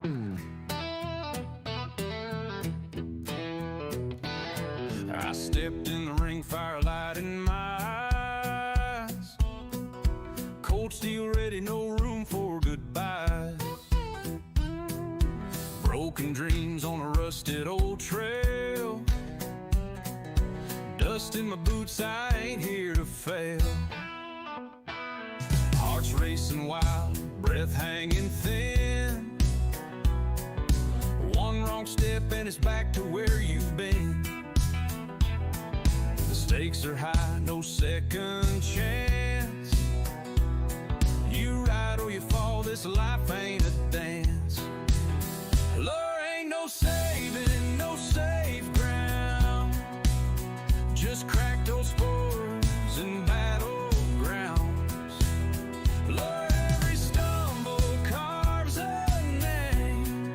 I stepped in the ring, firelight in my eyes. Cold steel ready, no room for goodbyes. Broken dreams on a rusted old trail. Dust in my boots, I ain't here to fail. Hearts racing wild, breath hanging thin. One wrong step and it's back to where you've been. The stakes are high, no second chance. You ride or you fall, this life ain't a dance. There ain't no saving, no safe ground. Just cracked old spores and battlegrounds. Lord, every stumble carves a name.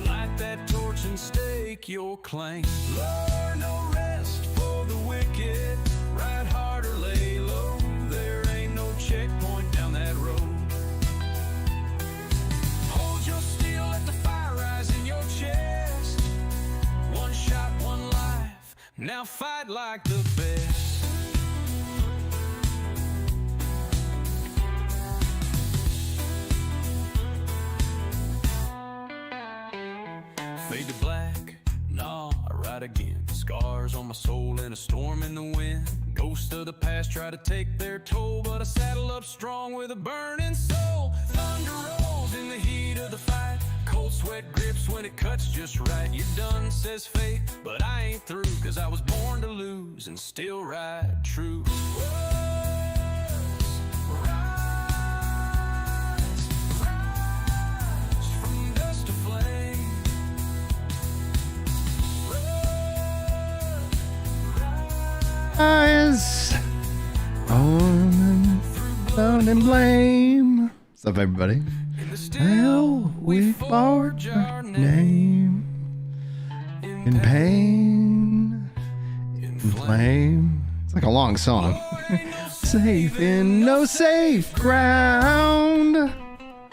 Light that torch and stake your claim. Lord, no rest for the wicked. Ride hard or lay low. There ain't no checkpoint down that road. Hold your steel, let the fire rise in your chest. One shot, one life. Now fight like the best. Fade to black, nah, I ride again. Scars on my soul and a storm in the wind. Ghosts of the past try to take their toll, but I saddle up strong with a burning soul. Thunder rolls in the heat of the fight. Cold sweat grips when it cuts just right. You're done, says fate, but I ain't through. Cause I was born to lose and still ride true. Rise from dust to flame. Eyes on and blame. What's up, everybody? Hell, we forge our name in pain, in flame. It's like a long song. Safe in no safe ground.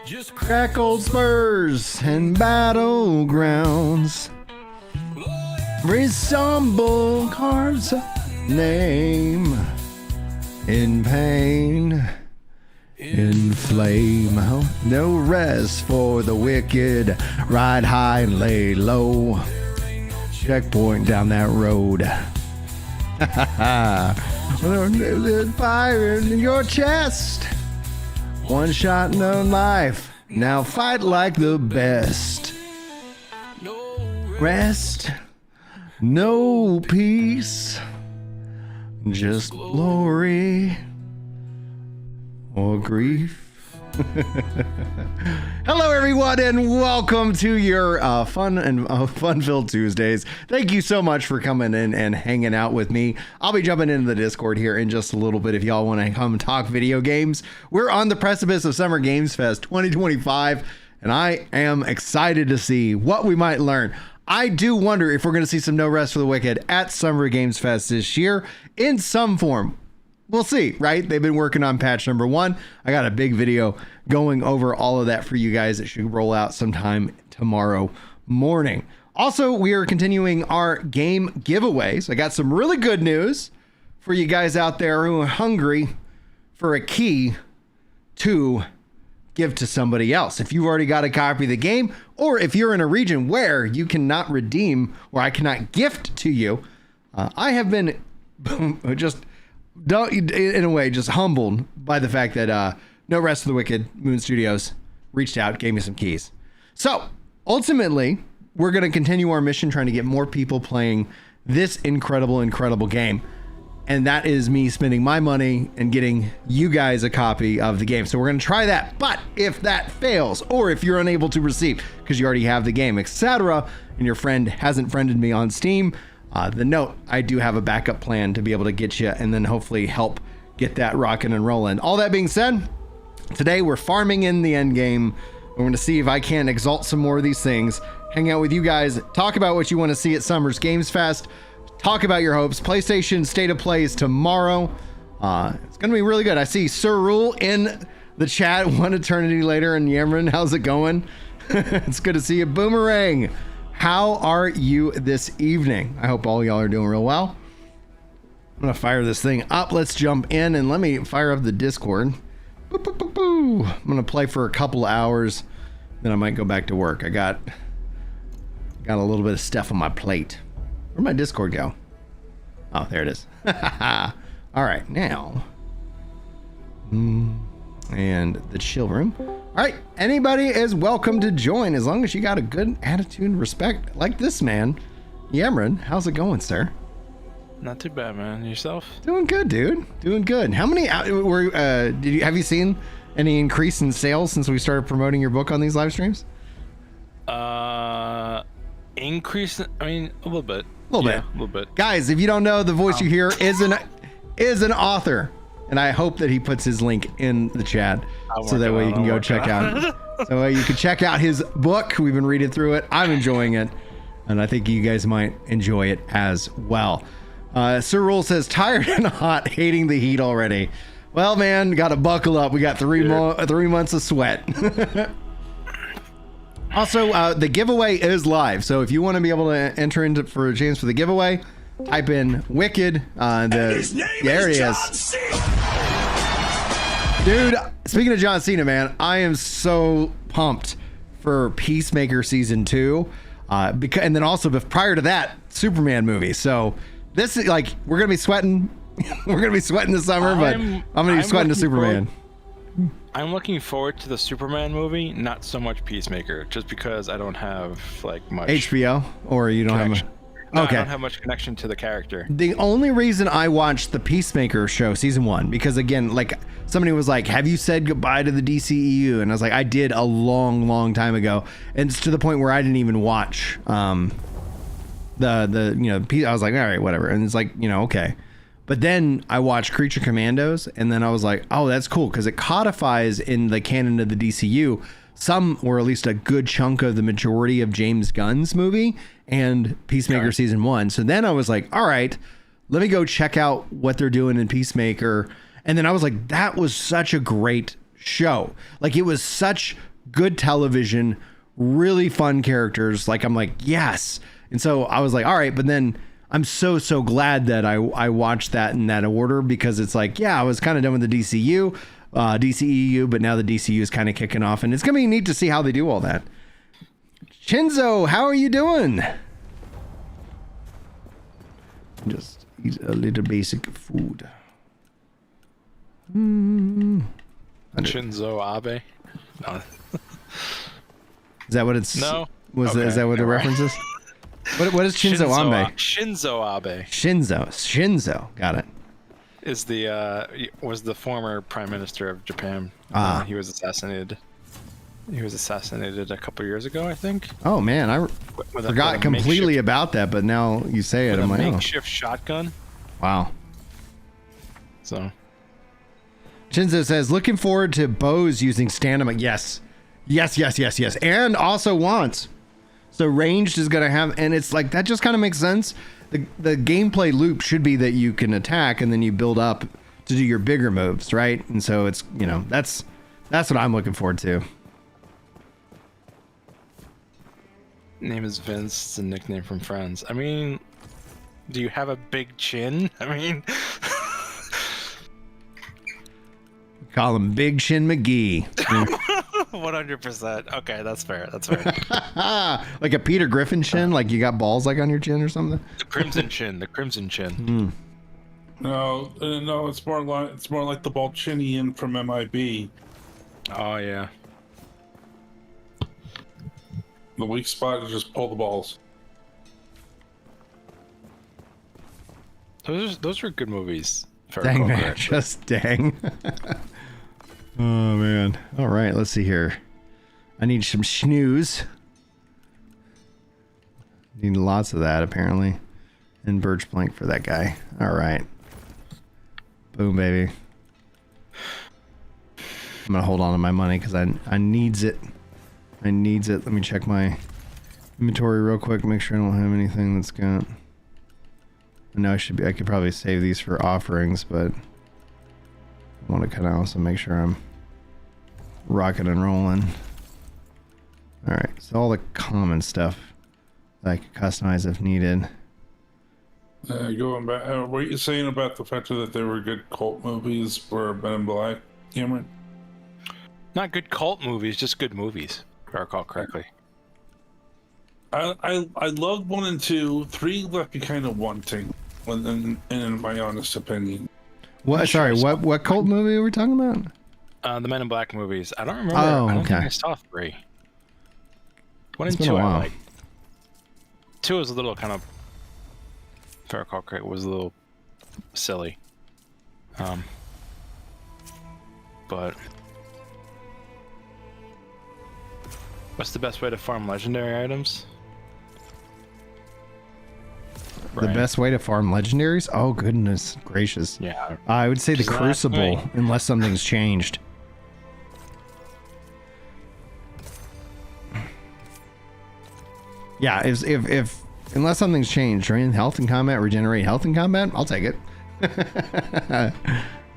Just crackled spurs and battlegrounds. Resemble carves a name in pain. In flame, no rest for the wicked. Ride high and lay low. Checkpoint down that road. Fire in your chest. One shot, no life. Now fight like the best. Rest, no peace. Just glory. Or grief. Hello, everyone, and welcome to your fun-filled Tuesdays. Thank you so much for coming in and hanging out with me. I'll be jumping into the Discord here in just a little bit if y'all want to come talk video games. We're on the precipice of Summer Games Fest 2025, and I am excited to see what we might learn. I do wonder if we're going to see some No Rest for the Wicked at Summer Games Fest this year in some form. We'll see, right? They've been working on patch number 1. I got a big video going over all of that for you guys. It should roll out sometime tomorrow morning. Also, we are continuing our game giveaways. I got some really good news for you guys out there who are hungry for a key to give to somebody else. If you've already got a copy of the game, or if you're in a region where you cannot redeem or I cannot gift to you, I have been just humbled by the fact that No Rest for the Wicked Moon Studios reached out, gave me some keys. So ultimately, we're going to continue our mission trying to get more people playing this incredible game. And that is me spending my money and getting you guys a copy of the game. So we're going to try that. But if that fails, or if you're unable to receive because you already have the game, etc., and your friend hasn't friended me on Steam, the note, I do have a backup plan to be able to get you and then hopefully help get that rocking and rolling. All that being said, today we're farming in the end game. We're going to see if I can exalt some more of these things, hang out with you guys, talk about what you want to see at Summer's Games Fest, talk about your hopes. PlayStation State of Play is tomorrow. It's going to be really good. I see Sir Rule in the chat one eternity later. And Yamron, how's it going? It's good to see you. Boomerang, how are you this evening? I hope all y'all are doing real well. I'm gonna fire this thing up. Let's jump in and let me fire up the Discord. Boo, boo, boo, boo. I'm gonna play for a couple hours, then I might go back to work. I got a little bit of stuff on my plate. Where'd my Discord go? Oh, there it is. All right, now. And the chill room. All right, anybody is welcome to join as long as you got a good attitude and respect like this man. Yamron, how's it going, sir? Not too bad, man. Yourself? Doing good, dude. Doing good. How many have you seen any increase in sales since we started promoting your book on these live streams? Increase, I mean, a little bit. A little bit. Guys, if you don't know, the voice you hear is an author. And I hope that he puts his link in the chat so that way you can go check out. So you can check out his book. We've been reading through it. I'm enjoying it. And I think you guys might enjoy it as well. Sir Rule says, tired and hot, hating the heat already. Well, man, got to buckle up. We got 3 months of sweat. Also, the giveaway is live. So if you want to be able to enter into for a chance for the giveaway, type in Wicked. There it is. Dude, speaking of John Cena, man, I am so pumped for Peacemaker season 2. And then also, prior to that, Superman movie. So this is like, we're going to be sweating. We're going to be sweating this summer, but I'm going to be sweating to Superman. I'm looking forward to the Superman movie, not so much Peacemaker, just because I don't have like much HBO, or you don't connection. have No, okay. I don't have much connection to the character. The only reason I watched the Peacemaker show season 1, because again, like somebody was like, have you said goodbye to the DCEU? And I was like, I did a long time ago. And it's to the point where I didn't even watch I was like, all right, whatever. And it's like, okay. But then I watched Creature Commandos, and then I was like, oh, that's cool, because it codifies in the canon of the DCU some, or at least a good chunk of the majority of James Gunn's movie and Peacemaker season 1. So then I was like, all right, let me go check out what they're doing in Peacemaker. And then I was like, that was such a great show. Like, it was such good television, really fun characters. Like, I'm like, yes. And so I was like, all right, but then I'm so glad that I watched that in that order, because it's like, yeah, I was kind of done with the DCEU, but now the DCU is kind of kicking off, and it's gonna be neat to see how they do all that. Shinzo, how are you doing? Just eat a little basic food. Shinzo Abe? No. Is that what it's? No. Is that what the reference is? What is Shinzo Abe? Shinzo Abe. Shinzo. Got it. Is was the former prime minister of Japan. He was assassinated. He was assassinated a couple years ago, I think. Oh man, I forgot completely about that, but now you say it, I'm like, makeshift shotgun. Wow. So. Shinzo says, looking forward to bows using stamina. Yes. And also wants. So ranged is going to have, and it's like, that just kind of makes sense. The gameplay loop should be that you can attack and then you build up to do your bigger moves, right? And so it's, that's what I'm looking forward to. Name is Vince. It's a nickname from Friends. I mean, do you have a big chin? I mean... Call him Big Shin McGee. 100%. Okay, that's fair. Like a Peter Griffin chin, like you got balls like on your chin or something. The crimson chin. No, it's more like the Balchinian from MIB. Oh yeah. The weak spot is just pull the balls. Those were good movies. Dang man, just dang. Oh man. All right, let's see here. I need some snooze. Need lots of that apparently. And birch plank for that guy. All right. Boom, baby. I'm gonna hold on to my money because I needs it. Let me check my inventory real quick, make sure I don't have anything that's got. I know I could probably save these for offerings, but I want to kind of also make sure I'm rocking and rolling. All right, so all the common stuff that I could customize if needed. Going back, what were you saying about the fact that they were good cult movies for Men in Black, Cameron? Not good cult movies, just good movies, if I recall correctly. I loved 1 and 2. 3 left me kind of wanting, in my honest opinion. What? Sorry, what cult movie were we talking about? The Men in Black movies. I don't remember. Oh, I don't okay. think I saw 3. 1 It's and been 2 a I while. like. 2 was a little kind of, if I recall correctly, was a little silly. But what's the best way to farm legendary items? The best way to farm legendaries? Oh, goodness gracious. Yeah. I would say the Just not Crucible, right. unless something's changed. Yeah, if unless something's changed, drain health in combat, regenerate health in combat, I'll take it.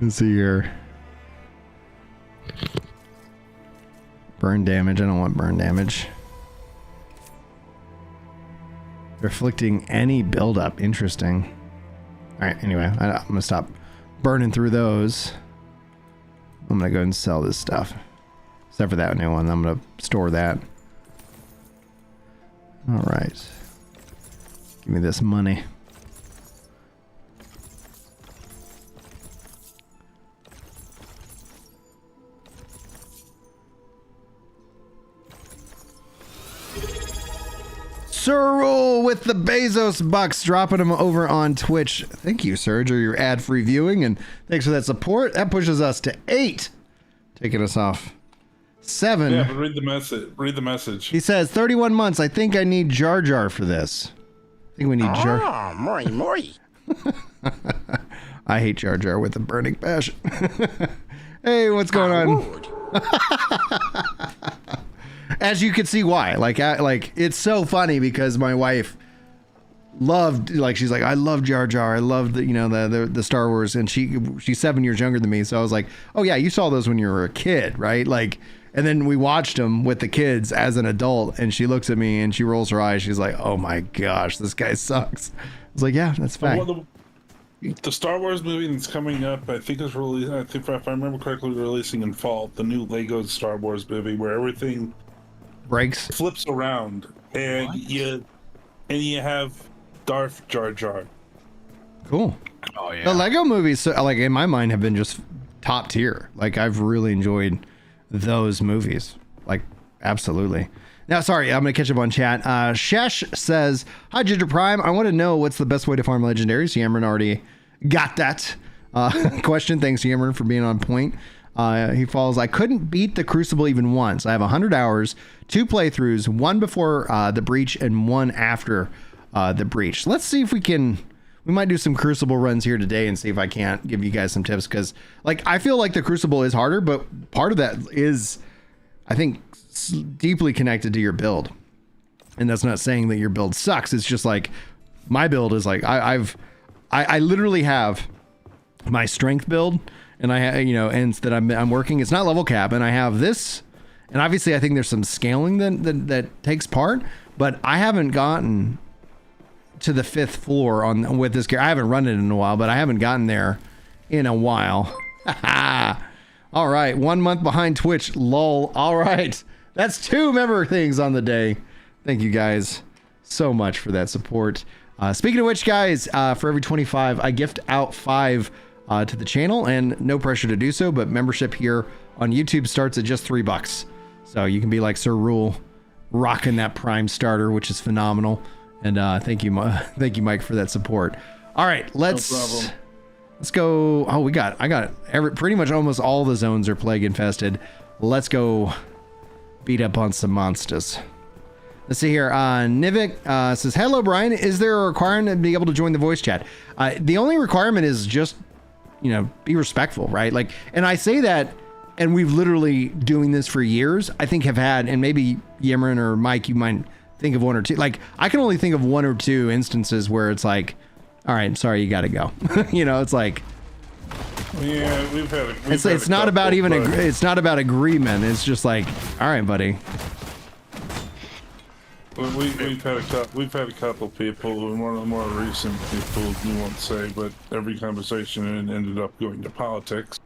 Let's see here. Burn damage. I don't want burn damage. Reflecting any buildup. Interesting. All right. Anyway, I'm gonna stop burning through those. I'm gonna go and sell this stuff, except for that new one. I'm gonna store that. All right. Give me this money. Cyril with the Bezos bucks, dropping them over on Twitch. Thank you, Serge, or your ad-free viewing, and thanks for that support. That pushes us to 8, taking us off 7. Yeah, but read the message. Read the message. He says 31 months. I think I need Jar Jar for this. I think we need Jar. Ah, moi, moi. I hate Jar Jar with a burning passion. Hey, what's going on? As you can see why. Like it's so funny because my wife loved, like, she's like, I love Jar Jar. I love the Star Wars, and she's 7 years younger than me. So I was like, oh yeah, you saw those when you were a kid, right? Like, and then we watched them with the kids as an adult, and she looks at me and she rolls her eyes. She's like, oh my gosh, this guy sucks. I was like, yeah, that's fact. The Star Wars movie that's coming up, I think is released. I think if I remember correctly, releasing in fall. The new Lego Star Wars movie where everything Breaks. flips around, and you have Darth Jar Jar. Cool. Oh yeah. The Lego movies, so, like, in my mind, have been just top tier. Like, I've really enjoyed those movies. Like, absolutely. Now, sorry, I'm going to catch up on chat. Shesh says, hi, Ginger Prime. I want to know what's the best way to farm legendaries. Yammern already got that question. Thanks, Yammern, for being on point. He follows, I couldn't beat the Crucible even once. I have 100 hours, 2 playthroughs, 1 before the breach and 1 after the breach. Let's see if we might do some Crucible runs here today and see if I can't give you guys some tips, because, like, I feel like the Crucible is harder, but part of that is, I think, deeply connected to your build. And that's not saying that your build sucks. It's just like my build is like, I literally have my strength build, and I have, ends that I'm working. It's not level cap, and I have this, and obviously I think there's some scaling that takes part, but I haven't gotten to the 5th floor with this gear. I haven't run it in a while, but I haven't gotten there in a while. All right, 1 month behind Twitch. Lol. All right, that's 2 member things on the day. Thank you guys so much for that support. Speaking of which, guys, for every 25, I gift out 5 to the channel, and no pressure to do so, but membership here on YouTube starts at just $3. So you can be like Sir Rule, rocking that Prime starter, which is phenomenal. And thank you, Mike, for that support. All right, let's go. Oh, I got pretty much almost all the zones are plague infested. Let's go beat up on some monsters. Let's see here. Nivik says, hello, Brian. Is there a requirement to be able to join the voice chat? The only requirement is just, be respectful, right? Like, and I say that, and we've literally doing this for years. I think have had, and maybe Yimmerin or Mike, you might think of 1 or 2. Like, I can only think of 1 or 2 instances where it's like, all right, I'm sorry, you got to go. It's like, Yeah, we've had. It's not about even. It's not about agreement. It's just like, all right, buddy. We've had a couple people, and one of the more recent people we won't say, but every conversation ended up going to politics.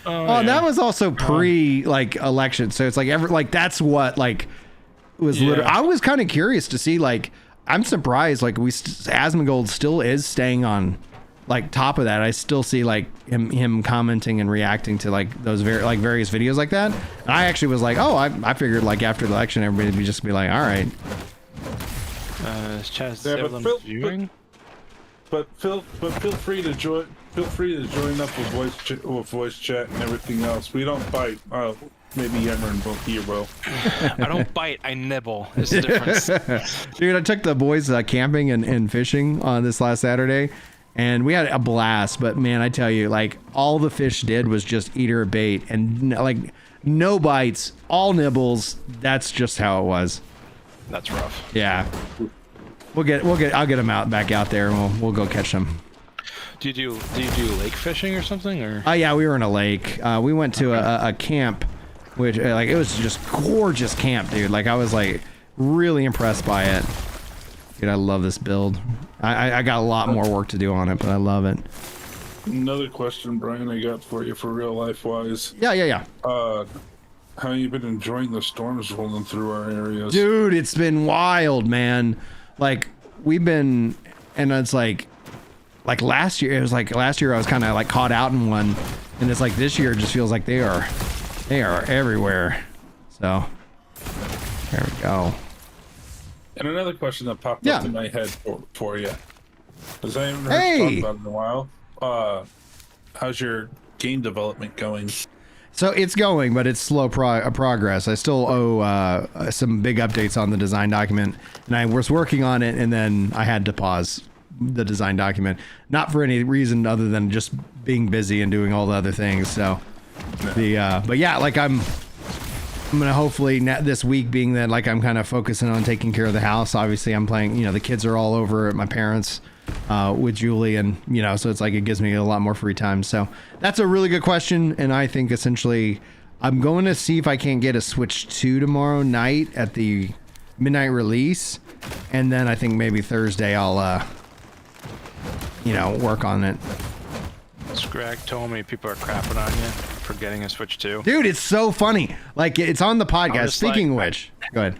Oh, that was also pre election, so it's like that's what was literally. I was kind of curious to see I'm surprised Asmongold still is staying on top of that. I still see him commenting and reacting to those various videos like that. And I actually was I figured after the election everybody would just be like, all right. Viewing? But feel free to join. Feel free to join up with voice chat and everything else. We don't bite. Maybe Emran will hear well. I don't bite. I nibble. There's a difference. Dude, I took the boys camping and fishing on this last Saturday, and we had a blast. But man, I tell you, all the fish did was just eat or bait, and no bites, all nibbles. That's just how it was. That's rough. Yeah. I'll get them back out there, and we'll go catch them. Do you do lake fishing or something, or? Oh yeah, we were in a lake. We went to a camp, which it was just gorgeous camp, dude. I was really impressed by it. Dude, I love this build. I got a lot more work to do on it, but I love it. Another question, Brian, I got for you for real life wise. Yeah. How you been enjoying the storms rolling through our areas? Dude, it's been wild, man. We've been, and it's last year, last year I was kind of caught out in one, and it's this year it just feels like they are everywhere. So there we go. And another question that popped up in my head for you, because I haven't heard you talk about it in a while. How's your game development going? So it's going, but it's slow progress. I still owe some big updates on the design document, and I was working on it, and then I had to pause the design document, not for any reason other than just being busy and doing all the other things. So but yeah, I'm gonna hopefully this week, being that I'm kind of focusing on taking care of the house. Obviously I'm playing, the kids are all over at my parents with Julie, and so it's it gives me a lot more free time. So that's a really good question, and I think essentially I'm going to see if I can't get a Switch 2 tomorrow night at the midnight release, and then I think maybe Thursday I'll work on it. Scrag told me people are crapping on you for getting a Switch 2. Dude, it's so funny. It's on the podcast. Speaking of which, go ahead.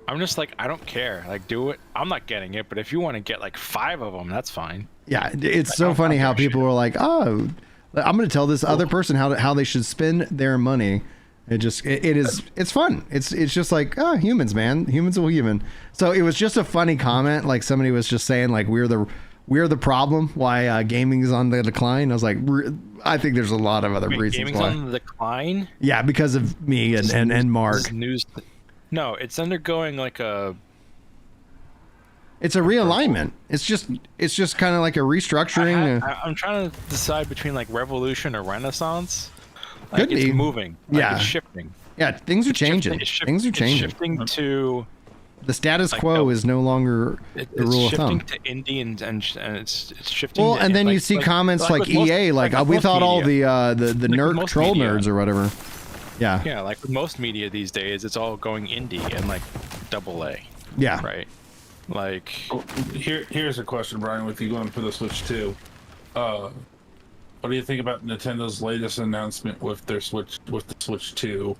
I'm just I don't care. Do it. I'm not getting it, but if you want to get 5 of them, that's fine. Yeah, it's so funny how people were oh, I'm going to tell this other person how they should spend their money. It's fun. It's just humans, man. Humans will human. So it was just a funny comment. Somebody was just saying we're the problem, why gaming is on the decline. I was I think there's a lot of other reasons gaming's why. On the decline? Yeah, because of me and Mark. No, it's undergoing it's a realignment. It's just kind of a restructuring. I'm trying to decide between revolution or renaissance. Could be. It's moving. Yeah. It's shifting. Yeah, things are changing. Things are changing. It's shifting to the status quo is no longer the rule of thumb. It's shifting to indie and it's shifting. Well, and then you see comments EA, we thought all the nerd troll nerds or whatever. Yeah. Yeah, with most media these days, it's all going indie and AA. Yeah. Right. Here's a question, Brian, with you going for the Switch 2. What do you think about Nintendo's latest announcement with their the Switch 2?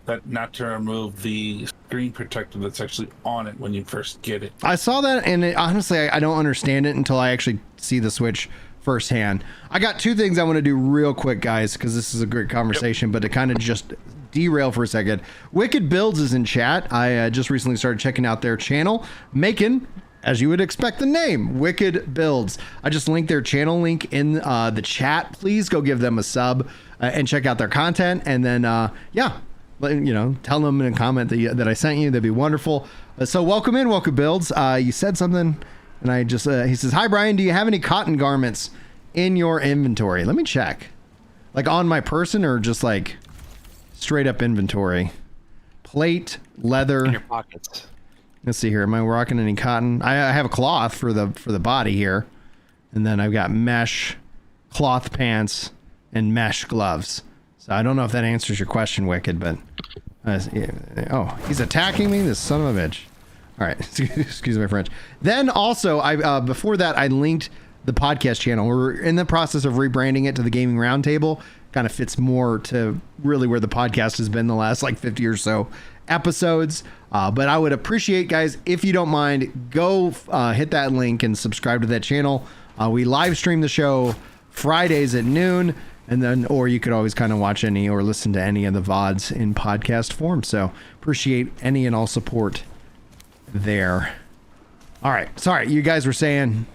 That not to remove the screen protector that's actually on it when you first get it. I saw that, and honestly, I don't understand it until I actually see the Switch firsthand. I got two things I want to do real quick, guys, because this is a great conversation, but to kind of just derail for a second. Wicked Builds is in chat. I just recently started checking out their channel, making, as you would expect the name, Wicked Builds. I just linked their channel link in the chat. Please go give them a sub and check out their content, and then tell them in a comment that I sent you. That'd be wonderful. So welcome in, Wicked Builds. You said something, and I just he says, "Hi Brian, do you have any cotton garments in your inventory?" Let me check. On my person, or just straight up inventory? Plate, leather. In your pockets. Let's see here. Am I rocking any cotton? I have a cloth for the body here, and then I've got mesh, cloth pants, and mesh gloves. So I don't know if that answers your question, Wicked, but oh, he's attacking me, this son of a bitch. All right, excuse my French. Then also, I before that, I linked the podcast channel. We're in the process of rebranding it to the Gaming Roundtable. Kind of fits more to really where the podcast has been the last like 50 or so episodes. But I would appreciate, guys, if you don't mind, go hit that link and subscribe to that channel. We live stream the show Fridays at noon, and then, or you could always kind of watch any or listen to any of the VODs in podcast form. So appreciate any and all support there. All right. Sorry, you guys were saying.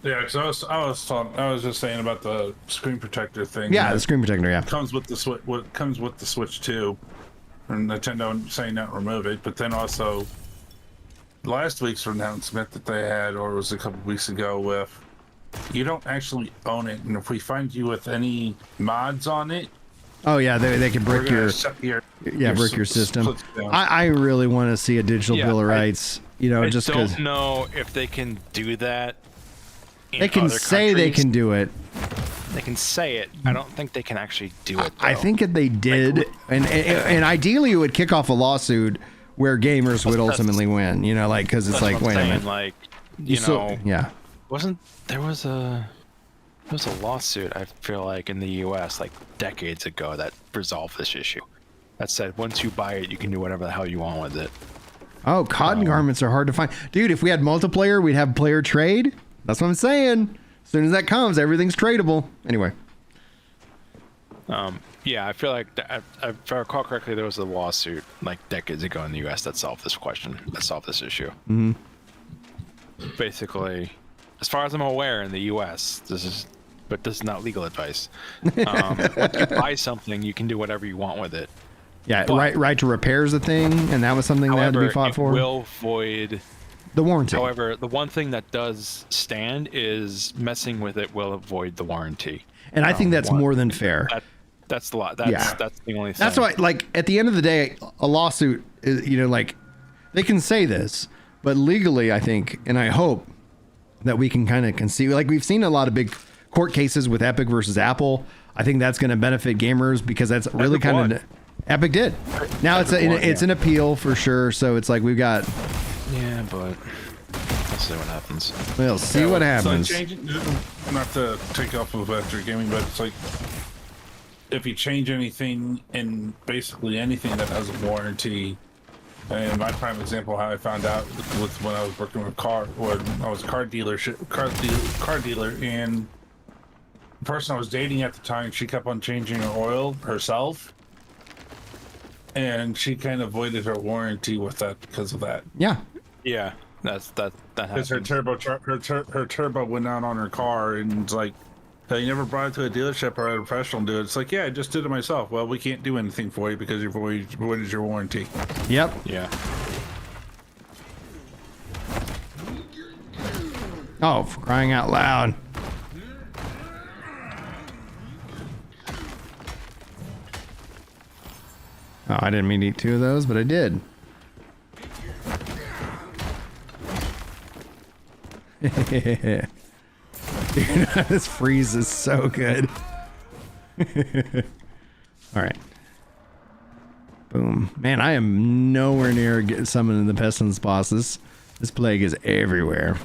Yeah, because I was just saying about the screen protector thing. Yeah, the screen protector. Yeah, comes with the Switch. What comes with the Switch 2, and Nintendo saying not remove it. But then also, last week's announcement that they had, or it was a couple weeks ago, with you don't actually own it, and if we find you with any mods on it. Oh yeah, they can brick your brick your system. I really want to see a digital bill of rights. You know, just because. I don't know if they can do that. They can say they can do it. They can say it. I don't think they can actually do it, though. I think if they did, and ideally it would kick off a lawsuit where gamers would ultimately win. You know, like because it's like, wait a minute, like you know, yeah. There was a lawsuit, I feel like, in the U.S. like decades ago that resolved this issue. That said, once you buy it, you can do whatever the hell you want with it. Oh, cotton garments are hard to find, dude. If we had multiplayer, we'd have player trade. That's what I'm saying. As soon as that comes, everything's tradable. Anyway. Yeah, I feel like, if I recall correctly, there was a lawsuit like decades ago in the U.S. that solved this issue. Mm-hmm. Basically, as far as I'm aware, in the U.S., this is not legal advice. Once you buy something, you can do whatever you want with it. Yeah, but, right to repair is a thing, and that was something that had to be fought for. It will void the warranty. However, the one thing that does stand is messing with it will void the warranty. And I think that's more than fair. That's a lot. That's the only thing. That's why, like, at the end of the day, a lawsuit is, you know, like, they can say this, but legally, I think, and I hope that we can kind of conceive, like, we've seen a lot of big court cases with Epic versus Apple. I think that's going to benefit gamers because that's really kind of Epic did. Now it's an appeal for sure. So it's like we've got. Yeah, but we'll see what happens. We'll see what happens. So not to take off of after gaming, but it's like if you change anything in basically anything that has a warranty. And my prime example, how I found out was when I was working with when I was a car dealer, and the person I was dating at the time, she kept on changing her oil herself, and she kind of voided her warranty with that because of that. Yeah, that because her turbo went out on her car, and it's like, you never brought it to a dealership or a professional do it. It's like, yeah, I just did it myself. Well, we can't do anything for you because you voided your warranty. Yep. Yeah. Oh, for crying out loud. Oh, I didn't mean to eat two of those, but I did. Dude, this freeze is so good. All right. Boom. Man, I am nowhere near summoning the pestilence bosses. This plague is everywhere.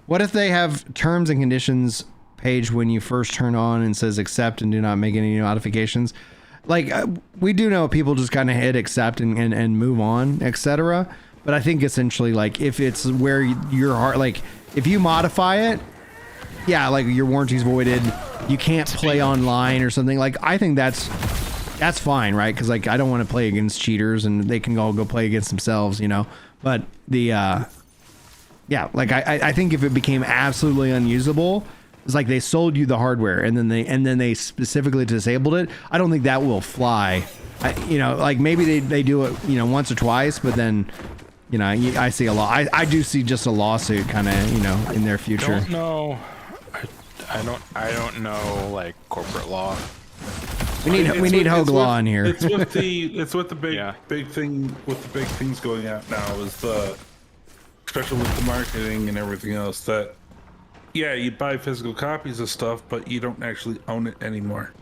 What if they have terms and conditions page when you first turn on and says accept and do not make any notifications? Like, we do know people just kind of hit accept and move on, etc. But I think essentially, like, if it's where your heart, like, if you modify it, yeah, like your warranty's voided, you can't play online or something. Like, I think that's fine, right? Because, like, I don't want to play against cheaters and they can all go play against themselves, you know. But the yeah, like I think if it became absolutely unusable, it's like they sold you the hardware and then they specifically disabled it. I don't think that will fly. You know, like maybe they do it, you know, once or twice, but then, you know, I see a lot. I do see just a lawsuit kind of, you know, in their future. I don't know. I don't know, like, corporate law. We need Hogue Law in here. It's with the big thing with the big things going out now is the especially with the marketing and everything else, that yeah, you buy physical copies of stuff, but you don't actually own it anymore.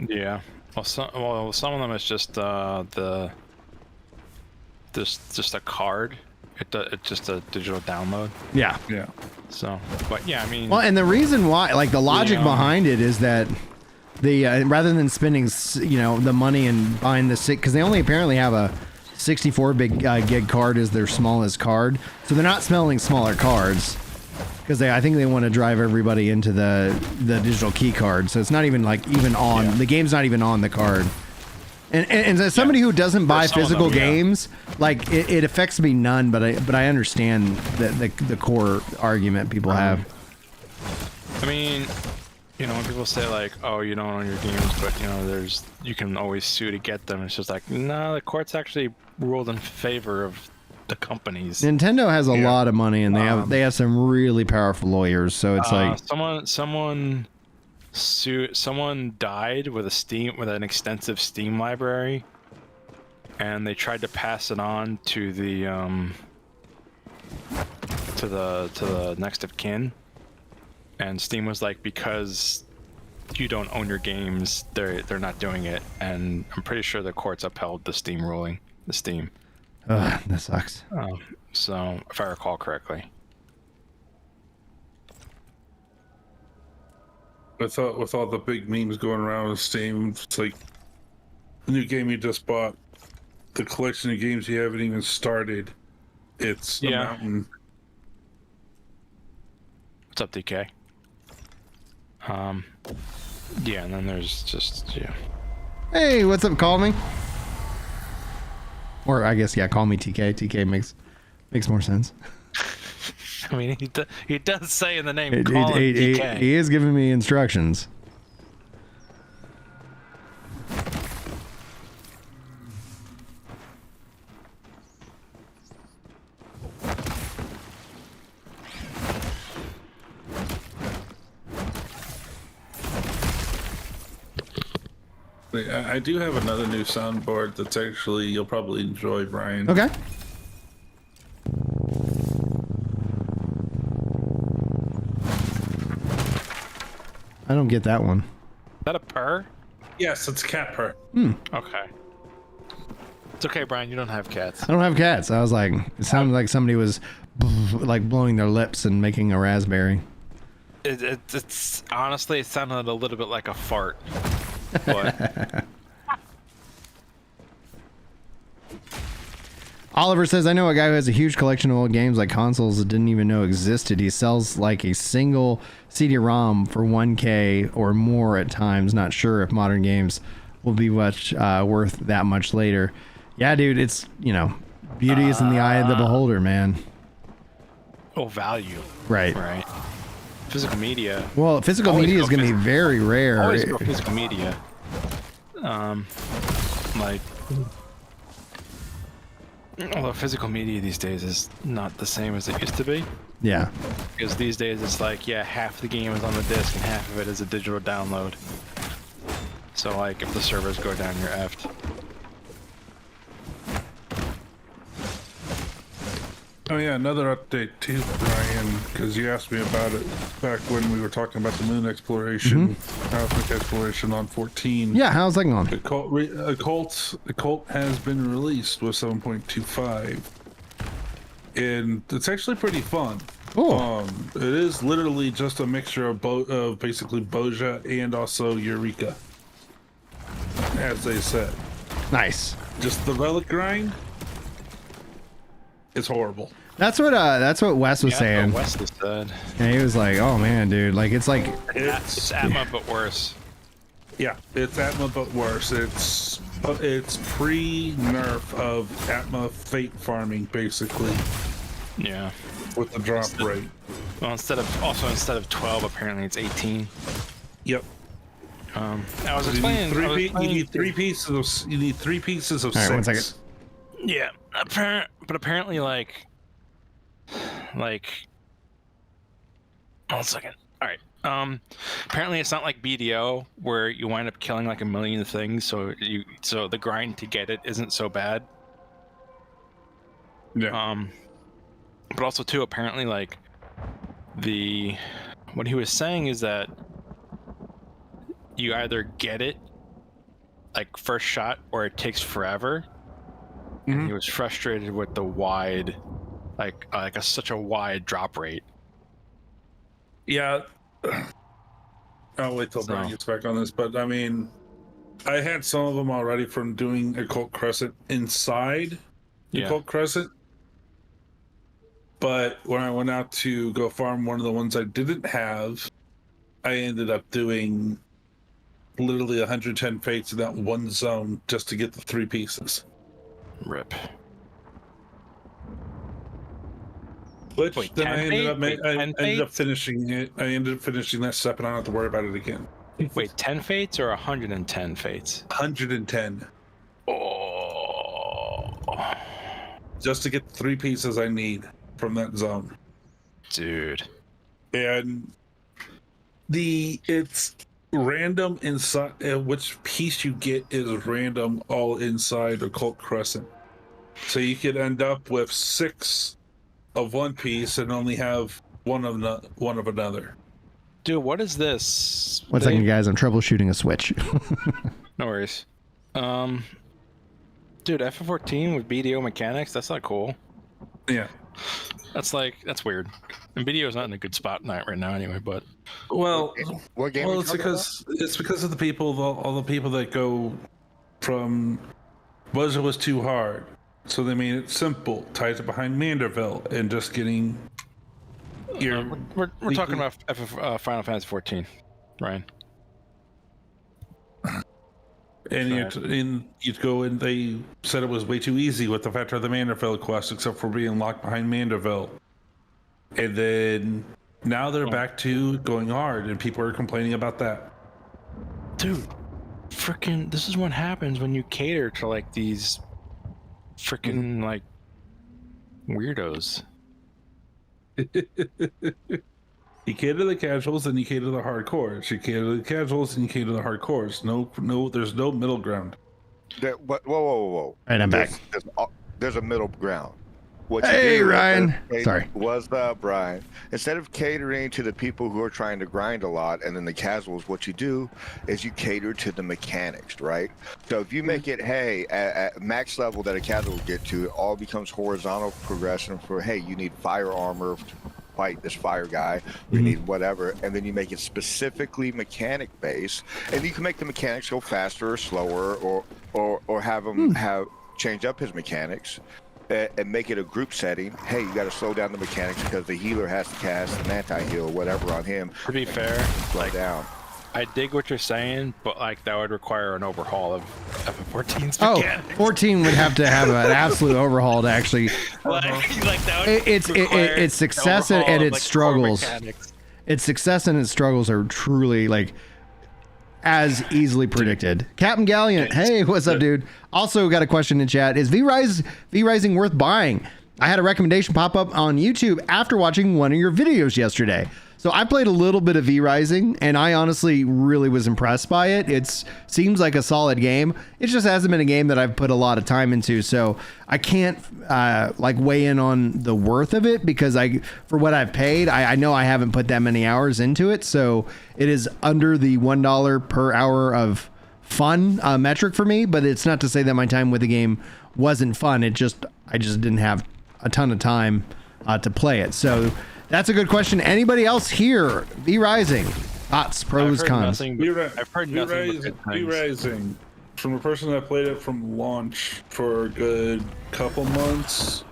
Yeah. Well, some of them it's just just a card. It's just a digital download. Yeah. Yeah. So, but yeah, I mean, Well, and the reason why, like the logic behind it is that the rather than spending, the money and buying the because they only apparently have a 64 gig card as their smallest card, so they're not selling smaller cards because I think they want to drive everybody into the digital key card. So it's not even on the game's not even on the card. And as somebody who doesn't buy physical games, like it affects me none, but I understand the core argument people have. I mean, when people say like, oh, you don't own your games, but you can always sue to get them. It's just like, no, the courts actually ruled in favor of the companies. Nintendo has a lot of money, and they have some really powerful lawyers. So it's like someone died with an extensive Steam library, and they tried to pass it on to the next of kin, and Steam was like, because you don't own your games, they're not doing it, and I'm pretty sure the courts upheld the Steam ruling. The Steam. Ugh, that sucks. So if I recall correctly. With all the big memes going around with Steam, it's like the new game you just bought, the collection of games you haven't even started. It's a mountain. What's up, DK? Yeah, and then there's just Hey, what's up? Call me. Or I guess call me TK. TK makes more sense. I mean, he does say in the name, call him DK. He is giving me instructions. I do have another new soundboard that's actually you'll probably enjoy, Brian. Okay. I don't get that one. Is that a purr? Yes, it's cat purr. Okay. It's okay, Brian. You don't have cats. I don't have cats. I was like, it sounded like somebody was like blowing their lips and making a raspberry. It's honestly, it sounded a little bit like a fart. But Oliver says, I know a guy who has a huge collection of old games like consoles that didn't even know existed. He sells like a single CD-ROM for $1K or more at times. Not sure if modern games will be much worth that much later. Yeah, dude, it's, beauty is in the eye of the beholder, man. Oh, value. Right. Physical media. Well, physical media is going to be very rare. Always go physical media. Although physical media these days is not the same as it used to be. Yeah. Because these days it's like, half the game is on the disc and half of it is a digital download. So like, if the servers go down, you're effed. Oh yeah, another update too, Brian, because you asked me about it back when we were talking about the moon exploration, cosmic exploration on 14. Yeah, how's that going? Occult has been released with 7.25, and it's actually pretty fun. Cool. It is literally just a mixture of basically Boja and also Eureka, as they said. Nice. Just the relic grind. It's horrible. That's what Wes was saying. Wes has said. And he was like, "Oh man, dude, like it's It's Atma but worse." Yeah, it's Atma but worse. It's pre-nerf of Atma fate farming, basically. Yeah. With the drop rate. Well, instead of 12, apparently it's 18. Yep. I was explaining. You need three pieces of All right, 6. 1 second. Yeah, apparently, like, 1 second. All right. Apparently, it's not like BDO where you wind up killing like a million things, so the grind to get it isn't so bad. Yeah. But also too, apparently, like what he was saying is that you either get it like first shot or it takes forever. And he was frustrated with the wide, such a wide drop rate. Yeah. I'll wait till Brian gets back on this, but I mean, I had some of them already from doing Occult Crescent inside Occult Crescent. But when I went out to go farm one of the ones I didn't have, I ended up doing literally 110 fates in that one zone just to get the 3 pieces. Rip. Which Wait, then I ended up fates? finishing it. I ended up finishing that step and I don't have to worry about it again. Wait, 10 fates or 110 fates? 110. Oh. Just to get the 3 pieces I need from that zone. Dude. And it's random inside, which piece you get is random all inside Occult Crescent. So you could end up with 6 of one piece and only have one of another. Dude, what is this? One second, guys. I'm troubleshooting a Switch. No worries. Dude, FF14 with BDO mechanics, that's not cool. Yeah. That's weird. And BDO's not in a good spot right now anyway, but Well, What game? it's because of the people, all the people that go from Buzzer was too hard, so they made it simple, ties it behind Manderville, and just getting your. we're talking about Final Fantasy 14, Ryan. And you'd go and they said it was way too easy with the factor of the Manderville quest, except for being locked behind Manderville. And then now they're back to going hard, and people are complaining about that. Dude, freaking, this is what happens when you cater to like these freaking like weirdos. You cater to the casuals and you cater to the hardcores. You cater to the casuals and you cater to the hardcores. No, there's no middle ground. Whoa. All right, I'm back. There's a middle ground. What Hey, you do Ryan. Sorry. Was Brian. Instead of catering to the people who are trying to grind a lot and then the casuals, what you do is you cater to the mechanics, right? So if you make it, hey, at max level that a casual will get to, it all becomes horizontal progression for, hey, you need fire armor to fight this fire guy, we need whatever, and then you make it specifically mechanic based, and you can make the mechanics go faster or slower, or have him change up his mechanics and make it a group setting. Hey, you got to slow down the mechanics because the healer has to cast an anti-heal, whatever, on him. To be fair, Slow down. I dig what you're saying, but like that would require an overhaul of FF14's Oh, mechanics. 14 would have to have an absolute overhaul to actually. Like that would It's success an and overhaul of, its like, core struggles. mechanics. Its success and its struggles are truly like as easily predicted. Captain Galliant, hey, what's up, dude? Also got a question in chat. Is V-Rising worth buying? I had a recommendation pop up on YouTube after watching one of your videos yesterday. So I played a little bit of V-Rising, and I honestly really was impressed by it. It seems like a solid game. It just hasn't been a game that I've put a lot of time into, so I can't like weigh in on the worth of it because for what I've paid, I know I haven't put that many hours into it. So it is under the $1 per hour of fun metric for me. But it's not to say that my time with the game wasn't fun. I just didn't have a ton of time to play it. So. That's a good question. Anybody else here? V-Rising. Thoughts, pros, cons. I've heard nothing but V-Rising. From a person that played it from launch for a good couple months,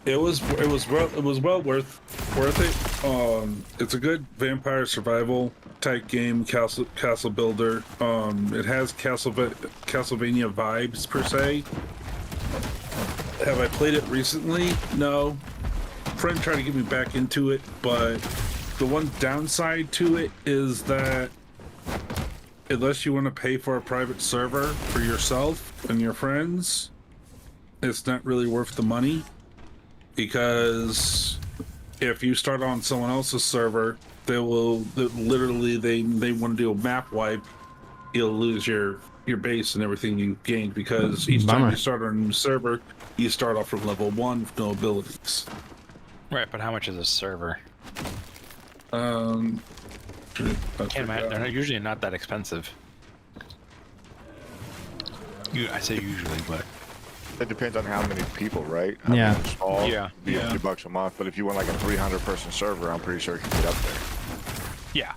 it was well worth it. It's a good vampire survival type game, castle builder. It has Castlevania vibes per se. Have I played it recently? No. Friend tried to get me back into it, but the one downside to it is that unless you want to pay for a private server for yourself and your friends, it's not really worth the money, because if you start on someone else's server, they want to do a map wipe. You'll lose your base and everything you gained, because each time you start on a new server, you start off from level 1 with no abilities. Right, but how much is a server? Um, Can't imagine. They're usually not that expensive. I say usually, but It depends on how many people, right? Yeah. Many installed, Yeah. be Yeah. $50 a month. But if you want like a 300-person server, I'm pretty sure it can get up there. yeah.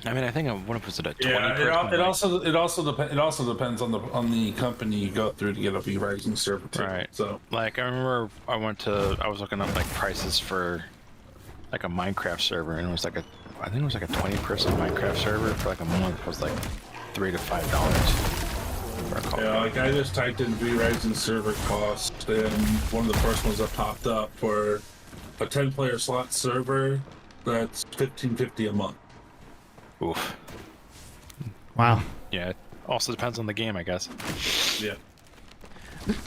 I mean, I think what was it, a 20 Yeah, person? it also depends on the company you go through to get a V-Rising server too. Right. So Like, I remember I was looking up like prices for like a Minecraft server, and it was like I think it was like a 20-person Minecraft server for like a month. It was like $3 to $5. yeah, like I just typed in V-Rising server cost, and one of the first ones that popped up for a 10-player slot server, that's $15.50 a month. Oof. Wow. Yeah. It also depends on the game, I guess. Yeah.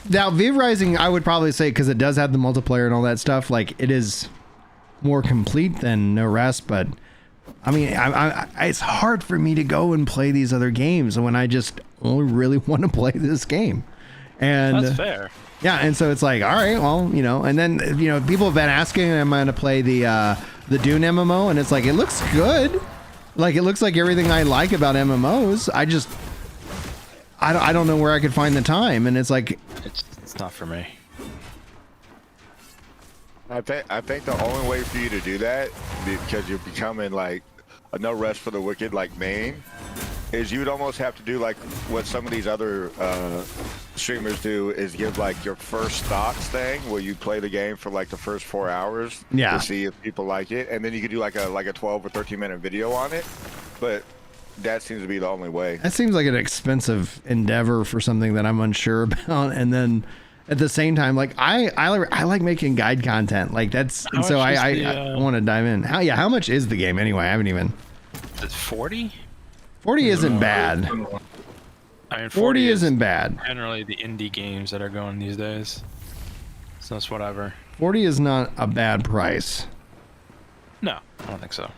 Now, Viv Rising, I would probably say, because it does have the multiplayer and all that stuff, like, it is more complete than No Rest, but I mean, it's hard for me to go and play these other games when I just only really want to play this game. And That's fair. yeah, and so it's like, all right, well, you know, and then, you know, people have been asking, am I going to play the Dune MMO? And it's like, it looks good. Like, it looks like everything I like about MMOs. I don't know where I could find the time. And it's like, It's not for me. I think the only way for you to do that, because you're becoming like a No Rest for the Wicked like main, is you would almost have to do like what some of these other streamers do, is give like your first thoughts thing where you play the game for like the first 4 hours to see if people like it, and then you could do like a 12 or 13-minute video on it. But that seems to be the only way. that seems like an expensive endeavor for something that I'm unsure about. And then at the same time, like I like making guide content, like that's, and so I want to dive in. How much is the game anyway? I haven't even. Is it 40? 40 isn't bad. I mean, 40 is isn't bad. generally the indie games that are going these days. So it's whatever. 40 is not a bad price. No, I don't think so.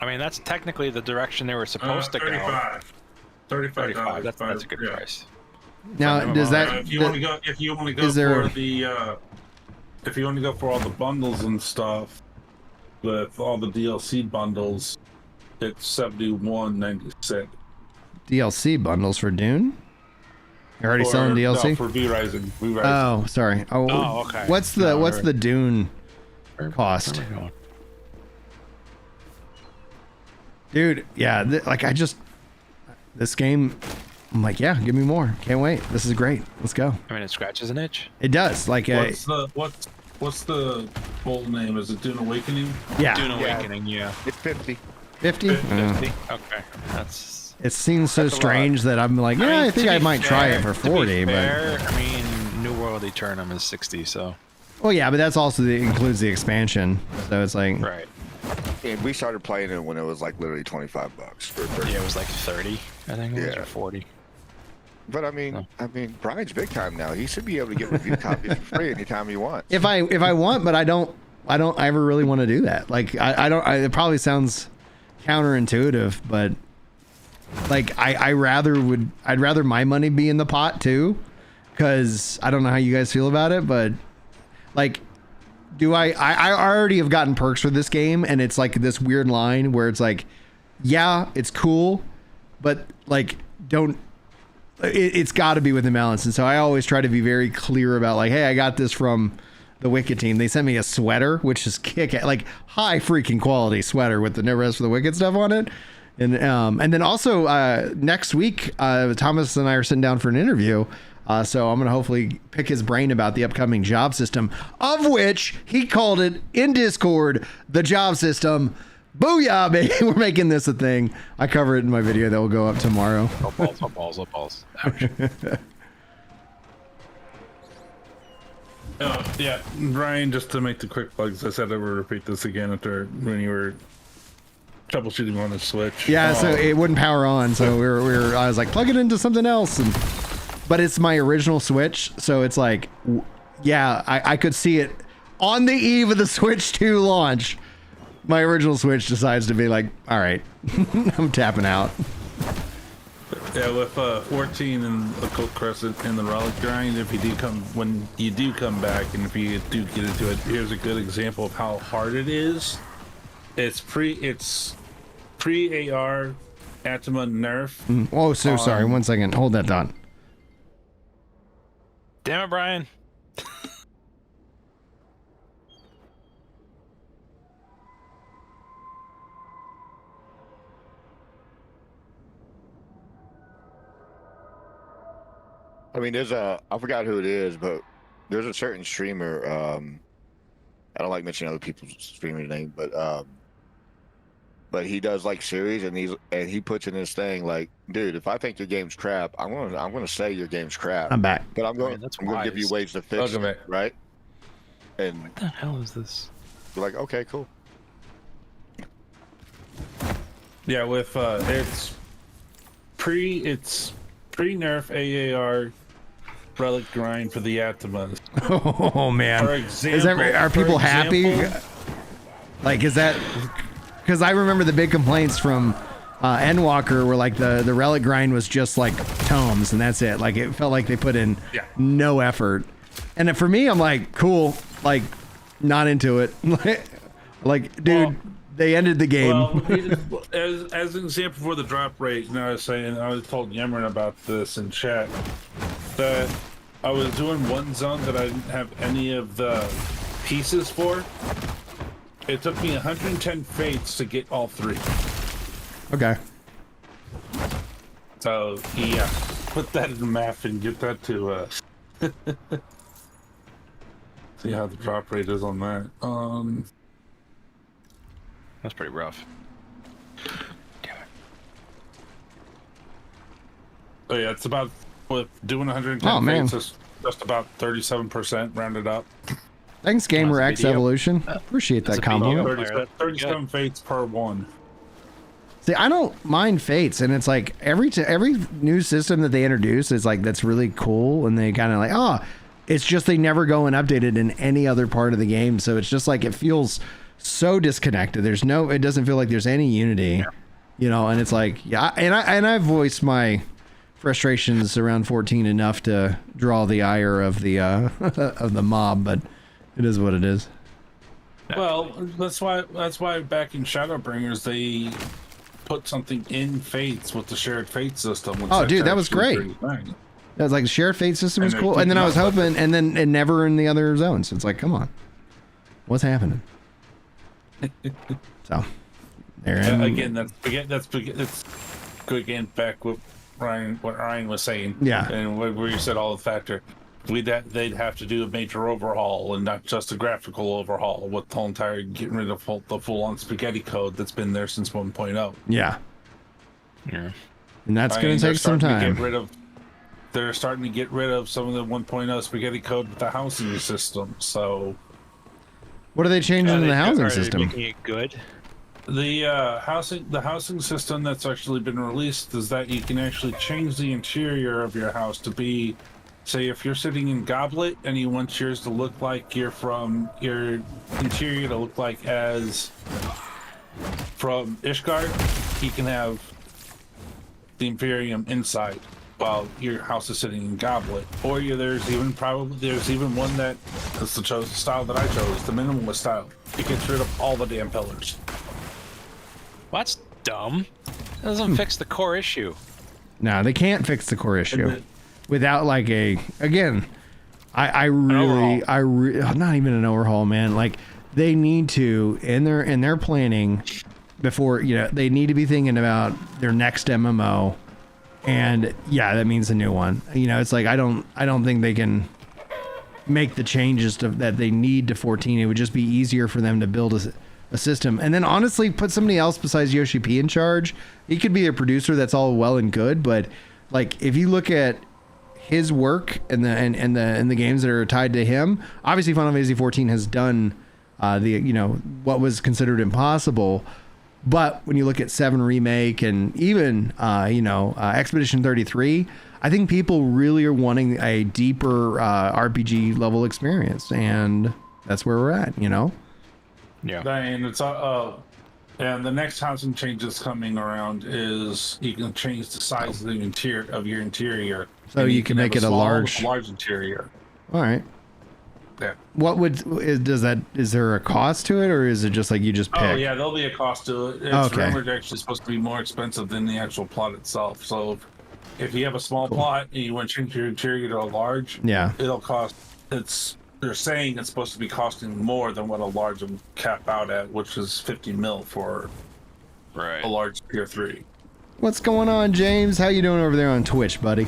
I mean, that's technically the direction they were supposed to go. $35. $35. That's a good yeah. price. Now, does that? If you want to go, if you want to go is there- for the, if you want to go for all the bundles and stuff, with all the DLC bundles, it's $71.96. DLC bundles for Dune? You're already selling DLC? No, for V-Rising. Oh, sorry. Oh, okay. What's the Dune cost? Where am I going? Dude, yeah, this game, I'm like, yeah, give me more. Can't wait. This is great. Let's go. I mean, it scratches an itch. It does. Like, What's the full name? Is it Dune Awakening? yeah, Dune Awakening, yeah. It's 50. 50? 50? Okay. That's... It seems so That's a lot. strange that I'm like, yeah, I think to I be might try fair- it for to be 40, but fair, I mean, New World Eternum is 60, so... well, yeah, but that's also includes the expansion, so it's like, Right. And we started playing it when it was like literally $25 for 30. Yeah, it was like 30, I think it was, Yeah. or 40. But I mean, Brian's big time now. He should be able to get review copies for free anytime he wants. if I want, but I don't ever really want to do that. Like, it probably sounds counterintuitive, but like I'd rather my money be in the pot too, because I don't know how you guys feel about it, but like, I already have gotten perks for this game, and it's like this weird line where it's like, yeah, it's cool, but like, it's got to be within balance. And so I always try to be very clear about like, hey, I got this from the Wicked team. They sent me a sweater, which is like high freaking quality sweater with the No Rest for the Wicked stuff on it. And then also next week, Thomas and I are sitting down for an interview. So I'm going to hopefully pick his brain about the upcoming job system, of which he called it in Discord, the job system. Booyah, baby. We're making this a thing. I cover it in my video that will go up tomorrow. Oh, balls. Ouch. Yeah, Ryan, just to make the quick plugs, I said I would repeat this again after when you were troubleshooting on the Switch. Yeah, so it wouldn't power on. So I was like, plug it into something else. But it's my original Switch. So it's like, yeah, I could see it on the eve of the Switch 2 launch. My original Switch decides to be like, all right, I'm tapping out. Yeah, with 14 and Occult Crescent and the Relic Grind, if you do when you do come back, and if you do get into it, here's a good example of how hard it is. It's pre AR Atma nerf. Oh, so sorry. 1 second. Hold that thought. Damn it, Brian. I mean, I forgot who it is, but there's a certain streamer. I don't like mentioning other people's streamer name, but he does like series, and he puts in his thing like, dude, if I think your game's crap, I'm gonna say your game's crap. I'm back. But I'm Man, gonna give you ways to fix it, right? And What the hell is this? you're like, okay, cool. Yeah, with it's pre-nerf AAR Relic Grind for the Atmas. Oh man, For example, are people happy? Like, is that because I remember the big complaints from Endwalker were like the relic grind was just like tomes and that's it. Like it felt like they put in no effort. And then for me, I'm like, cool, like not into it. Like, dude, they ended the game. Well, as an example for the drop rate, you know, I was told Yemmerin about this in chat, that I was doing one zone that I didn't have any of the pieces for. It took me 110 fates to get all 3. Okay. So, yeah, put that in the map and get that to see how the drop rate is on that. That's pretty rough. Damn it. Oh yeah, it's about, with doing 110 fates, it's just about 37% rounded up. Thanks, Gamer X Evolution. Appreciate that compliment. 37 fates per one. See, I don't mind fates, and it's like every new system that they introduce is like that's really cool, and they kind of like, oh, it's just they never go and update it in any other part of the game, so it's just like it feels so disconnected. It doesn't feel like there's any unity, you know, and it's like, yeah, and I've voiced my frustrations around 14 enough to draw the ire of the of the mob, but it is what it is. Well, that's why back in Shadowbringers they put something in Fates with the shared fate system. Oh, dude, that was great. That was like the shared fate system was cool, and then I was hoping, and then it never in the other zones. It's like, come on, what's happening? So, there. Again, that's again back with what Ryan was saying. Yeah, and where you said all the factor. They'd have to do a major overhaul and not just a graphical overhaul with the entire getting rid of the full-on spaghetti code that's been there since 1.0. Yeah. And that's going to take some time. They're starting to get rid of some of the 1.0 spaghetti code with the housing system. So, what are they changing in the housing system? Making it good. The housing system that's actually been released is that you can actually change the interior of your house to be. Say if you're sitting in Goblet and you want yours to look like you're from your interior to look like as from Ishgard, you can have the Imperium inside while your house is sitting in Goblet. Or there's even one that's the style that I chose, the minimalist style. It gets rid of all the damn pillars. Well, that's dumb. That doesn't fix the core issue. No, they can't fix the core issue. Without like I really not even an overhaul, man. Like they need to in their planning before, you know, they need to be thinking about their next MMO, and yeah, that means a new one. You know, it's like I don't think they can make the changes that they need to 14. It would just be easier for them to build a system, and then honestly put somebody else besides Yoshi P in charge. He could be a producer. That's all well and good, but like if you look at his work and the games that are tied to him, obviously Final Fantasy 14 has done what was considered impossible, but when you look at 7 Remake and even Expedition 33, I think people really are wanting a deeper RPG level experience, and that's where we're at, you know. Yeah. And it's And the next housing change that's coming around is you can change the size of the interior of your interior. So you can make have it a small large. with large interior. All right. Yeah. What is there a cost to it, or is it just like you just pick? Oh yeah, there'll be a cost to it. It's Okay. rumored actually supposed to be more expensive than the actual plot itself. So if you have a small plot and you want to change your interior to a large, Yeah. it'll cost. They're saying it's supposed to be costing more than what a large will cap out at, which is 50 mil for a large tier 3. What's going on, James? How you doing over there on Twitch, buddy?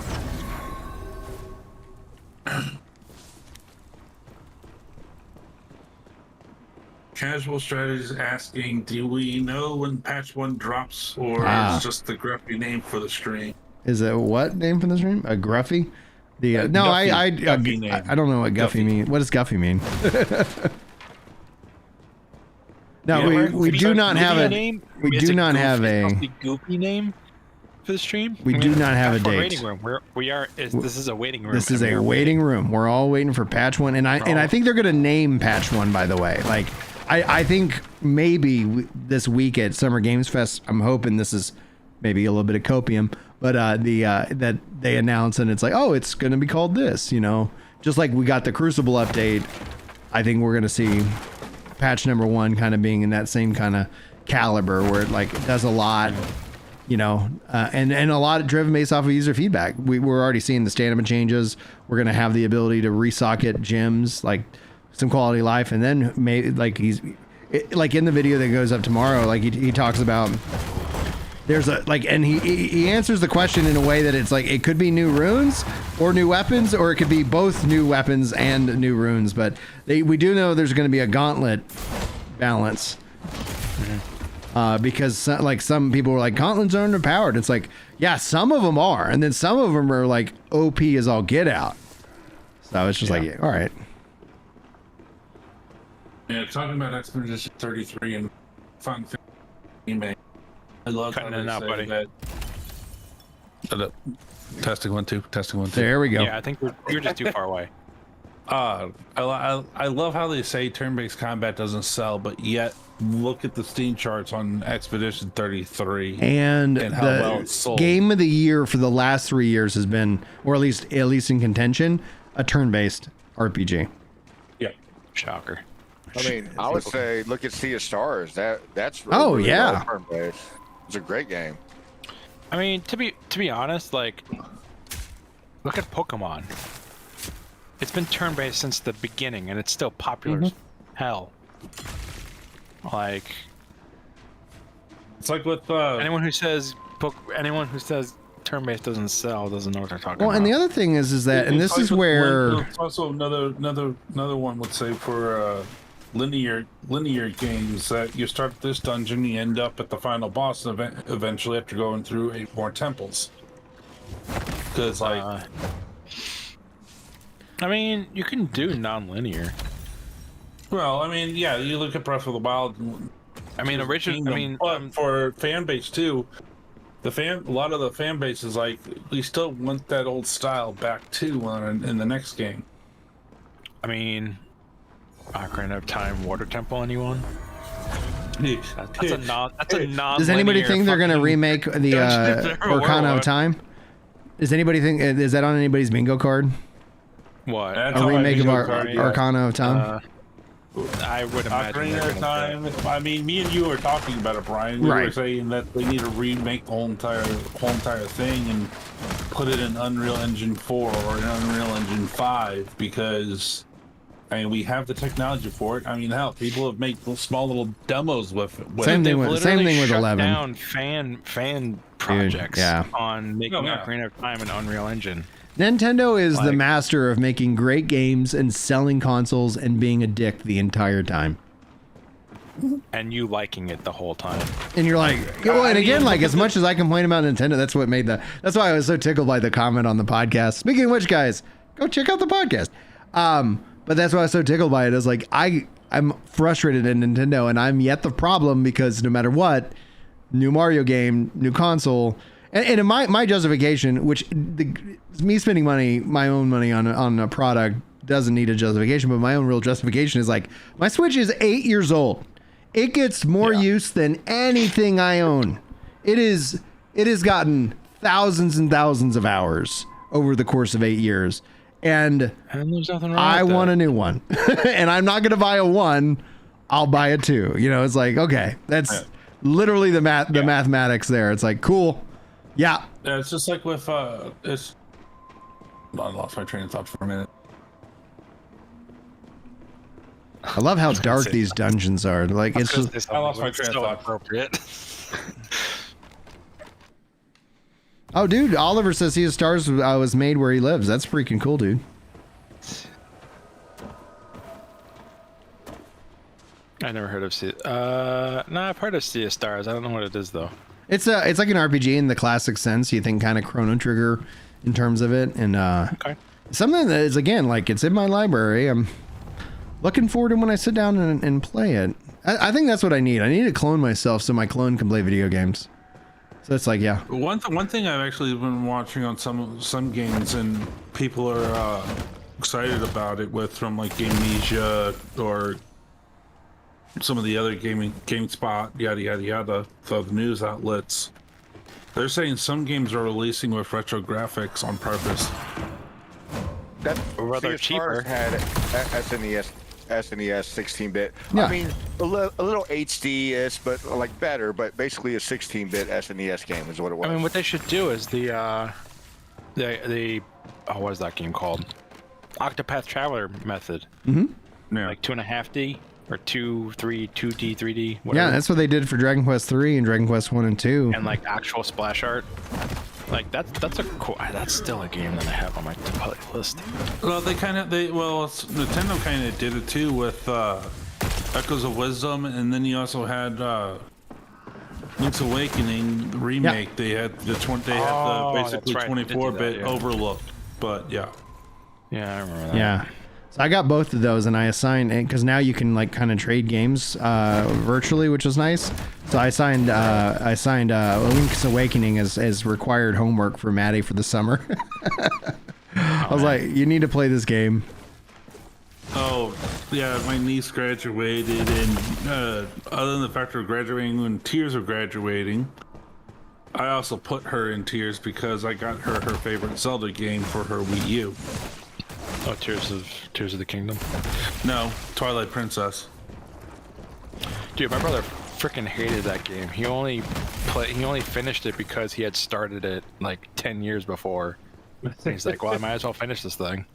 Casual Strategies asking, do we know when patch 1 drops, or is just the grumpy name for the stream? Is it what name for the stream? A Gruffy? The no, Guffy name. I don't know what Guffy means. What does Guffy mean? No, we do not have a name. we do not have a goofy name for the stream. We do not have a date. Waiting room. This is a waiting room. This is a waiting room. We're all waiting for patch 1, and I think they're gonna name patch 1. By the way, like I think maybe this week at Summer Games Fest, I'm hoping this is maybe a little bit of copium, but that they announce and it's like, oh, it's gonna be called this, you know, just like we got the Crucible update. I think we're gonna see patch number 1 kind of being in that same kind of caliber where it like does a lot, you know, and a lot driven based off of user feedback. We're already seeing the stamina changes. We're gonna have the ability to resocket gems, like some quality of life, and then maybe like like in the video that goes up tomorrow, like he talks about there's a like, and he answers the question in a way that it's like it could be new runes or new weapons, or it could be both new weapons and new runes, but we do know there's going to be a gauntlet balance. Because like some people were like, gauntlets are underpowered. It's like, yeah, some of them are, and then some of them are like OP as all get out. So it's just like, yeah, all right. Yeah, talking about Expedition 33 and fun thing, I love Cutting how it they out, say buddy. that. Shut up. Testing 1 2. Testing 1 2. There we go. Yeah, I think you're just too far away. I love how they say turn-based combat doesn't sell, but yet look at the Steam charts on Expedition 33 and how well it's sold. Game of the year for the last 3 years has been, or at least in contention, a turn-based RPG. Yeah. Shocker. I mean, I would say look at Sea of Stars. That's really, Oh, really yeah. well turn-based. It's a great game. I mean, to be honest, like, look at Pokemon. It's been turn-based since the beginning, and it's still popular as hell. Like, It's like with anyone who says turn-based doesn't sell doesn't know what they're talking about. Well, and the other thing is that, and this is where it's also another one would say for linear games that you start this dungeon, you end up at the final boss eventually after going through 8 more temples. Because like, I mean, you can do non-linear. well, I mean, yeah, you look at Breath of the Wild. I mean, but for fan base too, a lot of the fan base is like, we still want that old style back too in the next game. I mean, Ocarina of Time Water Temple, anyone? That's a non. does anybody think they're going to remake the Arcana of Time? Does anybody think, is that on anybody's bingo card? What? That's A on my remake of bingo card, yeah. Arcana of Time? I would imagine. Ocarina of Time. I mean, me and you were talking about it, Brian. We were saying that they need to remake the whole entire thing and put it in Unreal Engine 4 or in Unreal Engine 5 because, I mean, we have the technology for it. I mean, hell, people have made small little demos with it. Same thing with 11. Down fan projects on making Ocarina of Time and Unreal Engine. Nintendo is the master of making great games and selling consoles and being a dick the entire time. And you liking it the whole time. And you're like, well, and again, like as much as I complain about Nintendo, that's why I was so tickled by the comment on the podcast. Speaking of which, guys, go check out the podcast. But that's why I was so tickled by it. Is like I'm frustrated at Nintendo, and I'm yet the problem because no matter what, new Mario game, new console, and in my justification, which me spending my own money on a product doesn't need a justification, but my own real justification is like my Switch is 8 years old. It gets more use than anything I own. It has gotten thousands and thousands of hours over the course of 8 years. And there's nothing wrong I with want that. a new one. And I'm not going to buy a 1. I'll buy a 2. You know, it's like, okay, that's literally the mathematics there. It's like, cool. Yeah. Yeah, it's just like with I lost my train of thought for a minute. I love how dark these dungeons are. Like, it's just, I lost my train of so thought. appropriate. oh, dude, Oliver says Sea of Stars was made where he lives. That's freaking cool, dude. I never heard of Sea. No, I've heard of Sea of Stars. I don't know what it is though. It's like an RPG in the classic sense. You think kind of Chrono Trigger in terms of it, and Okay. something that is, again, like, it's in my library. I'm looking forward to when I sit down and play it. I think that's what I need. I need to clone myself so my clone can play video games. So it's like, yeah. One thing I've actually been watching on some games, and people are excited about it with, from like Gamenesia or some of the other GameSpot, yada yada yada, the news outlets. They're saying some games are releasing with retro graphics on purpose. That rather Sea of Stars cheaper. had SNES 16-bit. Yeah. I mean, a little HD-ish, but like better, but basically a 16-bit SNES game is what it was. I mean, what they should do is the what is that game called? Octopath Traveler method. Mm-hmm. Yeah. Like 2.5D or 2D, 3D, whatever. Yeah, that's what they did for Dragon Quest 3 and Dragon Quest 1 and 2. And like actual splash art. Like that's a cool. That's still a game that I have on my list. Well, Nintendo kind of did it too with Echoes of Wisdom, and then you also had Link's Awakening remake. They had basically that's right. 24-bit overlook, but yeah. Yeah, I remember that. Yeah. So I got both of those, and I assigned, because now you can like kind of trade games virtually, which was nice. So I signed Link's Awakening as required homework for Maddie for the summer. I was like, you need to play this game. Oh, yeah, my niece graduated, and other than the fact of graduating when tears of graduating, I also put her in tears because I got her favorite Zelda game for her Wii U. Oh, Tears of the Kingdom. No, Twilight Princess. Dude, my brother freaking hated that game. He only finished it because he had started it like 10 years before. And he's like, well, I might as well finish this thing.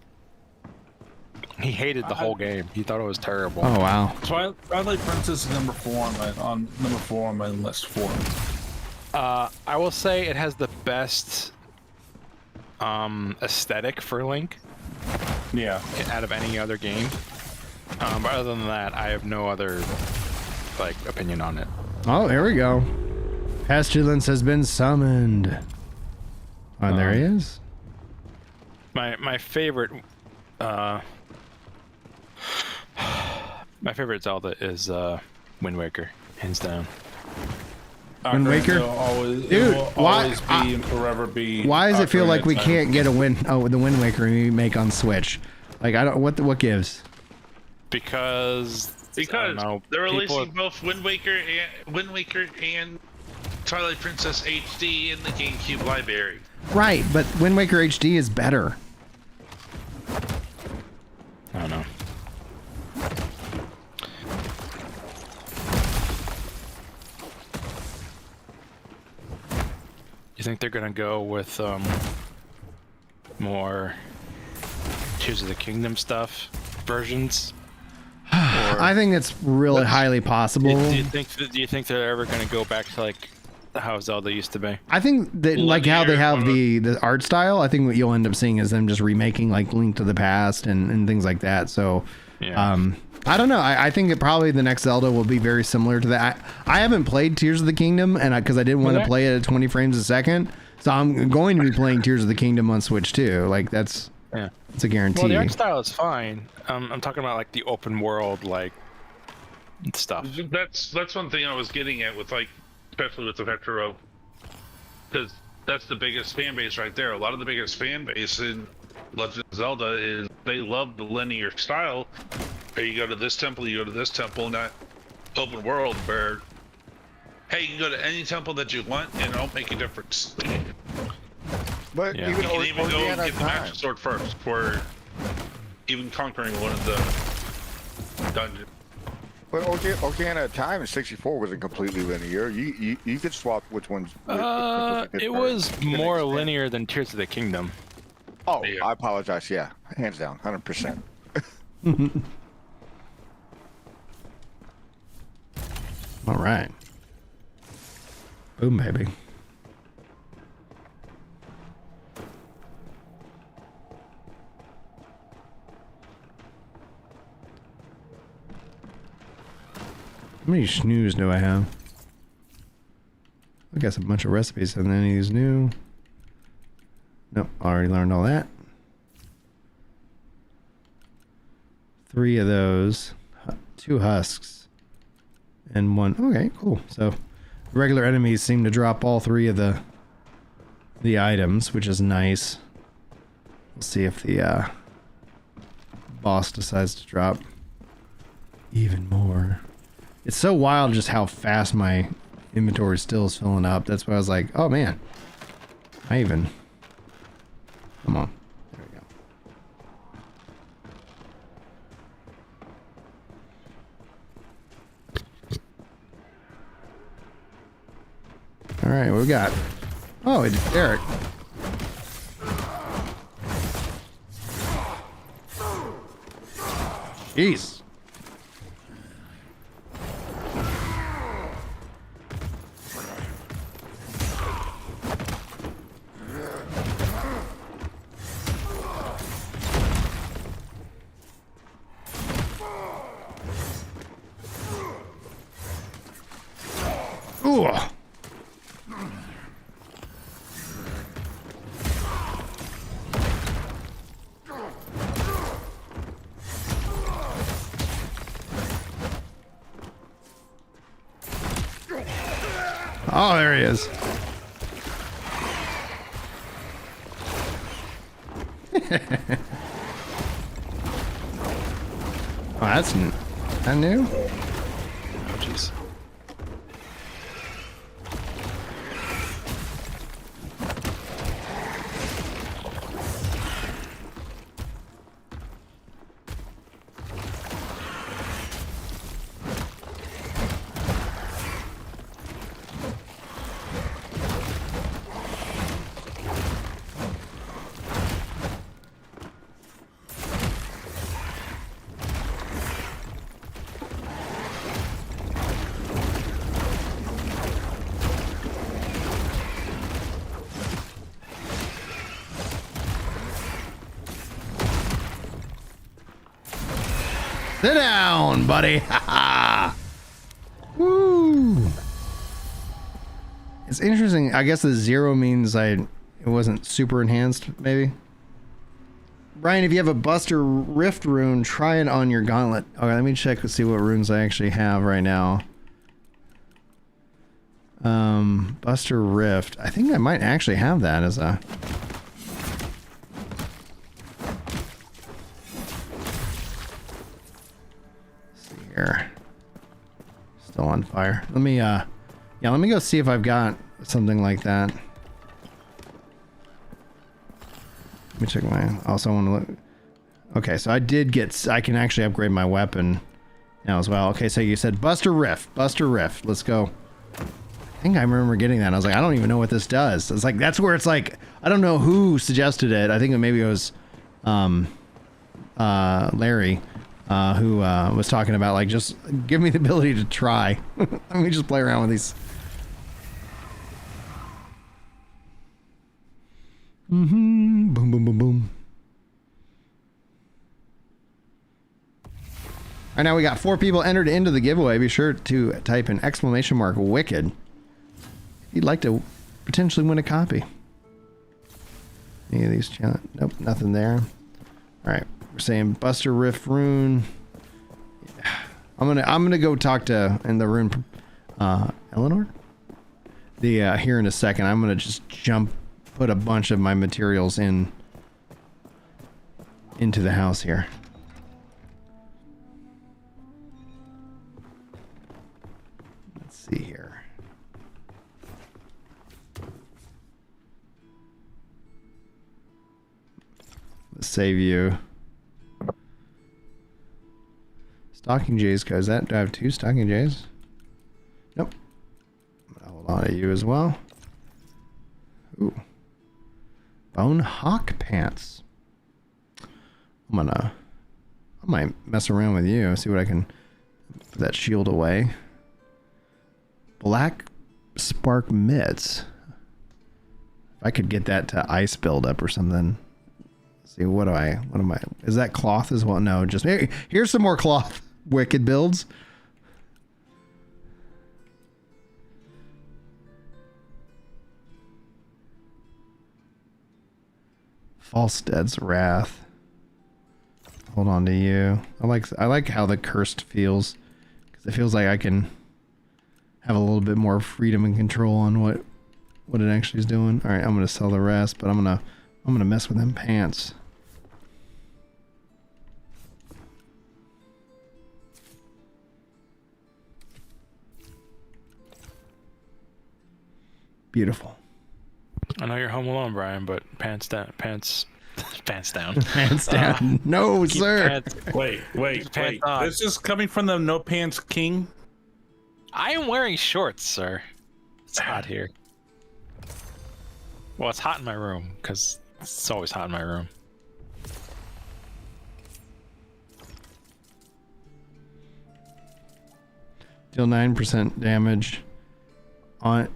He hated the whole game. He thought it was terrible. Oh wow. Twilight Princess is number 4 on my list for it. I will say it has the best aesthetic for Link. Yeah. Out of any other game. But other than that, I have no other like opinion on it. Oh, here we go. Pestilence has been summoned. Oh, there he is. My favorite Zelda is Wind Waker, hands down. Wind Waker? Dude, why Always be and forever be. Why does it feel like we Ocarina of can't Time. get the Wind Waker remake on Switch? Like, I don't, what gives? Because I don't know, they're people- releasing both Wind Waker and Twilight Princess HD in the GameCube library. Right, but Wind Waker HD is better. I don't know. You think they're gonna go with more Tears of the Kingdom stuff versions? I think it's really highly possible. Do you think they're ever gonna go back to like how Zelda used to be? I think that, like how they have the art style, I think what you'll end up seeing is them just remaking like Link to the Past and things like that. So, Yeah. I don't know. I think that probably the next Zelda will be very similar to that. I haven't played Tears of the Kingdom, and because I didn't want to play it at 20 frames a second, so I'm going to be playing Tears of the Kingdom on Switch too. Like it's a guarantee. Well, the art style is fine. I'm talking about like the open world like stuff. That's one thing I was getting at with like, especially with the Retro, because that's the biggest fan base right there. A lot of the biggest fan base in Legend of Zelda is they love the linear style. Hey, you go to this temple, you go to this temple, and open world where, hey, you can go to any temple that you want and it'll make a difference. But Yeah. even You can even go and Organa get the time. master sword first for even conquering one of the dungeons. But Organa time in 64 wasn't completely linear. You could swap which ones. It was more linear than Tears of the Kingdom. Oh, Yeah. I apologize. Yeah, hands down, 100%. All right. Boom, baby. How many snooze do I have? I guess a bunch of recipes and then these new. Nope, already learned all that. 3 of those. 2 husks. And 1. Okay, cool. So regular enemies seem to drop all 3 of the items, which is nice. We'll see if the boss decides to drop even more. It's so wild just how fast my inventory still is filling up. That's why I was like, oh man. I even... Come on. There we go. Alright, what we got? Oh, it's Derek. Jeez. Ooh. Oh, there he is. Oh, that's that new? Oh, jeez. Sit down, buddy. Woo. It's interesting. I guess the 0 means it wasn't super enhanced, maybe. Brian, if you have a Buster Rift rune, try it on your gauntlet. Okay, let me check to see what runes I actually have right now. Buster Rift. I think I might actually have that as a... Here. Still on fire. Let me yeah, let me go see if I've got something like that. Let me check my... Also want to look... Okay, so I did get... I can actually upgrade my weapon now as well. Okay, so you said Buster Rift. Buster Rift. Let's go. I think I remember getting that. I was like, I don't even know what this does. It's like, that's where it's like... I don't know who suggested it. I think maybe it was Larry. Who was talking about, like, just give me the ability to try. Let me just play around with these. Boom, boom, boom, boom. All right, now we got 4 people entered into the giveaway. Be sure to type in !! Wicked if you'd like to potentially win a copy. Any of these? Nope, nothing there. All right. We're saying Buster Rift rune. I'm gonna go talk to in the rune Eleanor. Here in a second. I'm gonna just put a bunch of my materials into the house here. Let's see here. Let's save you. Stalking Jays, guys. Do I have 2 Stalking Jays? Nope. I'm gonna hold on to you as well. Ooh. Bone Hawk Pants. I might mess around with you. See what I can put that shield away. Black Spark Mitts. If I could get that to ice buildup or something. Let's see, what am I? Is that cloth as well? No, just here's some more cloth wicked builds. Falstead's Wrath. Hold on to you. I like how the cursed feels, because it feels like I can have a little bit more freedom and control on what it actually is doing. All right, I'm gonna sell the rest, but I'm gonna mess with them pants. Beautiful. I know you're home alone, Brian, but pants down. Pants down. Pants down. No, sir. Pants, Wait. This is coming from the No Pants King. I am wearing shorts, sir. It's hot here. Well, it's hot in my room, because it's always hot in my room. Deal 9% damage on...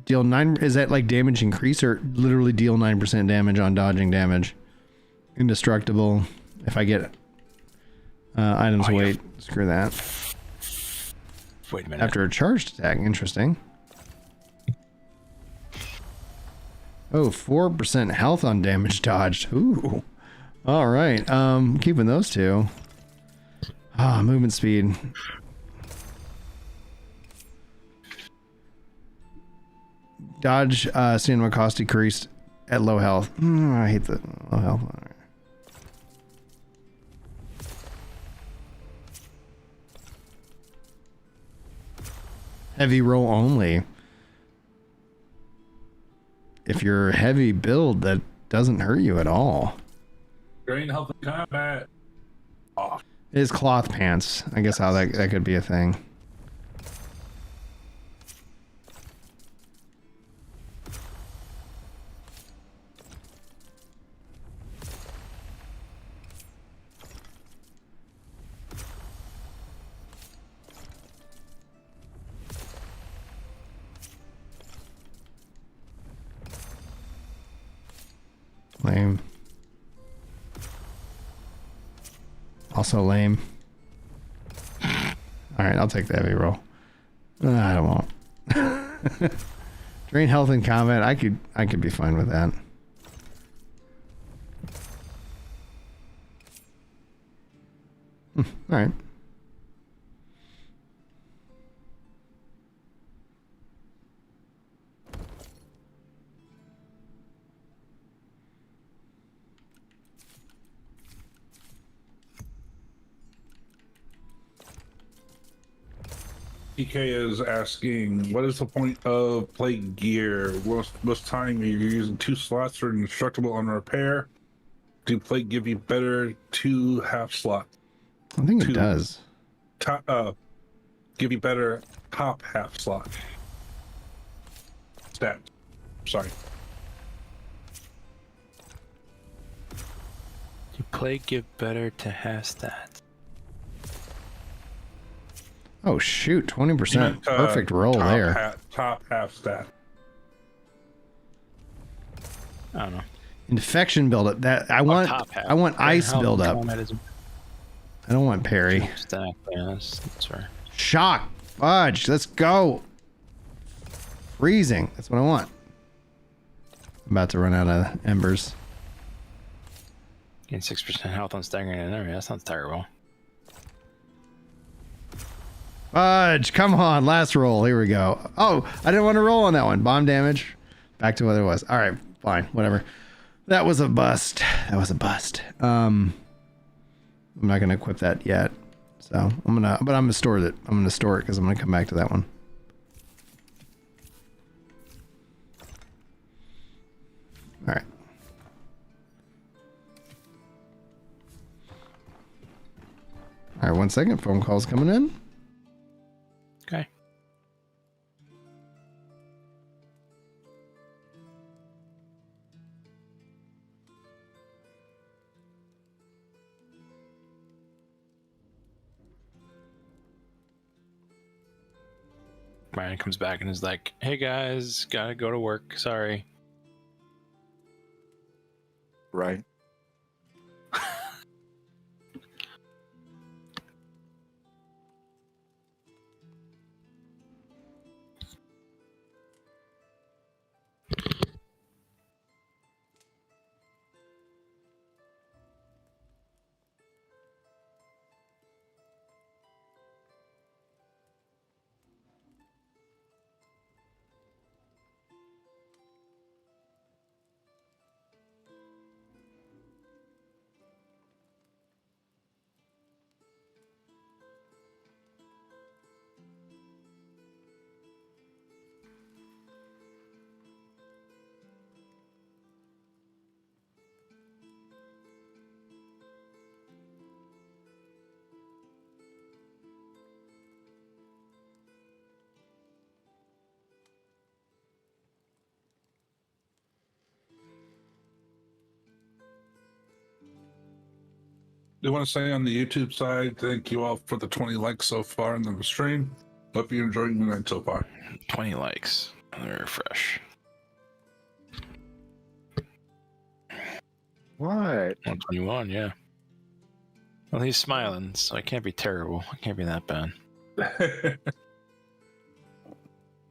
Deal 9... Is that like damage increase, or literally deal 9% damage on dodging damage? Indestructible. If I get items weight, screw that. Wait a minute. After a charged attack, interesting. Oh, 4% health on damage dodged. Ooh. All right. Keeping those 2. Movement speed. Dodge stamina cost decreased at low health. I hate the low health. All right. Heavy roll only. If you're a heavy build, that doesn't hurt you at all. Drain health in combat. Oh. It is cloth pants. I guess how that could be a thing. Lame. Also lame. Alright, I'll take the heavy roll. I don't want. Drain health in combat. I could be fine with that. Alright. PK is asking, what is the point of plate gear? Most time you're using 2 slots for indestructible on repair. Do plate give you better 2 half slots? I think it does. Give you better top half slot. Stat. Sorry. Do plate give better to half stats? Oh shoot, 20%. Perfect roll there. Top half stat. I don't know. Infection buildup. That I want. I want ice buildup. I don't want parry. Stack, yeah, that's fair. Shock. Fudge. Let's go. Freezing. That's what I want. I'm about to run out of embers. Gain 6% health on staggering an enemy. That sounds terrible. Fudge, come on, last roll. Here we go. Oh, I didn't want to roll on that one. Bomb damage. Back to what it was. All right, fine, whatever. That was a bust. That was a bust. I'm not gonna equip that yet. So I'm gonna store it. I'm gonna store it because I'm gonna come back to that one. All right. All right, 1 second. Phone call's coming in. Okay. Brian comes back and is like, "Hey guys, gotta go to work. Sorry." Right. I want to say on the YouTube side, thank you all for the 20 likes so far in the stream. Hope you're enjoying the night so far. 20 likes. Let me refresh. What? 121, yeah. Well, he's smiling, so it can't be terrible. It can't be that bad.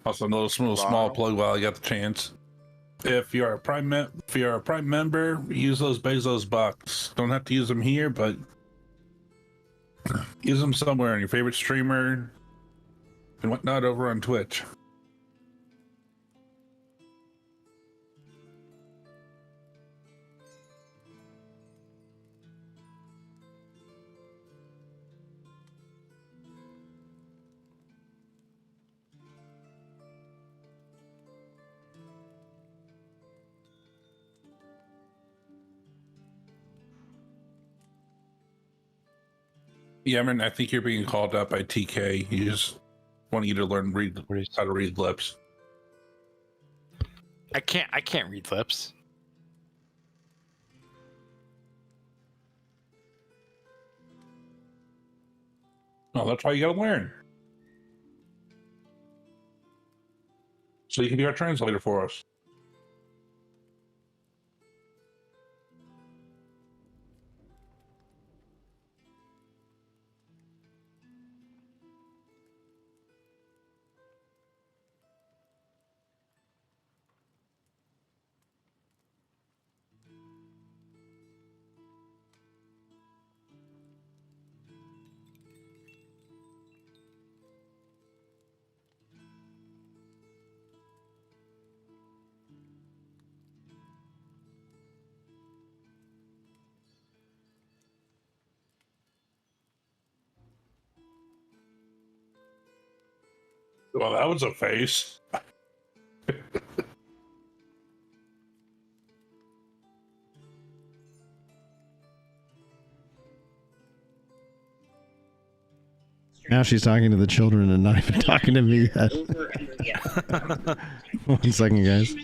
Also, another small plug while you got the chance. If you're a Prime member, use those Bezos bucks. Don't have to use them here, but use them somewhere on your favorite streamer and whatnot over on Twitch. Yeah, I think you're being called out by TK. He just want you to learn how to read lips. I can't read lips. No, that's why you gotta learn. So you can be our translator for us. Well, that was a face. Now she's talking to the children and not even talking to me yet. 1 second, guys.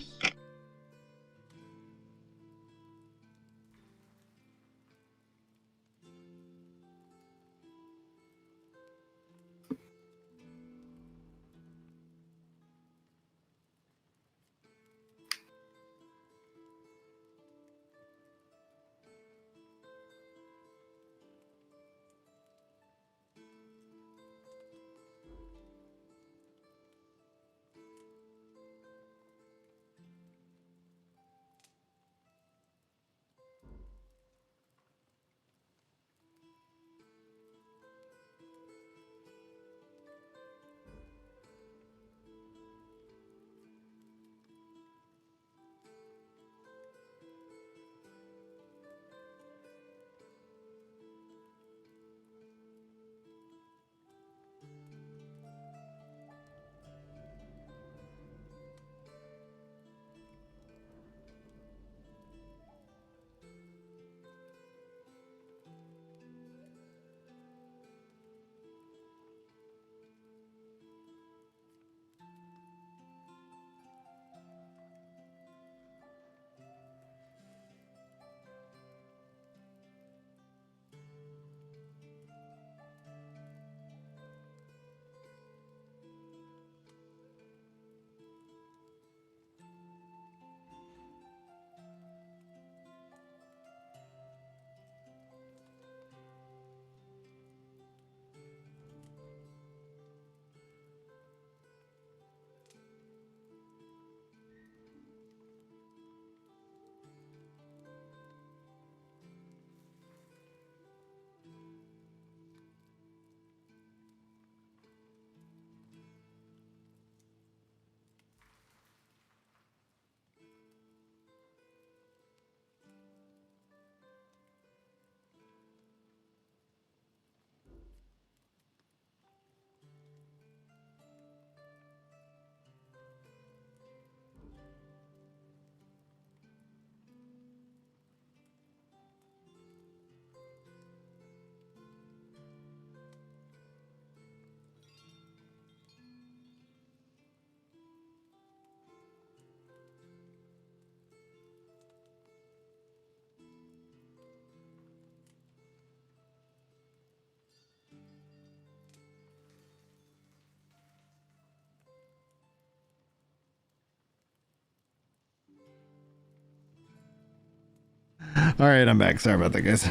All right, I'm back. Sorry about that, guys.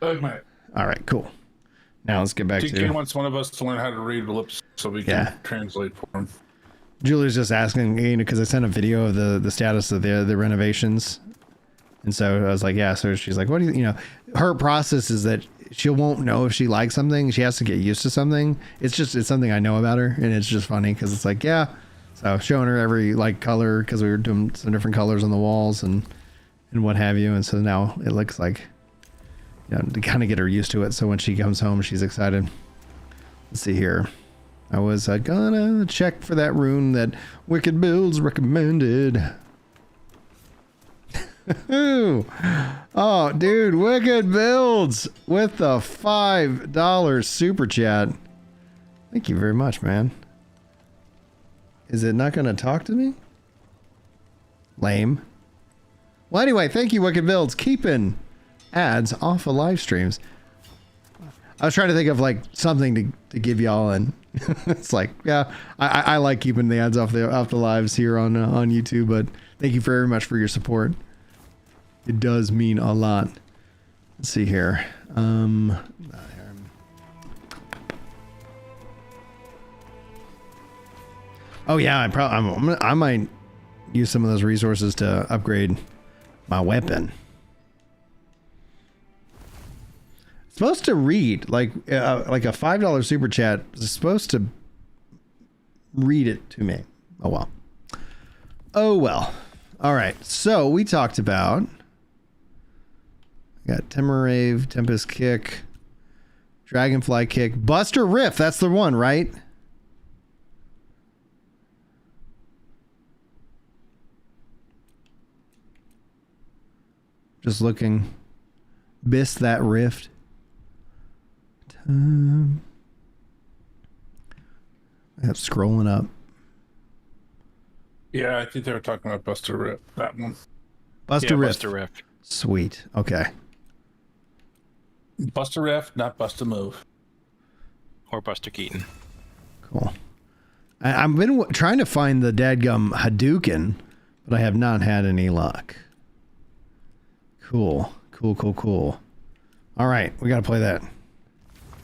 Okay. All right, cool. Now let's get back TK to. wants one of us to learn how to read lips so we can translate for him. Julie's just asking, because I sent a video of the status of the renovations, and so I was like, yeah. So she's like, what do you her process is that she won't know if she likes something. She has to get used to something. It's something I know about her, and it's just funny because it's like, yeah. So showing her every color because we were doing some different colors on the walls and what have you, and so now it looks like, to kind of get her used to it. So when she comes home, she's excited. Let's see here. I was gonna check for that rune that Wicked Builds recommended. Oh, dude, Wicked Builds with the $5 super chat. Thank you very much, man. Is it not gonna talk to me? Lame. Well, anyway, thank you, Wicked Builds. Keeping ads off of live streams. I was trying to think of something to give y'all, and it's like, yeah, I like keeping the ads off the lives here on YouTube, but thank you very much for your support. It does mean a lot. Let's see here. Oh yeah, I might use some of those resources to upgrade my weapon. It's supposed to read like a $5 super chat is supposed to read it to me. Oh well. Oh well. All right. So we talked about. I got Temerave, Tempest Kick, Dragonfly Kick, Buster Rift. That's the one, right? Just looking. Biss that rift. I have scrolling up. Yeah, I think they were talking about Buster Rip, that one. Buster Rift. Buster Rift. Sweet. Okay. Buster Rift, not Bust a Move. Or Buster Keaton. Cool. I've been trying to find the dadgum Hadouken, but I have not had any luck. Cool. Cool. All right, we got to play that.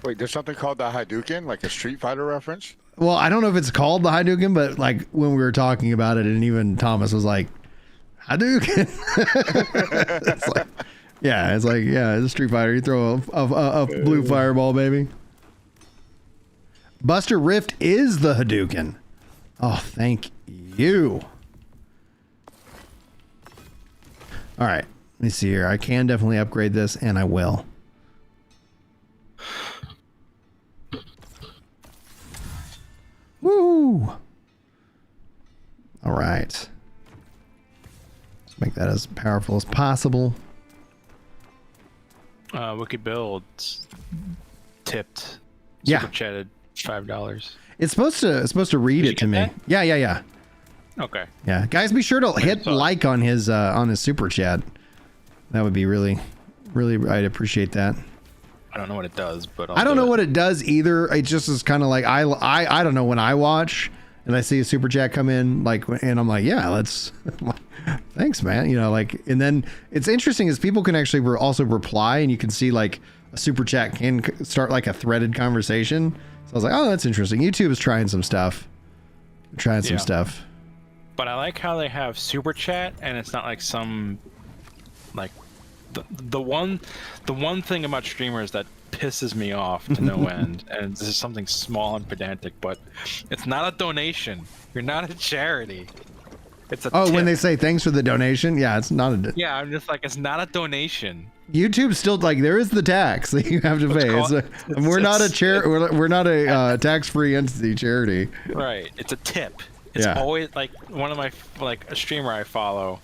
Wait, there's something called the Hadouken, like a Street Fighter reference? Well, I don't know if it's called the Hadouken, but when we were talking about it, and even Thomas was like, Hadouken. It's like, it's a Street Fighter. You throw a blue fireball, baby. Buster Rift is the Hadouken. Oh, thank you. All right, let me see here. I can definitely upgrade this, and I will. Woo! All right. Let's make that as powerful as possible. Wicked Builds tipped. Yeah. Super chatted $5. It's supposed to read it to me. that? Yeah. Okay. Yeah, guys, be sure to hit like on his super chat. That would be really, I'd appreciate that. I don't know what it does, but I don't know what it does either. It just is kind of like I don't know, when I watch and I see a super chat come in, and I'm like, yeah, let's. Thanks, man. And then it's interesting is people can actually also reply, and you can see a super chat can start a threaded conversation. So I was like, oh, that's interesting. YouTube is trying some stuff. Some stuff. But I like how they have super chat, and it's not some the one thing about streamers that pisses me off to no end, and this is something small and pedantic, but it's not a donation. You're not a charity. It's a tip. When they say thanks for the donation, yeah, it's not a. Yeah, I'm just it's not a donation. YouTube still there is the tax that you have to pay. We're not a we're not a tax-free entity charity. Right. It's a tip. It's always one of my a streamer I follow.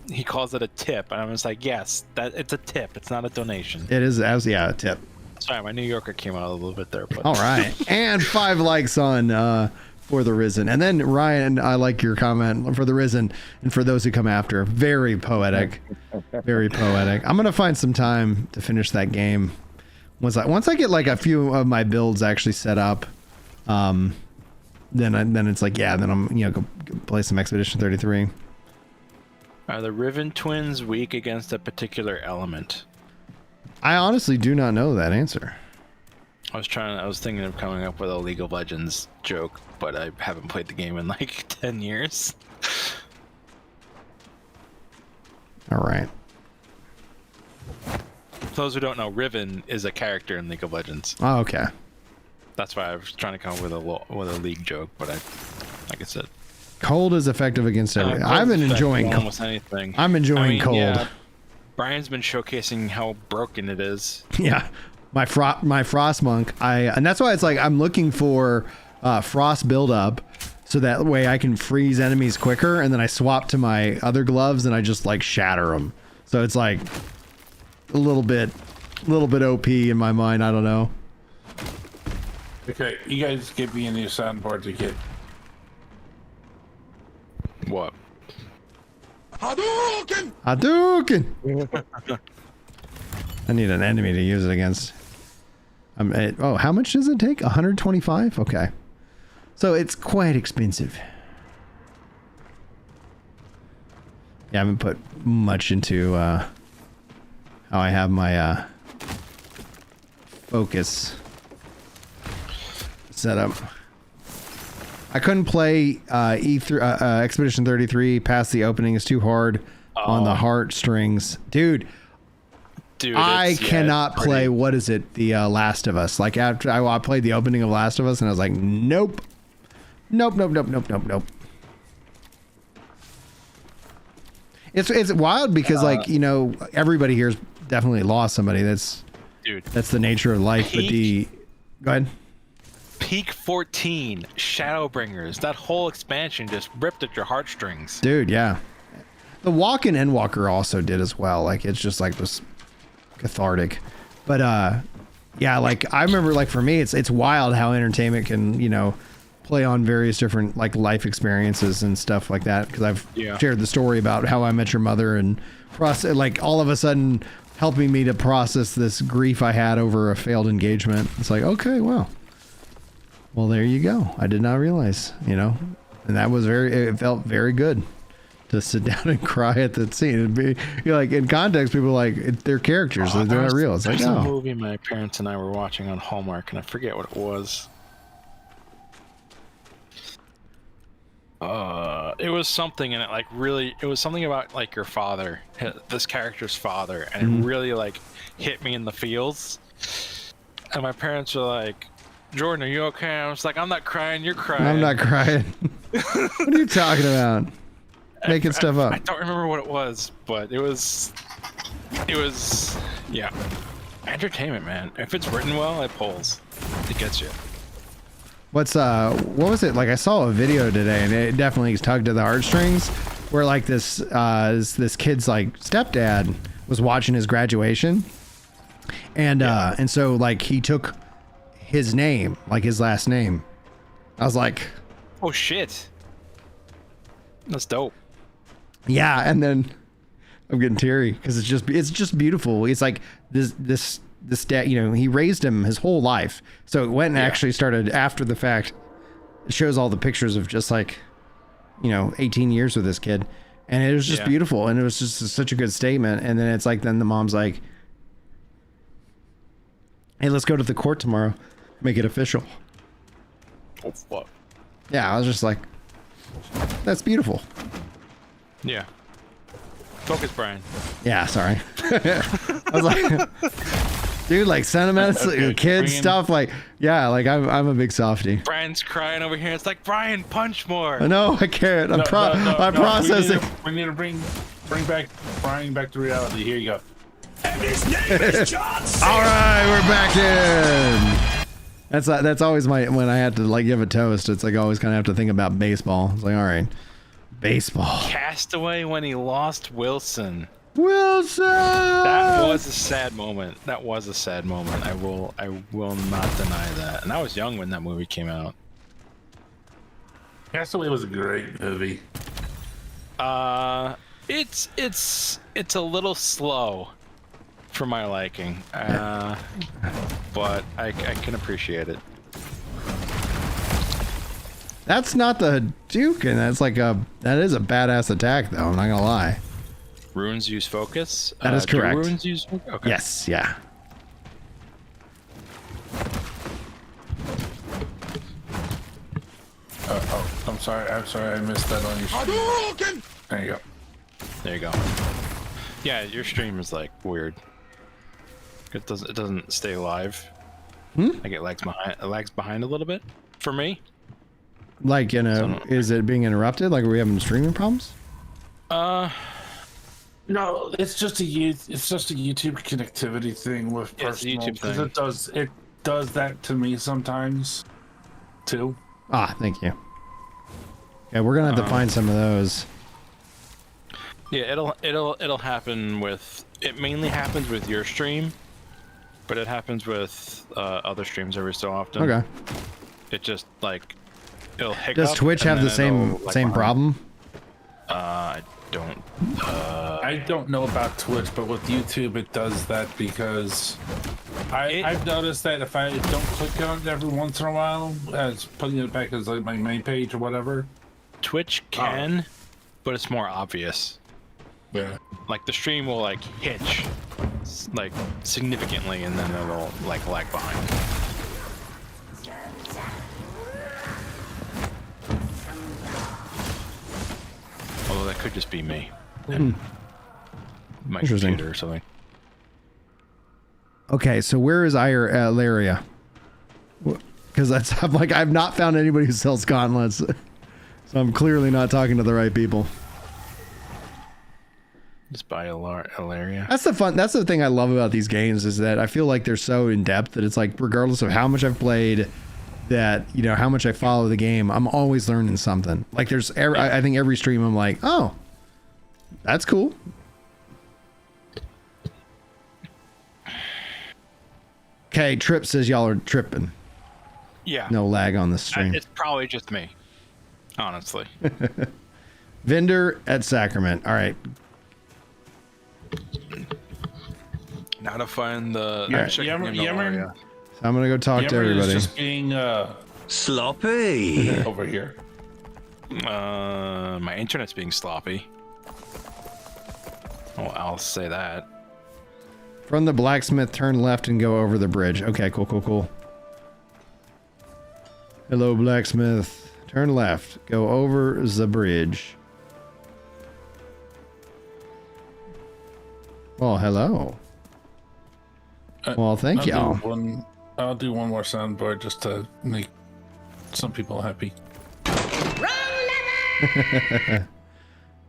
He calls it a tip, and I'm just yes, that it's a tip. It's not a donation. It is a tip. Sorry, my New Yorker came out a little bit there. But. All right, and 5 likes on for the Risen, and then Ryan, I like your comment for the Risen, and for those who come after. Very poetic, very poetic. I'm gonna find some time to finish that game once I get a few of my builds actually set up. Then it's then I'm go play some Expedition 33. Are the Riven twins weak against a particular element? I honestly do not know that answer. I was thinking of coming up with a League of Legends joke, but I haven't played the game in like 10 years. All right. For those who don't know, Riven is a character in League of Legends. Oh, okay. That's why I was trying to come up with a league joke, but like I said, Cold is effective against everything. I've been enjoying cold. Almost anything. I'm enjoying cold. Yeah, Brian's been showcasing how broken it is. Yeah, my frost monk. And that's why it's like I'm looking for frost buildup, so that way I can freeze enemies quicker, and then I swap to my other gloves and I just like shatter them. So it's like a little bit OP in my mind. I don't know. Okay, you guys give me a new soundboard to get. What? Hadouken! I need an enemy to use it against. Oh, how much does it take? 125? Okay. So it's quite expensive. Yeah, I haven't put much into how I have my focus set up. I couldn't play Expedition 33 past the opening. It's too hard on the heartstrings. Dude, I cannot play, what is it? The Last of Us. Like after I played the opening of Last of Us and I was like, nope. Nope. It's wild because like, you know, everybody here's definitely lost somebody. That's the nature of life. But go ahead. Peak 14, Shadowbringers. That whole expansion just ripped at your heartstrings. Dude, yeah. The Walk in Endwalker also did as well. Like, it's just like was cathartic. But yeah, like I remember, like for me, it's wild how entertainment can, you know, play on various different like life experiences and stuff like that. Because I've shared the story about how I met your mother and process, like all of a sudden helping me to process this grief I had over a failed engagement. It's like, okay, wow. Well, there you go. I did not realize, you know, and that was it felt very good to sit down and cry at that scene. It'd be, you know, like in context, people are like, they're characters. They're not real. It's like, there's a movie my parents and I were watching on Hallmark, and I forget what it was. It was something, and it was something about like your father, this character's father, and it really like hit me in the feels. And my parents were like, Jordan, are you okay? I was like, I'm not crying, you're crying. I'm not crying. What are you talking about? Making stuff up. I don't remember what it was, but it was, yeah. Entertainment, man. If it's written well, it pulls. It gets you. What was it? Like I saw a video today and it definitely tugged at the heartstrings where like this kid's like stepdad was watching his graduation. And so like he took his name, like his last name. I was like, oh shit. That's dope. Yeah, and then I'm getting teary because it's just beautiful. It's like this dad, you know, he raised him his whole life. So it went and actually started after the fact. It shows all the pictures of just like, you know, 18 years with this kid. And it was just beautiful. And it was just such a good statement. And then it's like, then the mom's like, hey, let's go to the court tomorrow. Make it official. Oh, fuck. Yeah, I was just like, that's beautiful. Yeah. Focus, Brian. Yeah, sorry. I was like, dude, like sentiments, kids stuff, like, yeah, like I'm a big softie. Brian's crying over here. It's like, Brian, punch more. No, I can't. I'm processing. We need to bring back Brian back to reality. Here you go. And his name is John C. All right, we're back in. That's always when I had to like give a toast. It's like I always kind of have to think about baseball. It's like, all right, baseball. Castaway when he lost Wilson. That was a sad moment. I will not deny that. And I was young when that movie came out. Castaway was a great movie. It's a little slow for my liking, but I can appreciate it. That's not the Hadouken. That is a badass attack, though. I'm not gonna lie. runes use focus. That is do correct. Runes use focus? Okay. Yes, yeah. I'm sorry, I missed that on your stream. There you go. There you go. Yeah, your stream is like weird. It doesn't stay live. Like it lags behind a little bit for me. Like, is it being interrupted? Like, are we having streaming problems? No, it's just a YouTube connectivity thing with Yeah, it's a personal, YouTube thing. because it does that to me sometimes too. Ah, thank you. Yeah, we're gonna have to find some of those. Yeah, it'll happen with. It mainly happens with your stream, but it happens with other streams every so often. Okay. It just like it'll hiccup. Does Twitch and have then the same it'll, like, same behind. problem? I don't. I don't know about Twitch, but with YouTube it does that because I've noticed that if I don't click on it every once in a while, as putting it back as like my main page or whatever. Twitch can, but it's more obvious. Yeah. Like the stream will like hitch, like significantly, and then it'll like lag behind. Although that could just be me. And my Interesting. computer or something. Okay, so where is Ilaria? Because I've not found anybody who sells gauntlets, so I'm clearly not talking to the right people. Just buy Ilaria. That's the thing I love about these games is that I feel like they're so in depth that it's like regardless of how much I've played, that how much I follow the game, I'm always learning something. Like I think every stream I'm like, oh, that's cool. Okay, Trip says y'all are tripping. Yeah. No lag on the stream. It's probably just me. Honestly. Vendor at Sacrament. All right. Now to find the. Yeah, I'm checking in the Yemmer- area. So I'm gonna go talk to Yemmer is everybody. just being Sloppy. over here. My internet's being sloppy. Oh, I'll say that. From the blacksmith, turn left and go over the bridge. Okay, cool. Hello, blacksmith. Turn left. Go over the bridge. Well, hello. Well, thank y'all. I'll do one more soundboard just to make some people happy.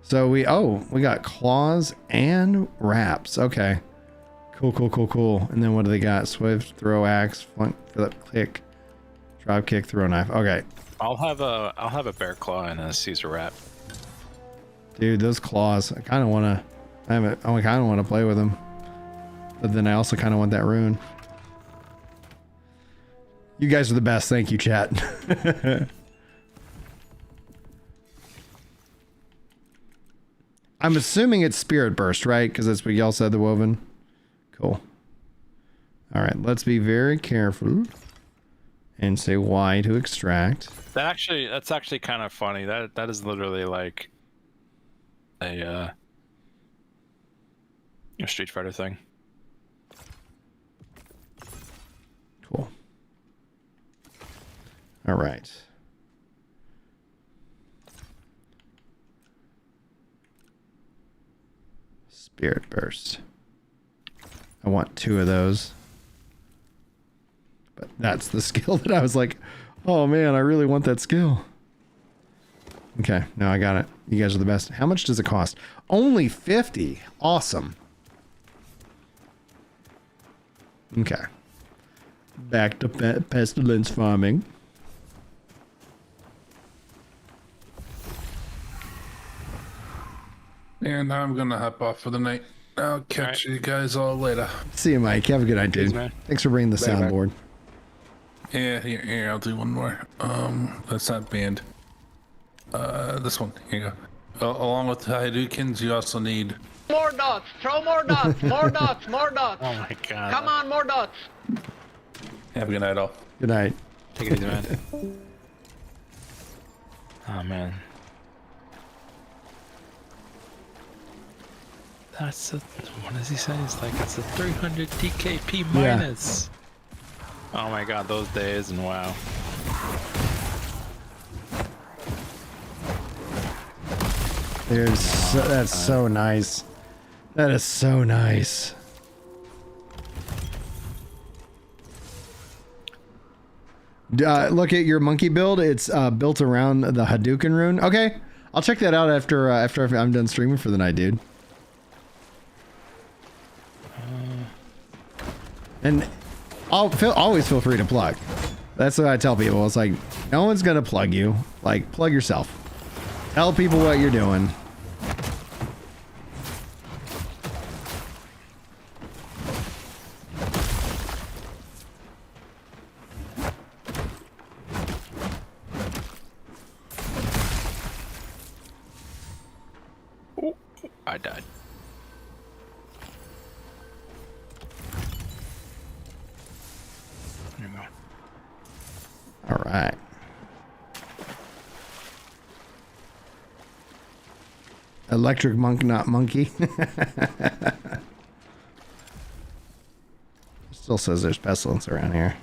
So we got claws and wraps. Okay. Cool. And then what do they got? Swift, throw axe, flunk, flip, kick, drop kick, throw knife. Okay. I'll have a bear claw and a Caesar wrap. Dude, those claws. I kind of want to play with them. But then I also kind of want that rune. You guys are the best. Thank you, chat. I'm assuming it's Spirit Burst, right? Because that's what y'all said, the Woven. Cool. All right, let's be very careful and say Y to extract. That's actually kind of funny. That is literally like a Street Fighter thing. Cool. All right. Spirit Burst. I want 2 of those. But that's the skill that I was like, oh man, I really want that skill. Okay, no, I got it. You guys are the best. How much does it cost? Only 50. Awesome. Okay. Back to pestilence farming. And I'm gonna hop off for the night. I'll catch you guys all later. See you, Mike. Have a good night, dude. Thanks, man. Thanks for bringing the Later, man. soundboard. Yeah, here, I'll do one more. That's not banned. This one. Here you go. Along with the Hadoukens, you also need. More dots! Throw more dots! More dots! More dots! Oh my god. Come on, more dots! Have a good night, all. Good night. Take it easy, man. Oh man. That's a, what does he say? It's like it's a 300 DKP Yeah. minus. Oh my god, those days and wow. That's so nice. That is so nice. Look at your monkey build. It's built around the Hadouken rune. Okay, I'll check that out after I'm done streaming for the night, dude. And always feel free to plug. That's what I tell people. It's like, no one's gonna plug you. Like, plug yourself. Tell people what you're doing. I died. There you go. All right. Electric monk, not monkey. Still says there's pestilence around here.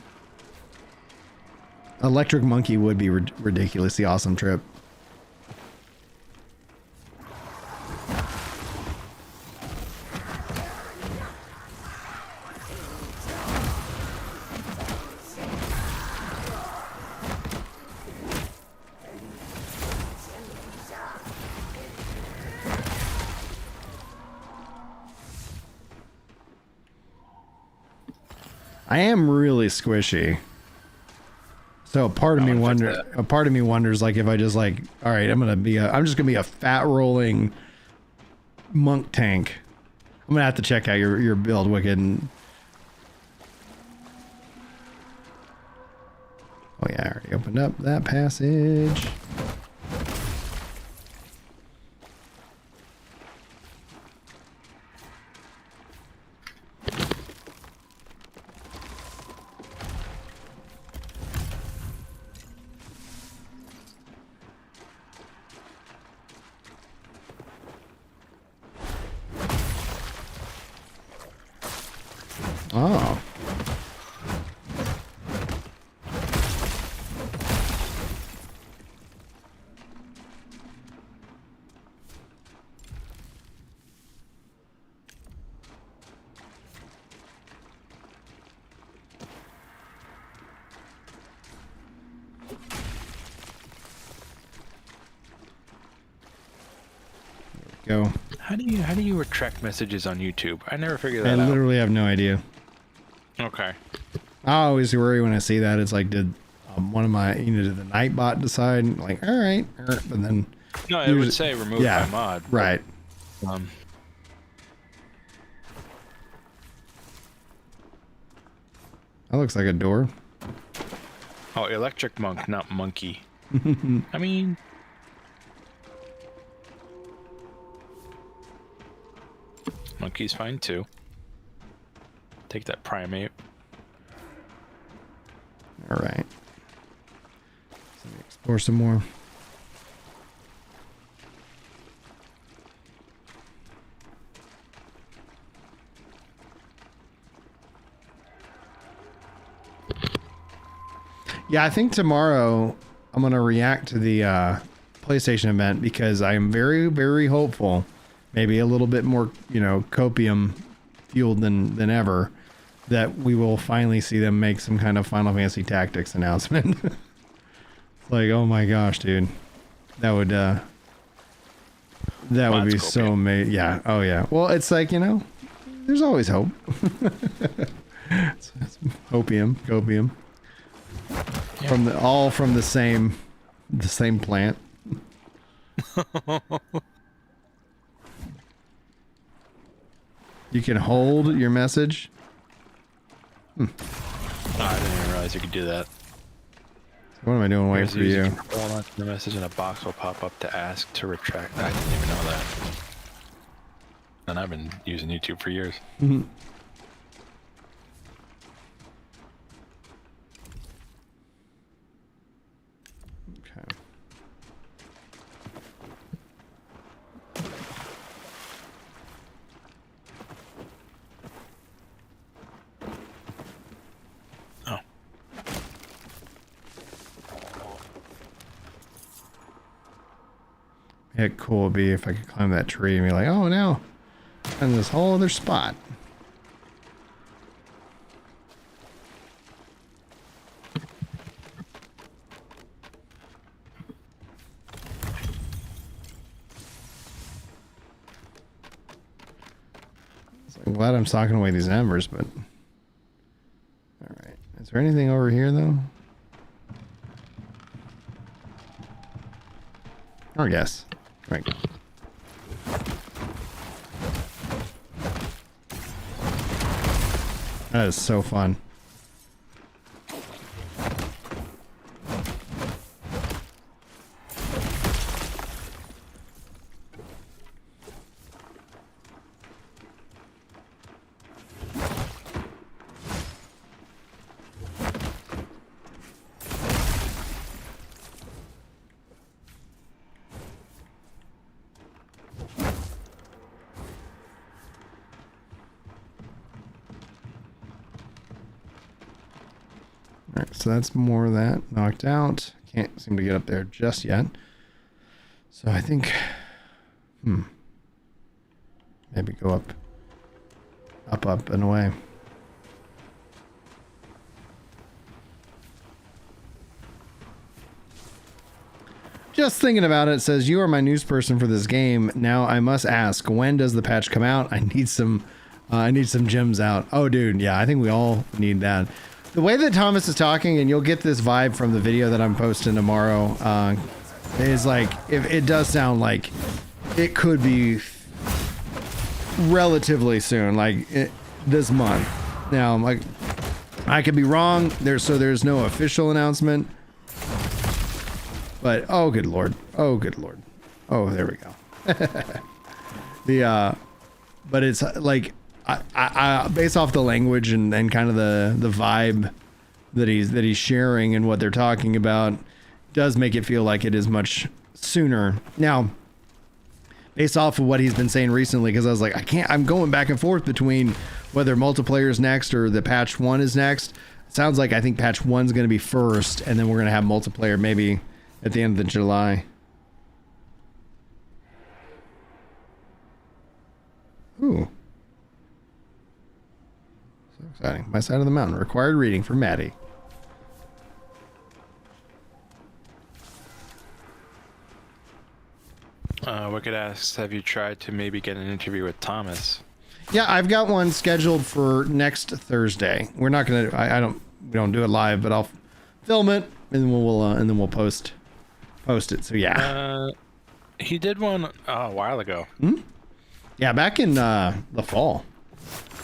Electric monkey would be ridiculously awesome trip. I am really squishy. So a part of me wonders like if I just like, all right, I'm just gonna be a fat rolling monk tank. I'm gonna have to check out your build, Wicked. Oh yeah, I already opened up that passage. Oh. There we go. How do you retract messages on YouTube? I never figured that I out. literally have no idea. Okay. I always worry when I see that. It's like, did one of my, did the Nightbot decide? Like, all right, but then No, it would say remove by mod. But, right. That looks like a door. Oh, electric monk, not monkey. I mean, monkey's fine too. Take that primate. All right. Let me explore some more. Yeah, I think tomorrow I'm going to react to the PlayStation event because I am very, very hopeful, maybe a little bit more, copium fueled than ever, that we will finally see them make some kind of Final Fantasy Tactics announcement. It's like, oh my gosh, dude. That would be so amazing. Yeah. Oh yeah. Well, it's like, there's always hope. it's copium. Yeah. All from the same plant. You can hold your message. Oh, I didn't even realize you could do that. What am I doing waiting for you? Hold on to the message and a box will pop up to ask to retract. I didn't even know that. And I've been using YouTube for years. Mm-hmm. Okay. Heck, cool would be if I could climb that tree and be like, oh, now I'm in this whole other spot. I'm glad I'm socking away these embers, but all right. Is there anything over here though? Oh yes. Right. That is so fun. Alright, so that's more of that knocked out. Can't seem to get up there just yet. So I think, maybe go up and away. Just thinking about it, says, you are my news person for this game. Now I must ask, when does the patch come out? I need some gems out. Oh, dude, yeah, I think we all need that. The way that Thomas is talking, and you'll get this vibe from the video that I'm posting tomorrow, is like, if it does sound like it could be relatively soon, like this month. Now, like, I could be wrong. There's no official announcement. But oh good lord. Oh good lord. Oh, there we go. But it's like I based off the language and kind of the vibe that he's sharing and what they're talking about, does make it feel like it is much sooner. Now, based off of what he's been saying recently, because I was like, I'm going back and forth between whether multiplayer is next or the patch 1 is next. It sounds like I think patch 1's going to be first, and then we're going to have multiplayer maybe at the end of July. Ooh. So exciting. My side of the mountain. Required reading for Maddie. Wicked asks, have you tried to maybe get an interview with Thomas? Yeah, I've got one scheduled for next Thursday. We're not gonna. We don't do it live, but I'll film it and we'll post it. So yeah. He did one a while ago. Yeah, back in the fall.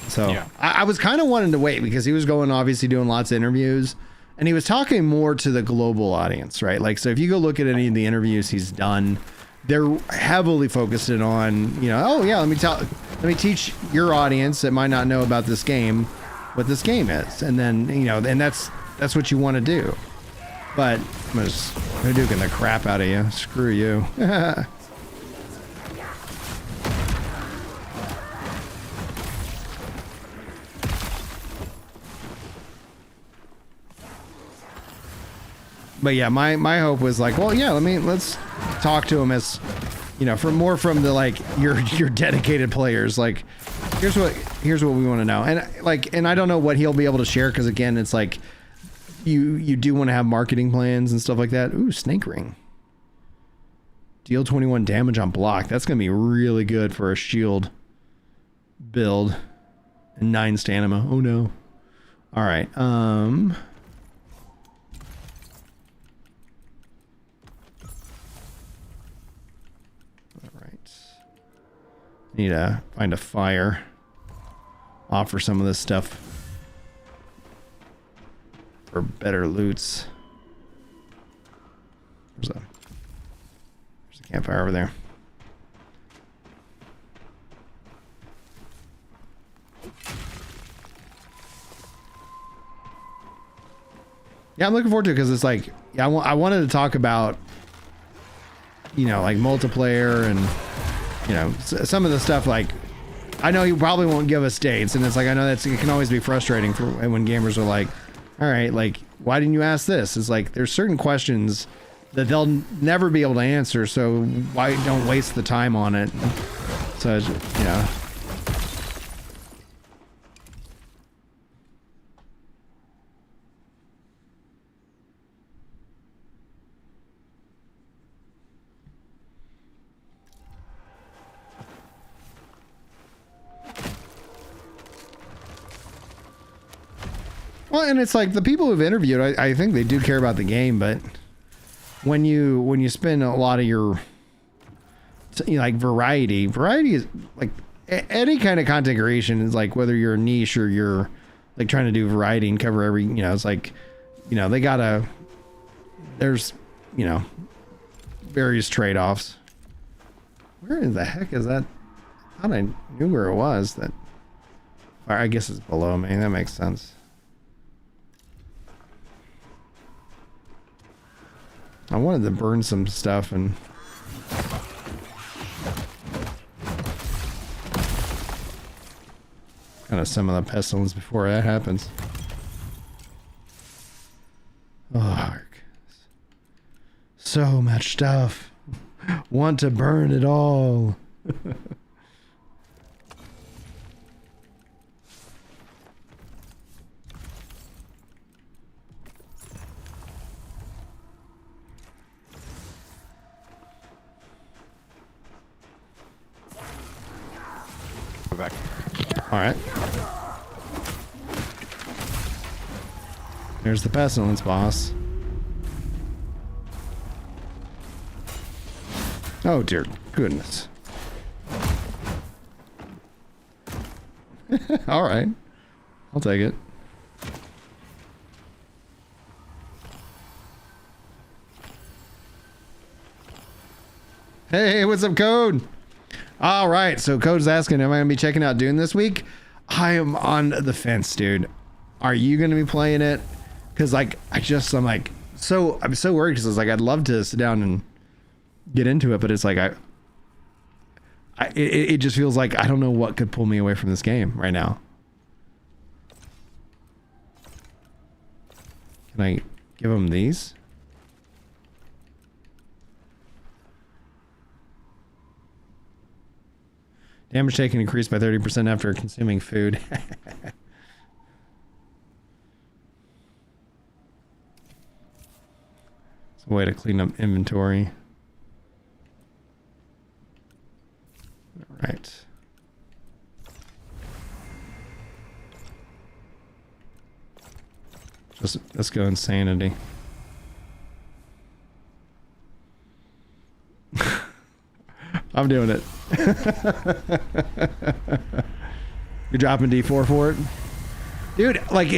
So yeah. I was kind of wanting to wait because he was obviously doing lots of interviews, and he was talking more to the global audience, right? Like, so if you go look at any of the interviews he's done, they're heavily focused on, oh yeah, let me teach your audience that might not know about this game what this game is, and then and that's what you want to do. But I'm just Hadouken the crap out of you. Screw you. But yeah, my hope was like, well, yeah, let's talk to him as, from the like your dedicated players. Like, here's what we want to know, and I don't know what he'll be able to share, because again, it's like you do want to have marketing plans and stuff like that. Ooh, snake ring. Deal 21 damage on block. That's gonna be really good for a shield build. And 9 stamina. Oh no. All right. Need to find a fire. Offer some of this stuff for better loots. There's a campfire over there. Yeah, I'm looking forward to it, because it's like, yeah, I wanted to talk about, like multiplayer and some of the stuff. Like, I know you probably won't give us dates, and it's like, I know it can always be frustrating for when gamers are like, all right, like, why didn't you ask this? It's like, there's certain questions that they'll never be able to answer. So why don't waste the time on it? So yeah. Well, and it's like the people who've interviewed, I think they do care about the game, but when you spend a lot of your, you know, like variety is like any kind of content creation is like, whether you're a niche or you're like trying to do variety and cover every, you know, it's like, you know, there's, you know, various trade-offs. Where in the heck is that? I thought I knew where it was. That, I guess it's below me. That makes sense. I wanted to burn some stuff and kind of some of the pestilence before that happens. Oh, so much stuff. Want to burn it all. Back. All right. There's the pestilence boss. Oh dear goodness. All right. I'll take it. Hey, what's up, Code? All right, so Code's asking, am I going to be checking out Dune this week? I am on the fence, dude. Are you going to be playing it? Because, like, I'm so worried because it's like, I'd love to sit down and get into it, but it's like, it just feels like I don't know what could pull me away from this game right now. Can I give them these? Damage taken increased by 30% after consuming food. It's a way to clean up inventory. All right. Let's go insanity. I'm doing it. You're dropping D4 for it? Dude, like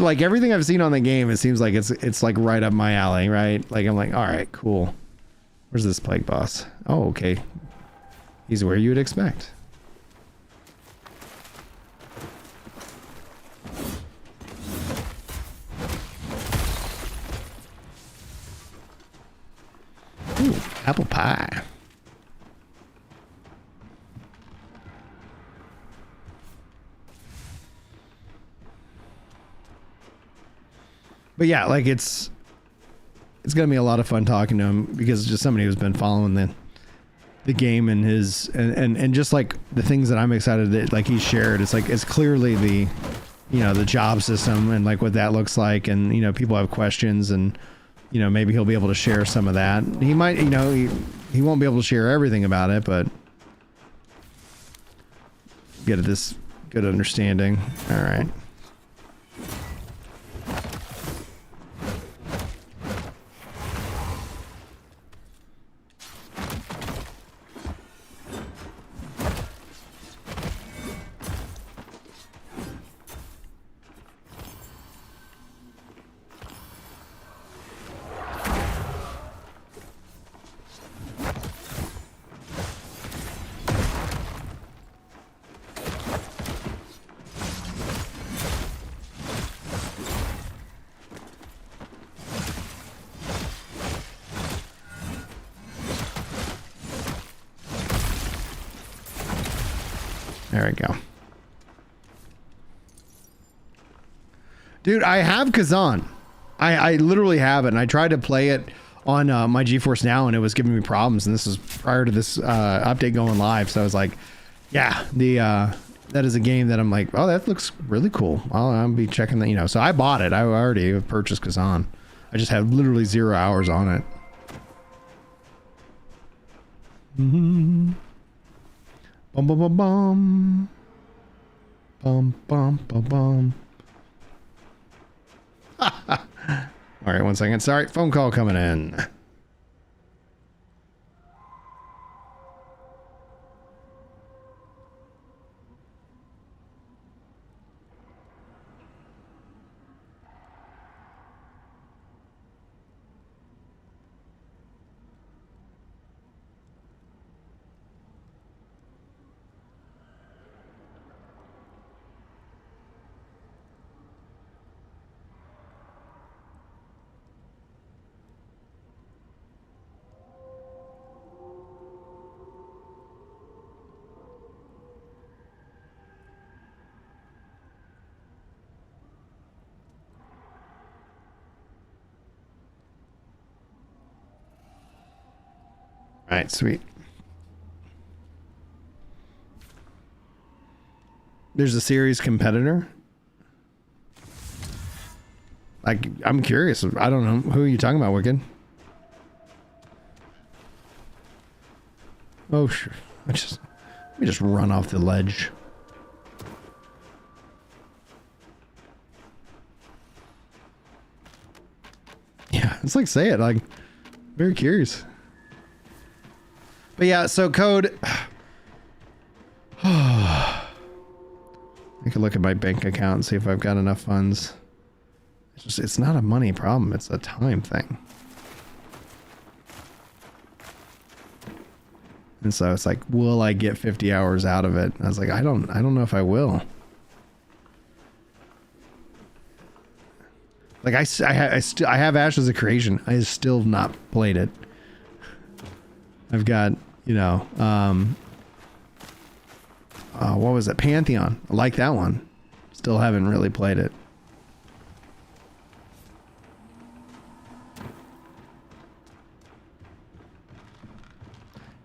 like everything I've seen on the game, it seems like it's like right up my alley, right? Like I'm like, all right, cool. Where's this plague boss? Oh, okay. He's where you would expect. Ooh, apple pie. But yeah, like it's gonna be a lot of fun talking to him because it's just somebody who's been following the game and his and just like the things that I'm excited that like he shared. It's like it's clearly the, you know, the job system and like what that looks like, and you know, people have questions, and you know, maybe he'll be able to share some of that. He might, you know, he won't be able to share everything about it, but get this good understanding. All right. There we go. Dude, I have Kazan. I literally have it, and I tried to play it on my GeForce Now, and it was giving me problems. And this was prior to this update going live, so I was like, yeah, that is a game that I'm like, oh, that looks really cool. I'll be checking that, you know. So I bought it. I already purchased Kazan. I just have literally 0 hours on it. Mm-hmm. Bum bum bum bum. Bum bum bum bum. All right, 1 second. Sorry, phone call coming in. All right, sweet. There's a series competitor. Like, I'm curious. I don't know. Who are you talking about, Wicked? Oh, sure. Let me just run off the ledge. Yeah, it's like, say it. Like, very curious. But yeah, so code. I could look at my bank account and see if I've got enough funds. It's not a money problem, it's a time thing. And so it's like, will I get 50 hours out of it? And I was like, I don't know if I will. Like I have Ashes of Creation. I still have not played it. I've got, you know, what was it? Pantheon. I like that one. Still haven't really played it.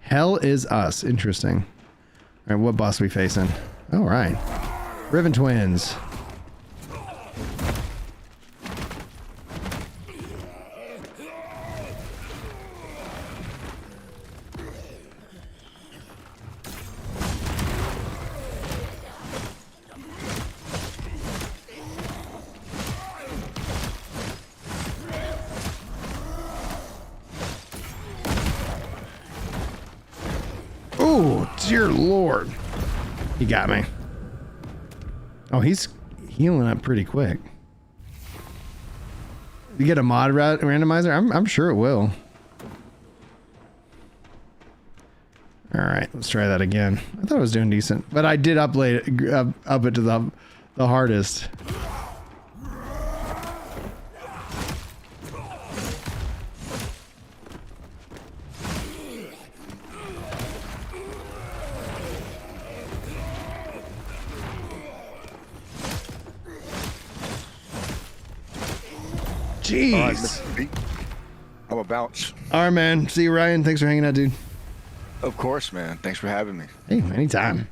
Hell is Us. Interesting. All right, what boss are we facing? All right. Riven Twins. Dear Lord. He got me. Oh, he's healing up pretty quick. You get a mod randomizer? I'm sure it will. All right, let's try that again. I thought I was doing decent, but I did up it to the hardest. Jeez. All right, Mr. B. I'm a bounce. All right, man. See you, Ryan. Thanks for hanging out, dude. Of course, man. Thanks for having me. Hey, anytime.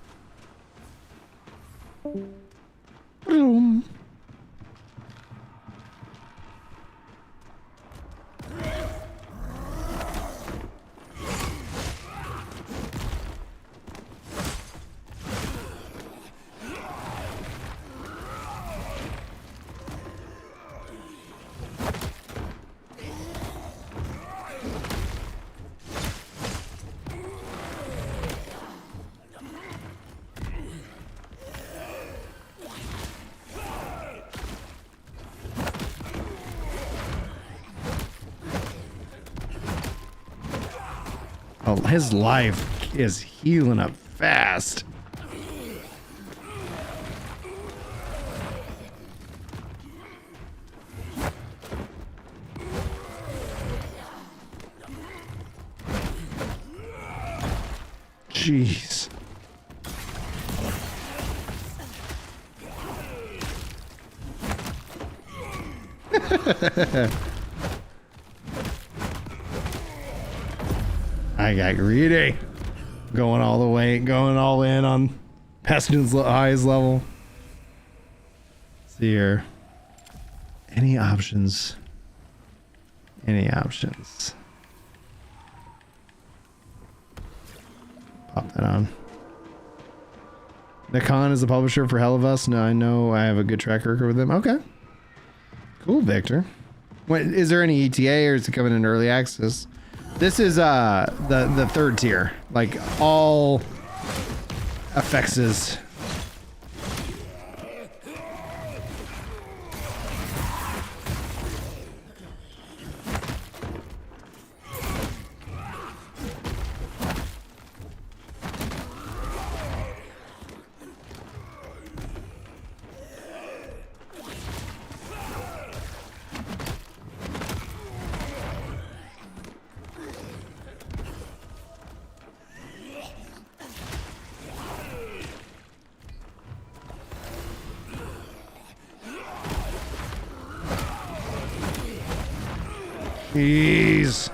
Oh, his life is healing up fast. Jeez. I got greedy. Going all the way, going all in on Pestilent's highest level. Let's see here. Any options? Any options? Pop that on. Nikon is the publisher for Hell of Us. No, I know I have a good track record with them. Okay. Cool, Victor. What, is there any ETA or is it coming in early access? This is the third tier. Like all effects is. Jeez.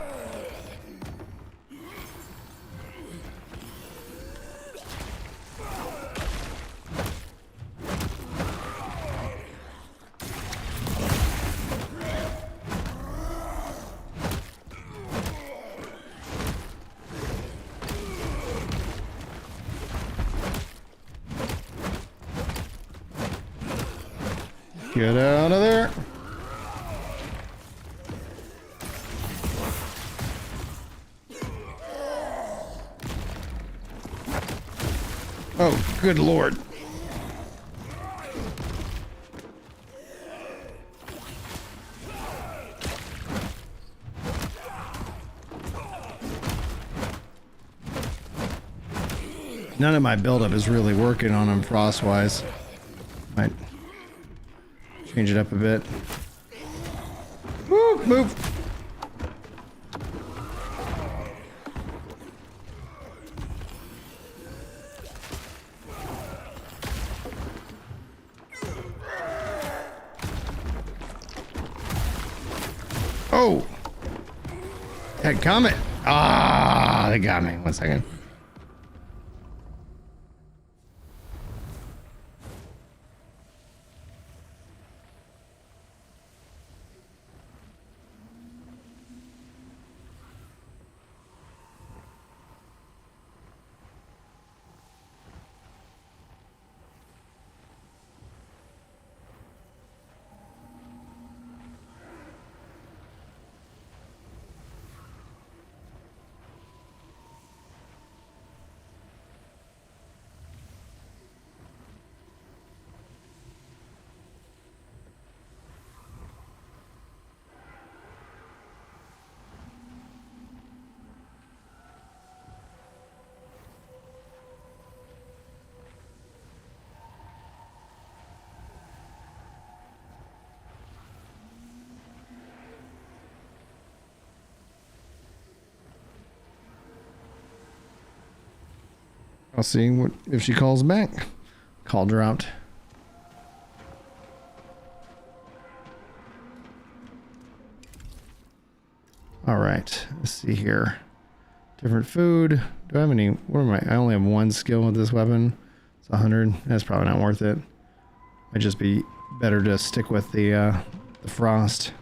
Get out of there. Oh, good lord. None of my buildup is really working on him frost-wise. Might change it up a bit. Woo, move. Oh! That comet! Ah, they got me. 1 second. I'll see what if she calls back. Call dropped. All right, let's see here. Different food. Do I have any? What am I only have one skill with this weapon. It's 100. That's probably not worth it. Might just be better to stick with the frost.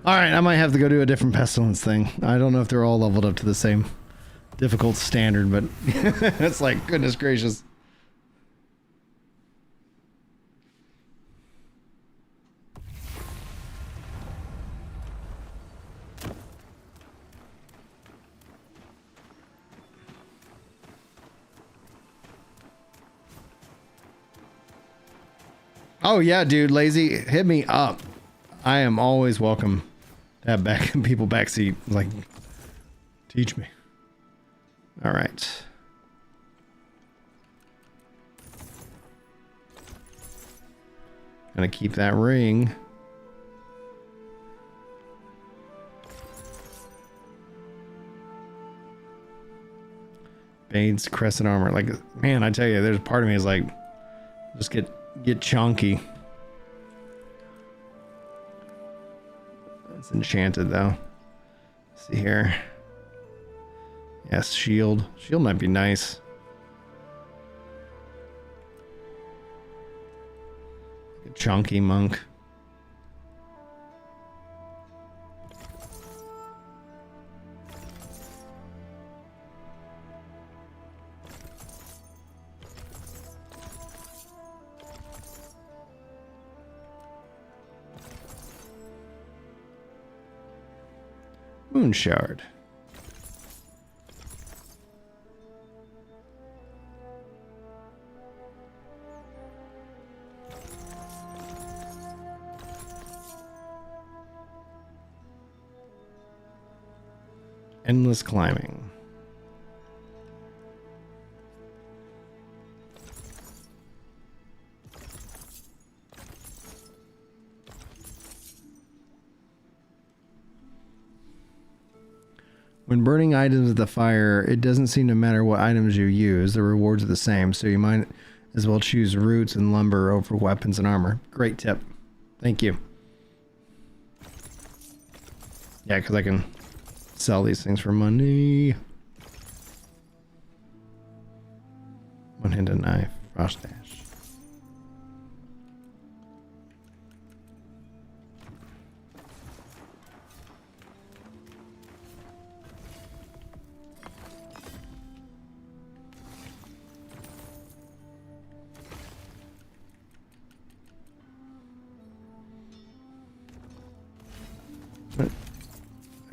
Alright, I might have to go do a different pestilence thing. I don't know if they're all leveled up to the same difficult standard, but it's like, goodness gracious. Oh yeah, dude, lazy, hit me up. I am always welcome to have people backseat. Like, Teach me. All right. Gonna keep that ring. Bane's crescent armor. Like, man, I tell you, there's a part of me is like, just get chunky. It's enchanted though. Let's see here. Yes, shield. Shield might be nice. A chunky monk. Moon shard. Endless climbing. When burning items at the fire, it doesn't seem to matter what items you use. The rewards are the same, so you might as well choose roots and lumber over weapons and armor. Great tip. Thank you. Yeah, because I can sell these things for money. One-handed knife. Frost dash.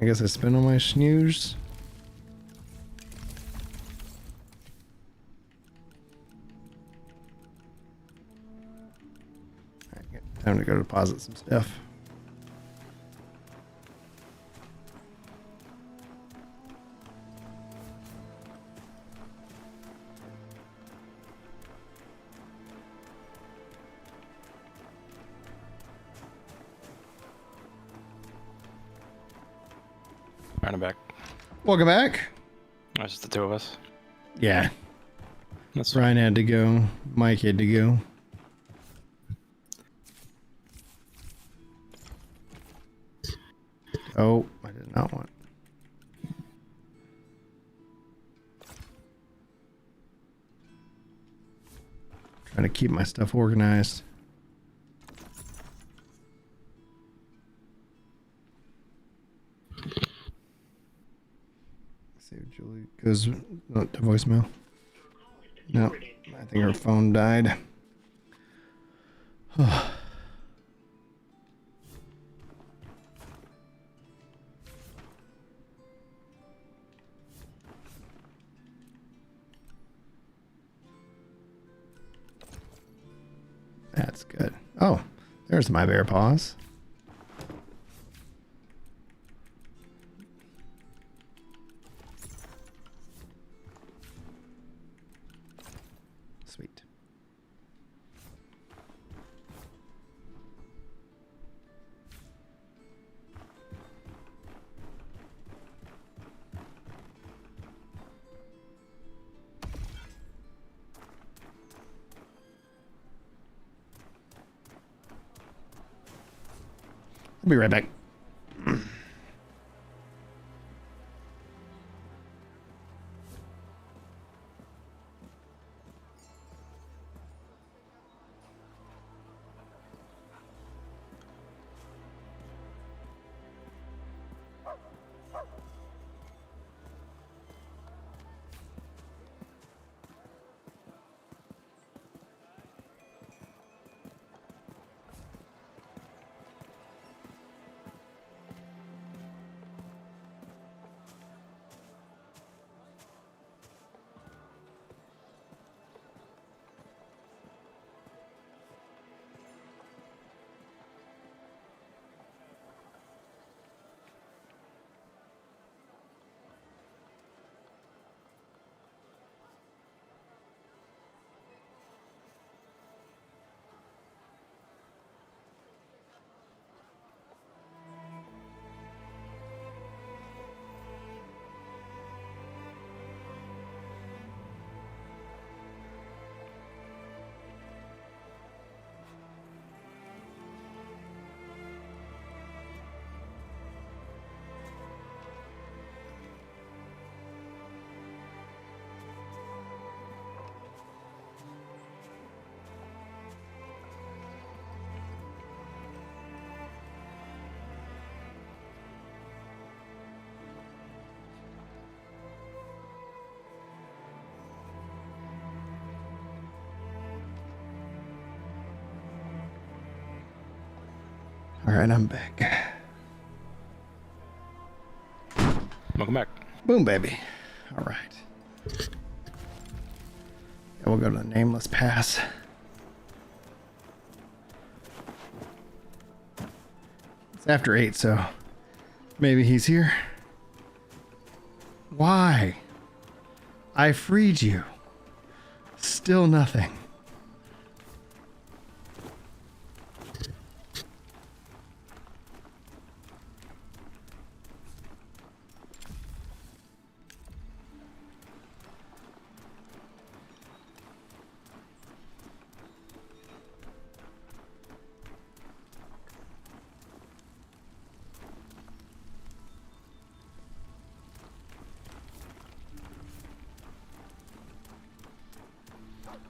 I guess I spent all my snooze. Alright, time to go deposit some stuff. Running back. Welcome back. That's just the two of us. Yeah. That's Ryan had to go. Mike had to go. Oh, I did not want. Trying to keep my stuff organized. See if Julie goes to voicemail. No, I think her phone died. That's good. Oh, there's my bear paws. Sweet. I'll be right back. All right, I'm back. Welcome back. Boom, baby. All right. Yeah, we'll go to the nameless pass. It's after 8, so maybe he's here. Why? I freed you. Still nothing.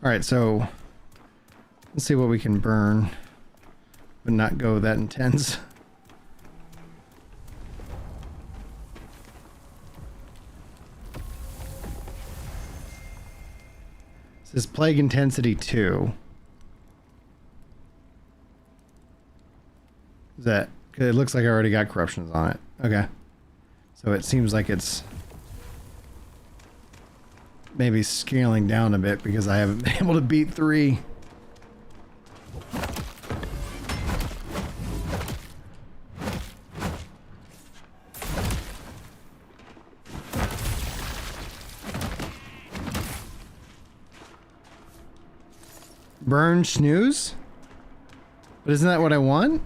All right, so let's see what we can burn, but not go that intense. This is Plague Intensity 2. Is that, 'cause it looks like I already got corruptions on it. Okay. So it seems like it's maybe scaling down a bit because I haven't been able to beat 3. Burn snooze? But isn't that what I want?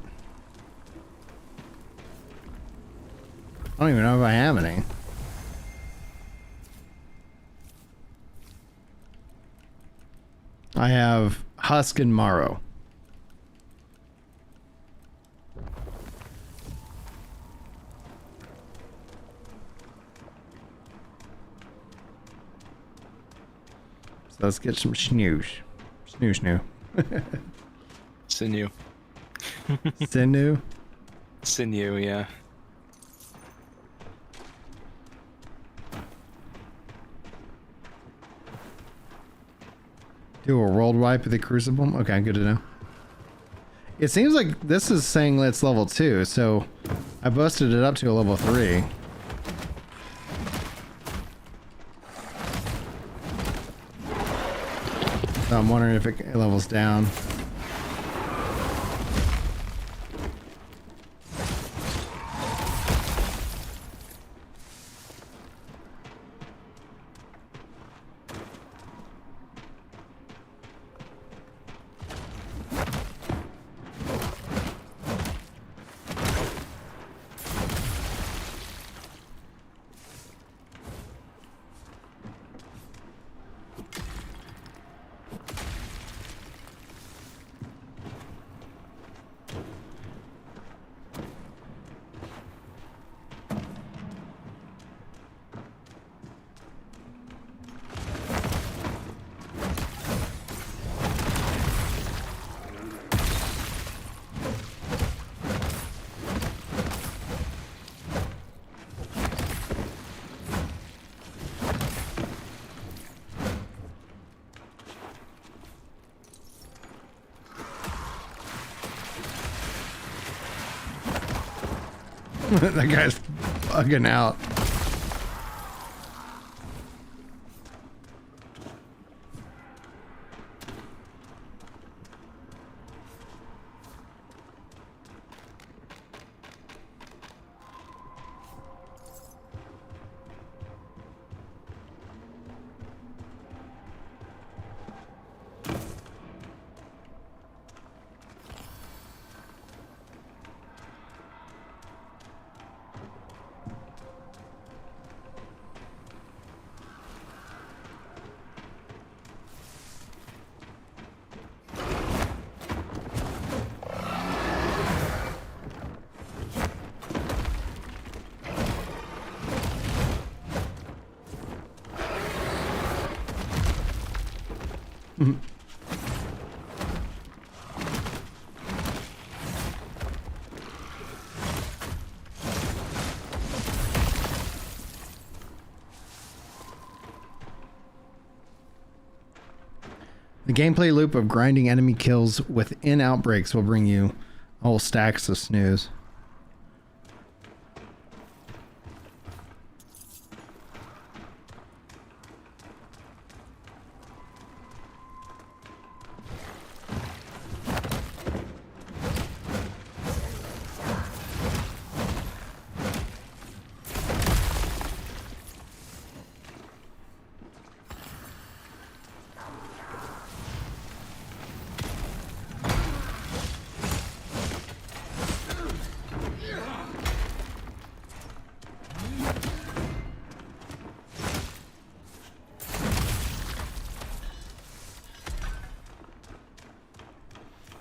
I don't even know if I have any. I have Husk and Marrow. So let's get some snooze. Snoo. Sinew. Sinew? Sinew, yeah. Do a world wipe of the Crucible? Okay, good to know. It seems like this is saying it's level 2, so I busted it up to a level 3. So I'm wondering if it levels down. That guy's bugging out. The gameplay loop of grinding enemy kills within outbreaks will bring you Whole stacks of snooze.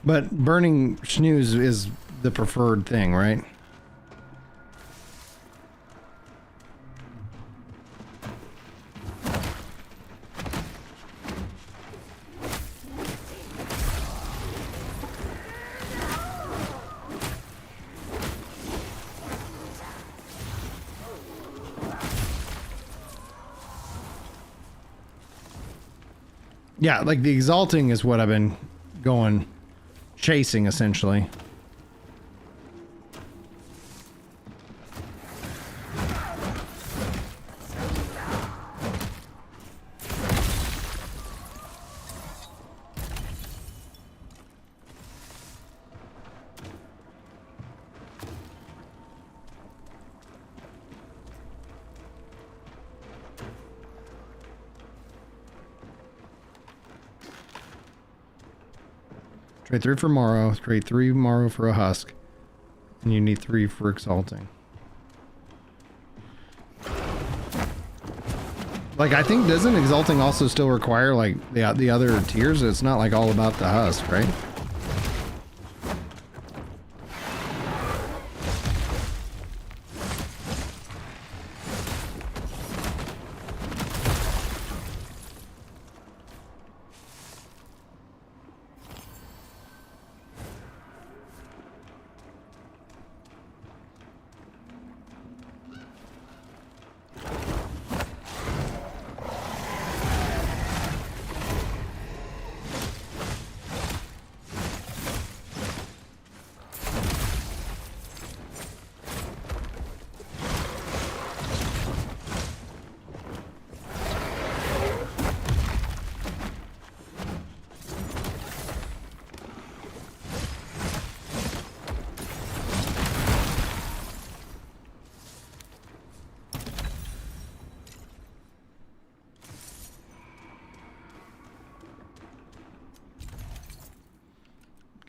But burning snooze is the preferred thing, right? Yeah, like the Exalting is what I've been going chasing, essentially. Trade 3 for Morrow, trade 3 Morrow for a Husk, and you need 3 for Exalting. Like, I think, doesn't Exalting also still require, like, the other tiers? It's not, like, all about the Husk, right?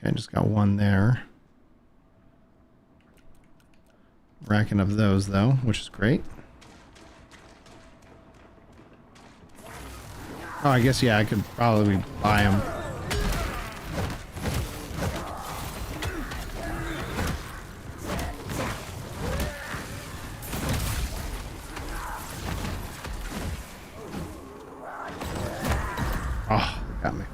I just got one there. Racking up those though, which is great. Oh, I guess, yeah, I could probably buy them. Oh, got me.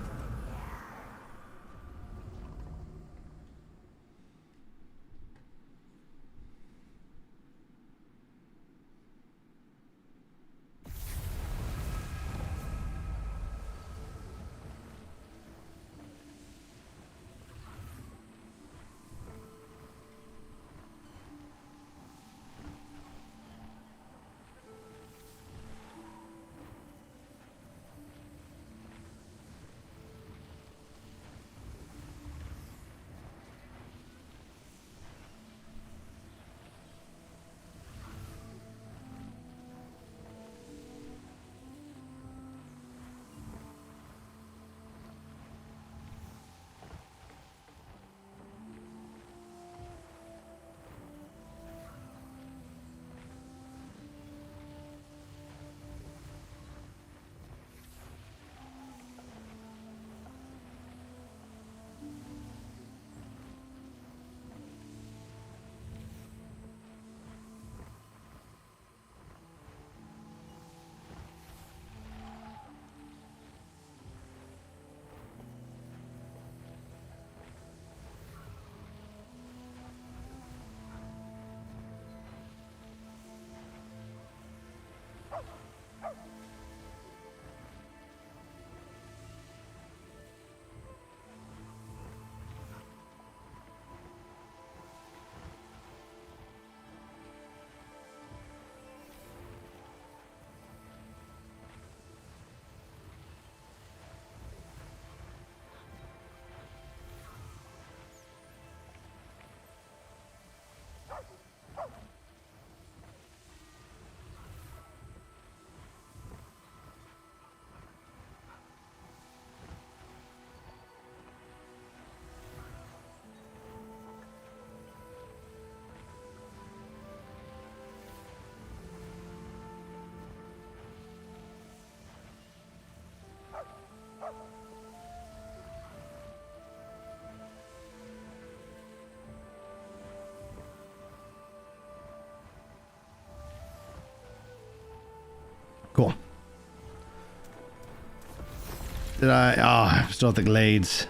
Did I? Oh, I'm still at the glades.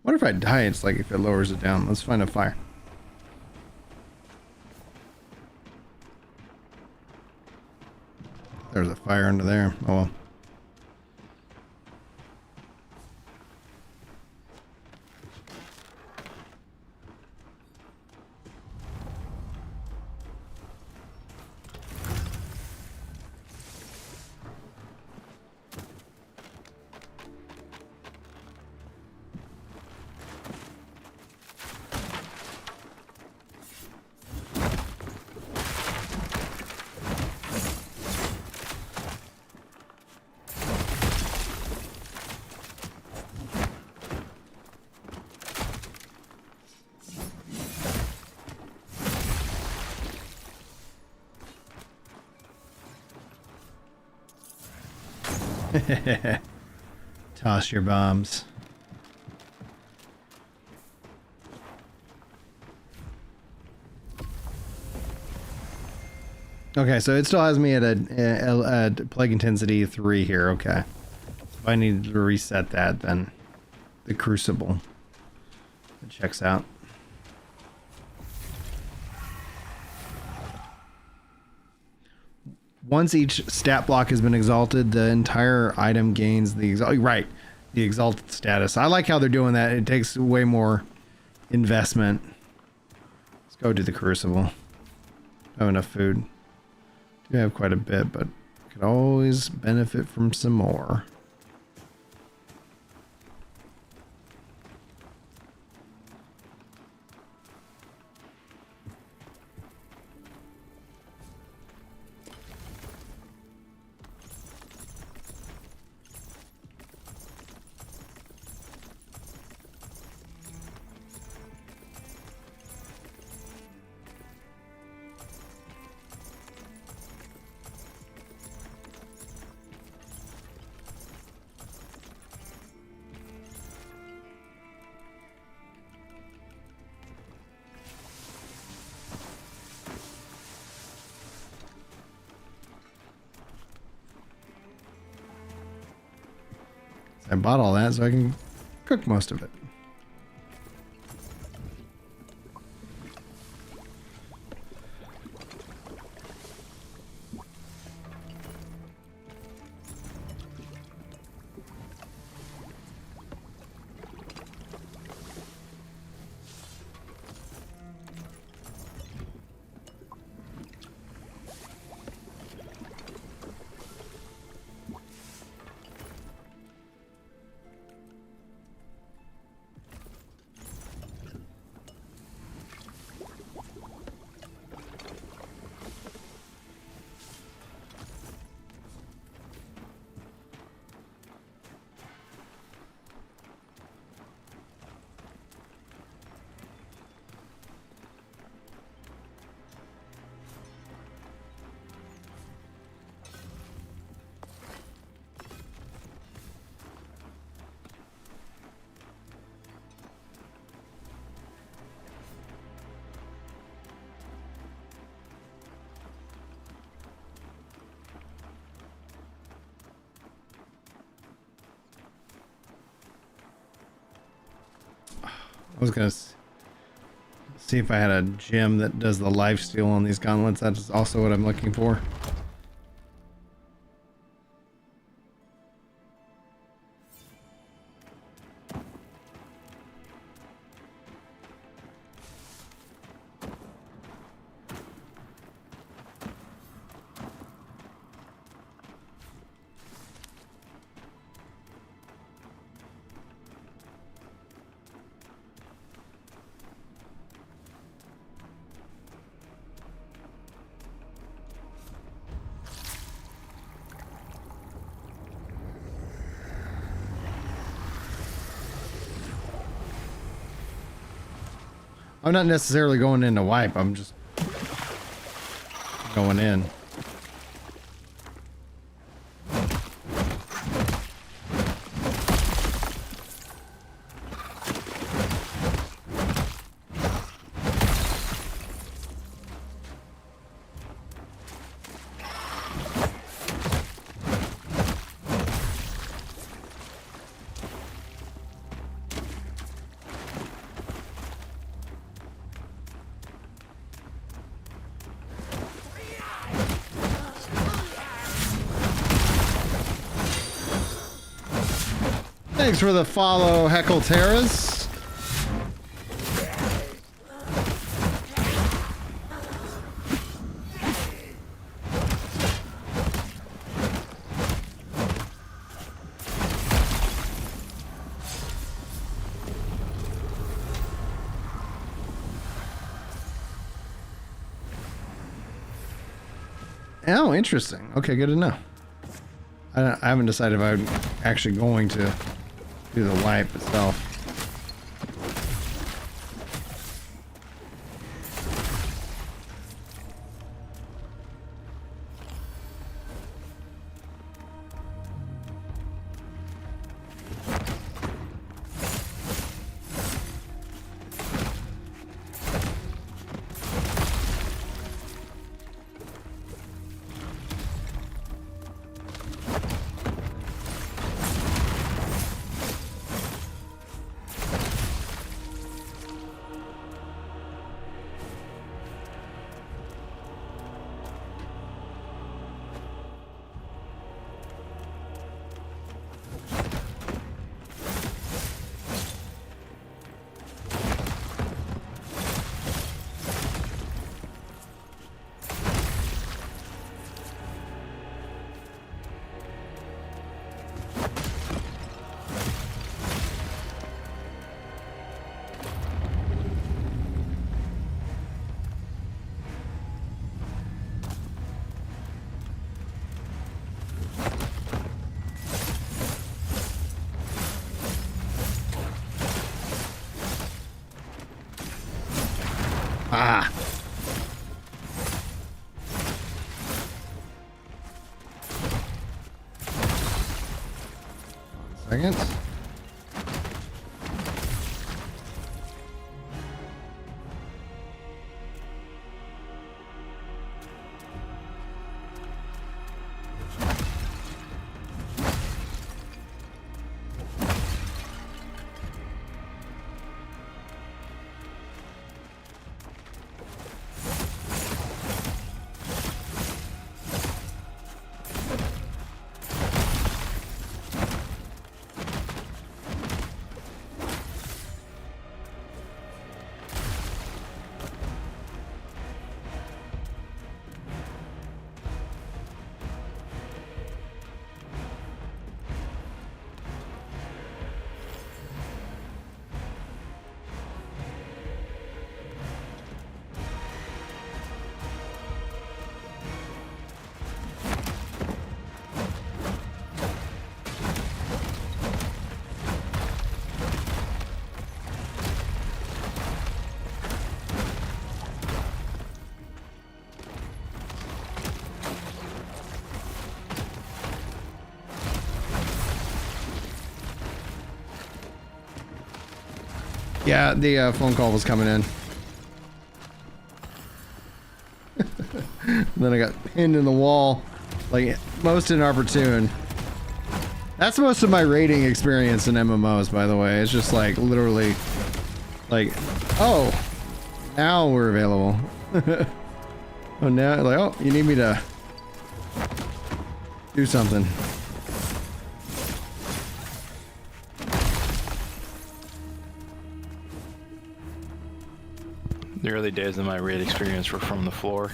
What if I die? It's like if it lowers it down. Let's find a fire. There's a fire under there. Oh well. Toss your bombs. Okay, so it still has me at a plague intensity 3 here. Okay. If I need to reset that, then the crucible. It checks out. Once each stat block has been exalted, the entire item gains the the exalted status. I like how they're doing that. It takes way more investment. Let's go to the crucible. I have enough food. Do have quite a bit, but could always benefit from some more. I bought all that so I can cook most of it. I was gonna see if I had a gem that does the lifesteal on these gauntlets. That's also what I'm looking for. I'm not necessarily going in to wipe, I'm just going in. Thanks for the follow, Heckle Terrace. Oh, interesting. Okay, good to know. I haven't decided if I'm actually going to do the wipe itself. Ah. Second. Yeah, the phone call was coming in. Then I got pinned in the wall, like most inopportune. That's most of my raiding experience in MMOs, by the way. It's just like literally, like, oh, now we're available. Oh, now, like, oh, you need me to do something. The early days of my raid experience were from the floor.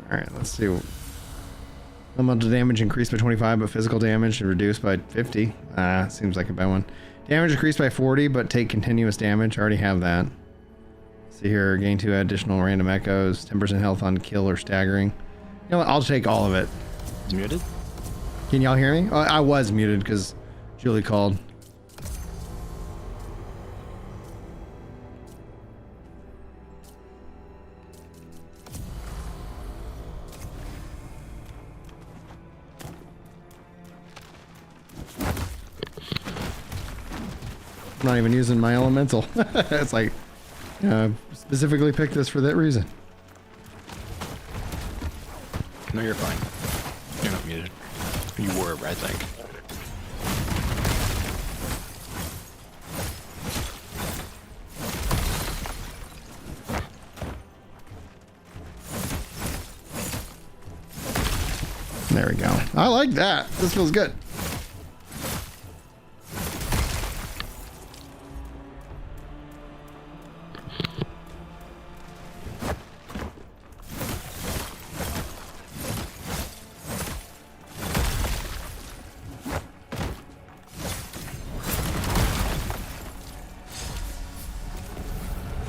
Alright, let's see. Elemental damage increased by 25, but physical damage reduced by 50. Seems like a bad one. Damage increased by 40, but take continuous damage. Already have that. See here, gain 2 additional random echoes, 10% health on kill or staggering. You know what? I'll take all of it. Is muted? Can y'all hear me? Oh, I was muted because Julie called. I'm not even using my elemental. It's like, specifically picked this for that reason. No, you're fine. You're not muted. You were, I think. There we go. I like that. This feels good.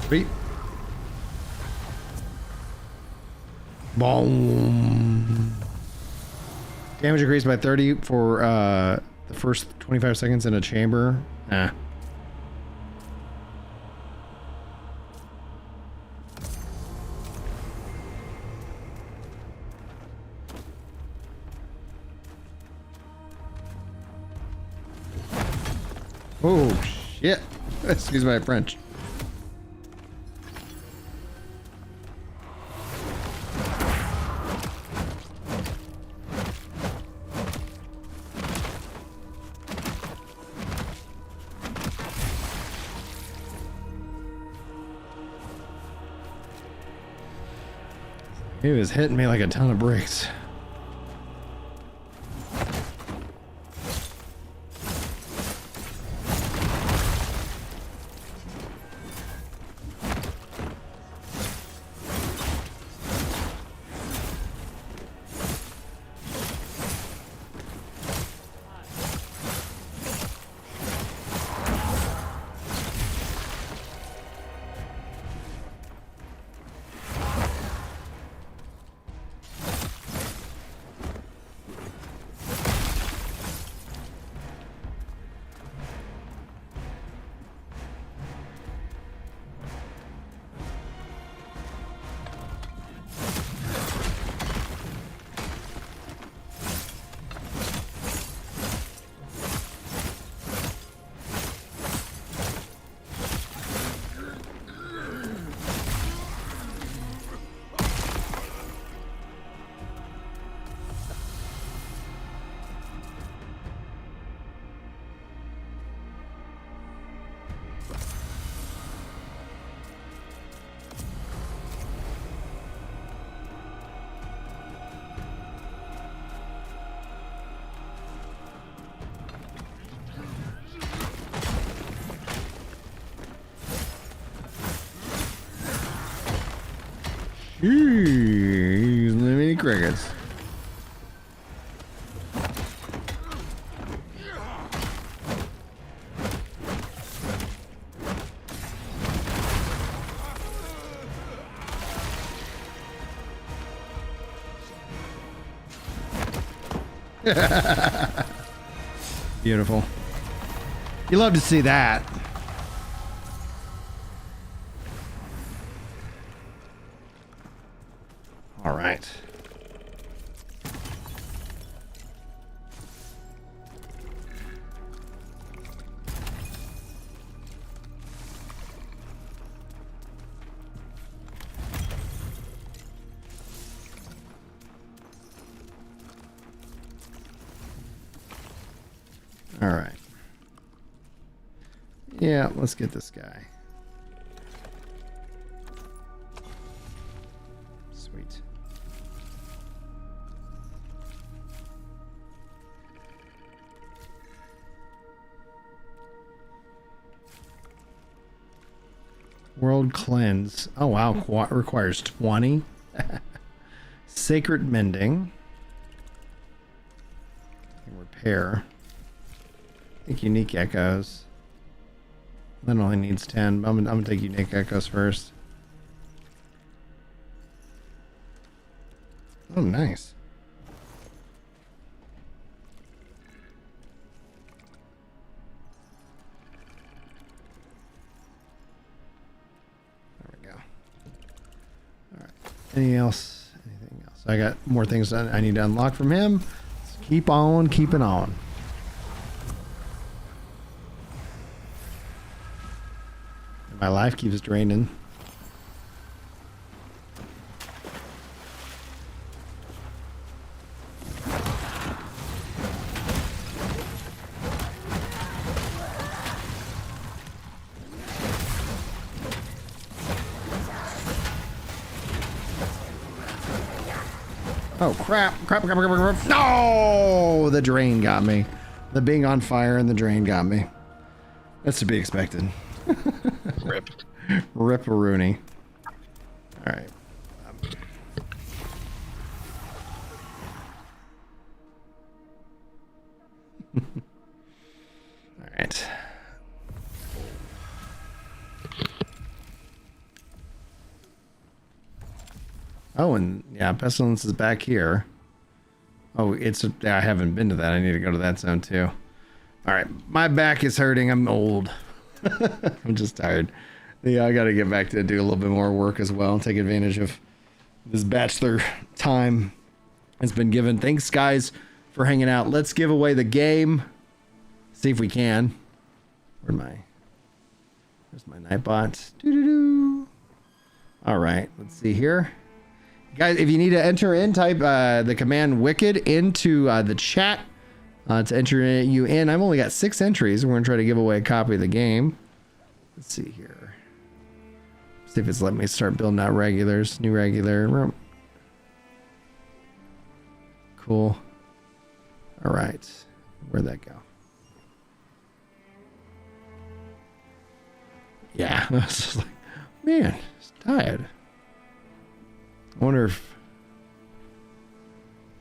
Sweet. Boom. Damage increased by 30 for the first 25 seconds in a chamber. Nah. Oh, shit. Excuse my French. He was hitting me like a ton of bricks. Jeez, many crickets. Beautiful. You love to see that. All right. All right. Yeah, let's get this guy. Sweet. World cleanse. Oh wow, requires 20. Sacred mending. Repair. I think unique echoes. That only needs 10. I'm gonna take unique echoes first. Oh, nice. There we go. All right. Anything else? Anything else? I got more things that I need to unlock from him. Let's keep on keeping on. My life keeps draining. Oh, crap. Crap. No! The drain got me. The being on fire and the drain got me. That's to be expected. Rip. Rip-a-rooney. All right. All right. Oh, and yeah, Pestilence is back here. Oh, I haven't been to that. I need to go to that zone too. All right, my back is hurting. I'm old. I'm just tired. Yeah, I got to get back to do a little bit more work as well and take advantage of this bachelor time has been given. Thanks, guys, for hanging out. Let's give away the game. See if we can. Where's my Nightbot? Doo-doo-doo. All right, let's see here. Guys, if you need to enter in, type the command wicked into the chat to enter you in. I've only got 6 entries. We're going to try to give away a copy of the game. Let's see here. See if it's letting me start building out regulars. New regular. Cool. All right. Where'd that go? Yeah. I was just like, man, it's tired. I wonder if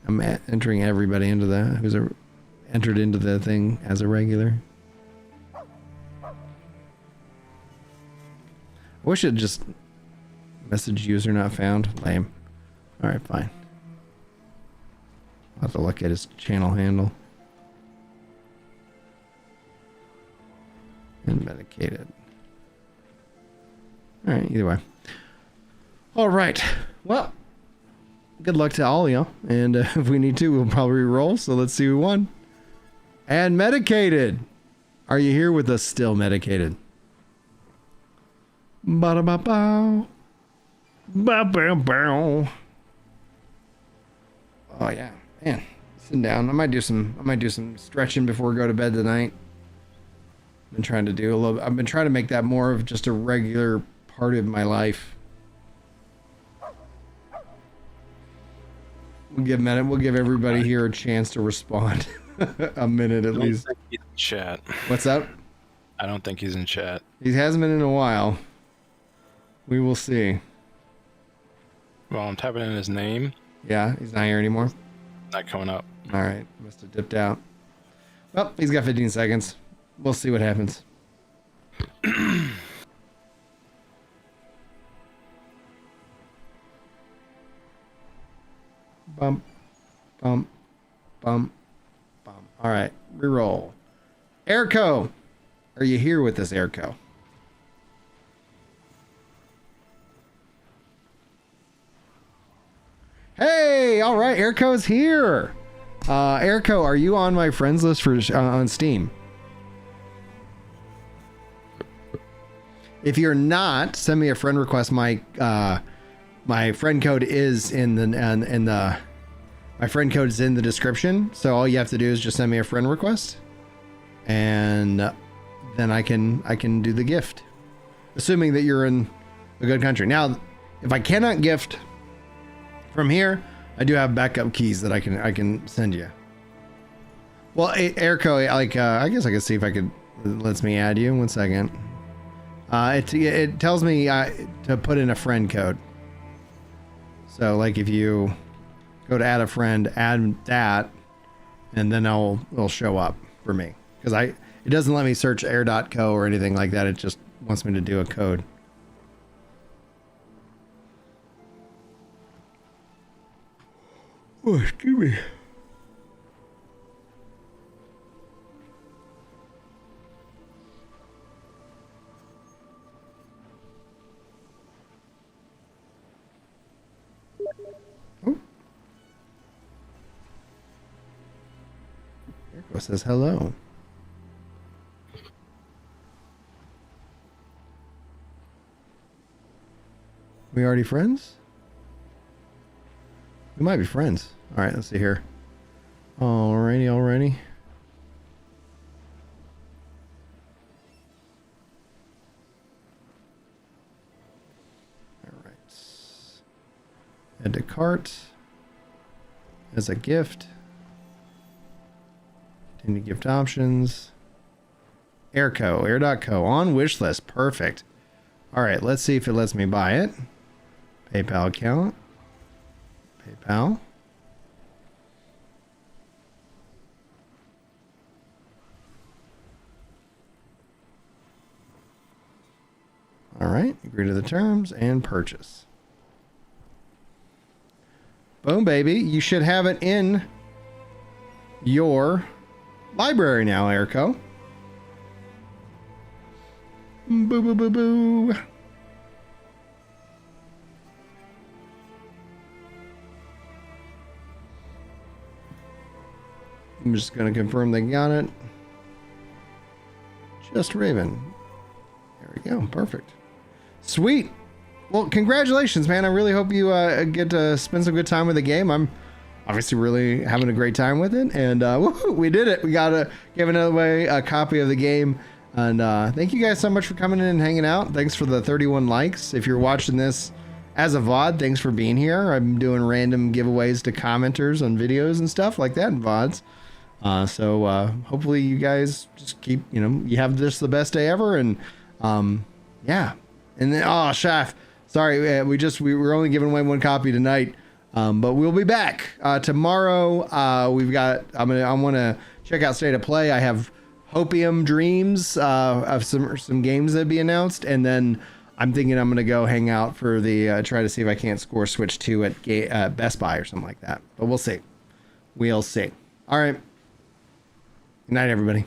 I'm entering everybody into that who's entered into the thing as a regular. I wish it just message user not found. Lame. All right, fine. I'll have to look at his channel handle. And medicated. All right, either way. All right. Well, good luck to all of y'all. And if we need to, we'll probably roll. So let's see who won. And medicated. Are you here with us still, medicated? Ba-da-ba-bow. Ba-bow-bow. Oh yeah, man. Sitting down. I might do some stretching before we go to bed tonight. I've been trying to make that more of just a regular part of my life. We'll give everybody here a chance to respond. A minute at least. He's in chat. What's up? I don't think he's in chat. He hasn't been in a while. We will see. Well, I'm typing in his name. Yeah, he's not here anymore. Not coming up. All right, must have dipped out. Well, he's got 15 seconds. We'll see what happens. Bump, bump, bump, bump. All right, reroll. Airco, are you here with us, Airco? Hey, all right, Airco's here. Airco, are you on my friends list for on Steam? If you're not, send me a friend request. My friend code is in the my friend code is in the description. So all you have to do is just send me a friend request, and then I can do the gift, assuming that you're in a good country. Now, if I cannot gift from here, I do have backup keys that I can send you. Well, Airco, I guess I could see if it lets me add you. 1 second. It tells me to put in a friend code. So like if you go to add a friend, add that, and then it'll show up for me. Because it doesn't let me search air.co or anything like that. It just wants me to do a code. Oh, excuse me. Oh. Erico says hello. We already friends? We might be friends. All right, let's see here. Alrighty. All right. Add to cart. as a gift. Continue gift options. Air.co on wish list. Perfect. All right, let's see if it lets me buy it. PayPal account. PayPal. All right, agree to the terms and purchase. Boom, baby. You should have it in your library now, Airco. Boo, boo, boo, boo. I'm just going to confirm they got it. Just Riven. There we go. Perfect. Sweet. Well, congratulations, man. I really hope you get to spend some good time with the game. I'm obviously really having a great time with it. And woohoo, we did it. We got to give another way a copy of the game. And thank you guys so much for coming in and hanging out. Thanks for the 31 likes. If you're watching this as a VOD, thanks for being here. I'm doing random giveaways to commenters on videos and stuff like that in VODs. So hopefully you guys just keep, you have this the best day ever. And yeah. And then, oh, Shaf, sorry, we were only giving away one copy tonight. But we'll be back tomorrow. I want to check out State of Play. I have Hopium Dreams of some games that be announced, and then I'm thinking I'm gonna go hang out for the try to see if I can't score Switch 2 at Best Buy or something like that. But we'll see. We'll see. All right. Good night, everybody.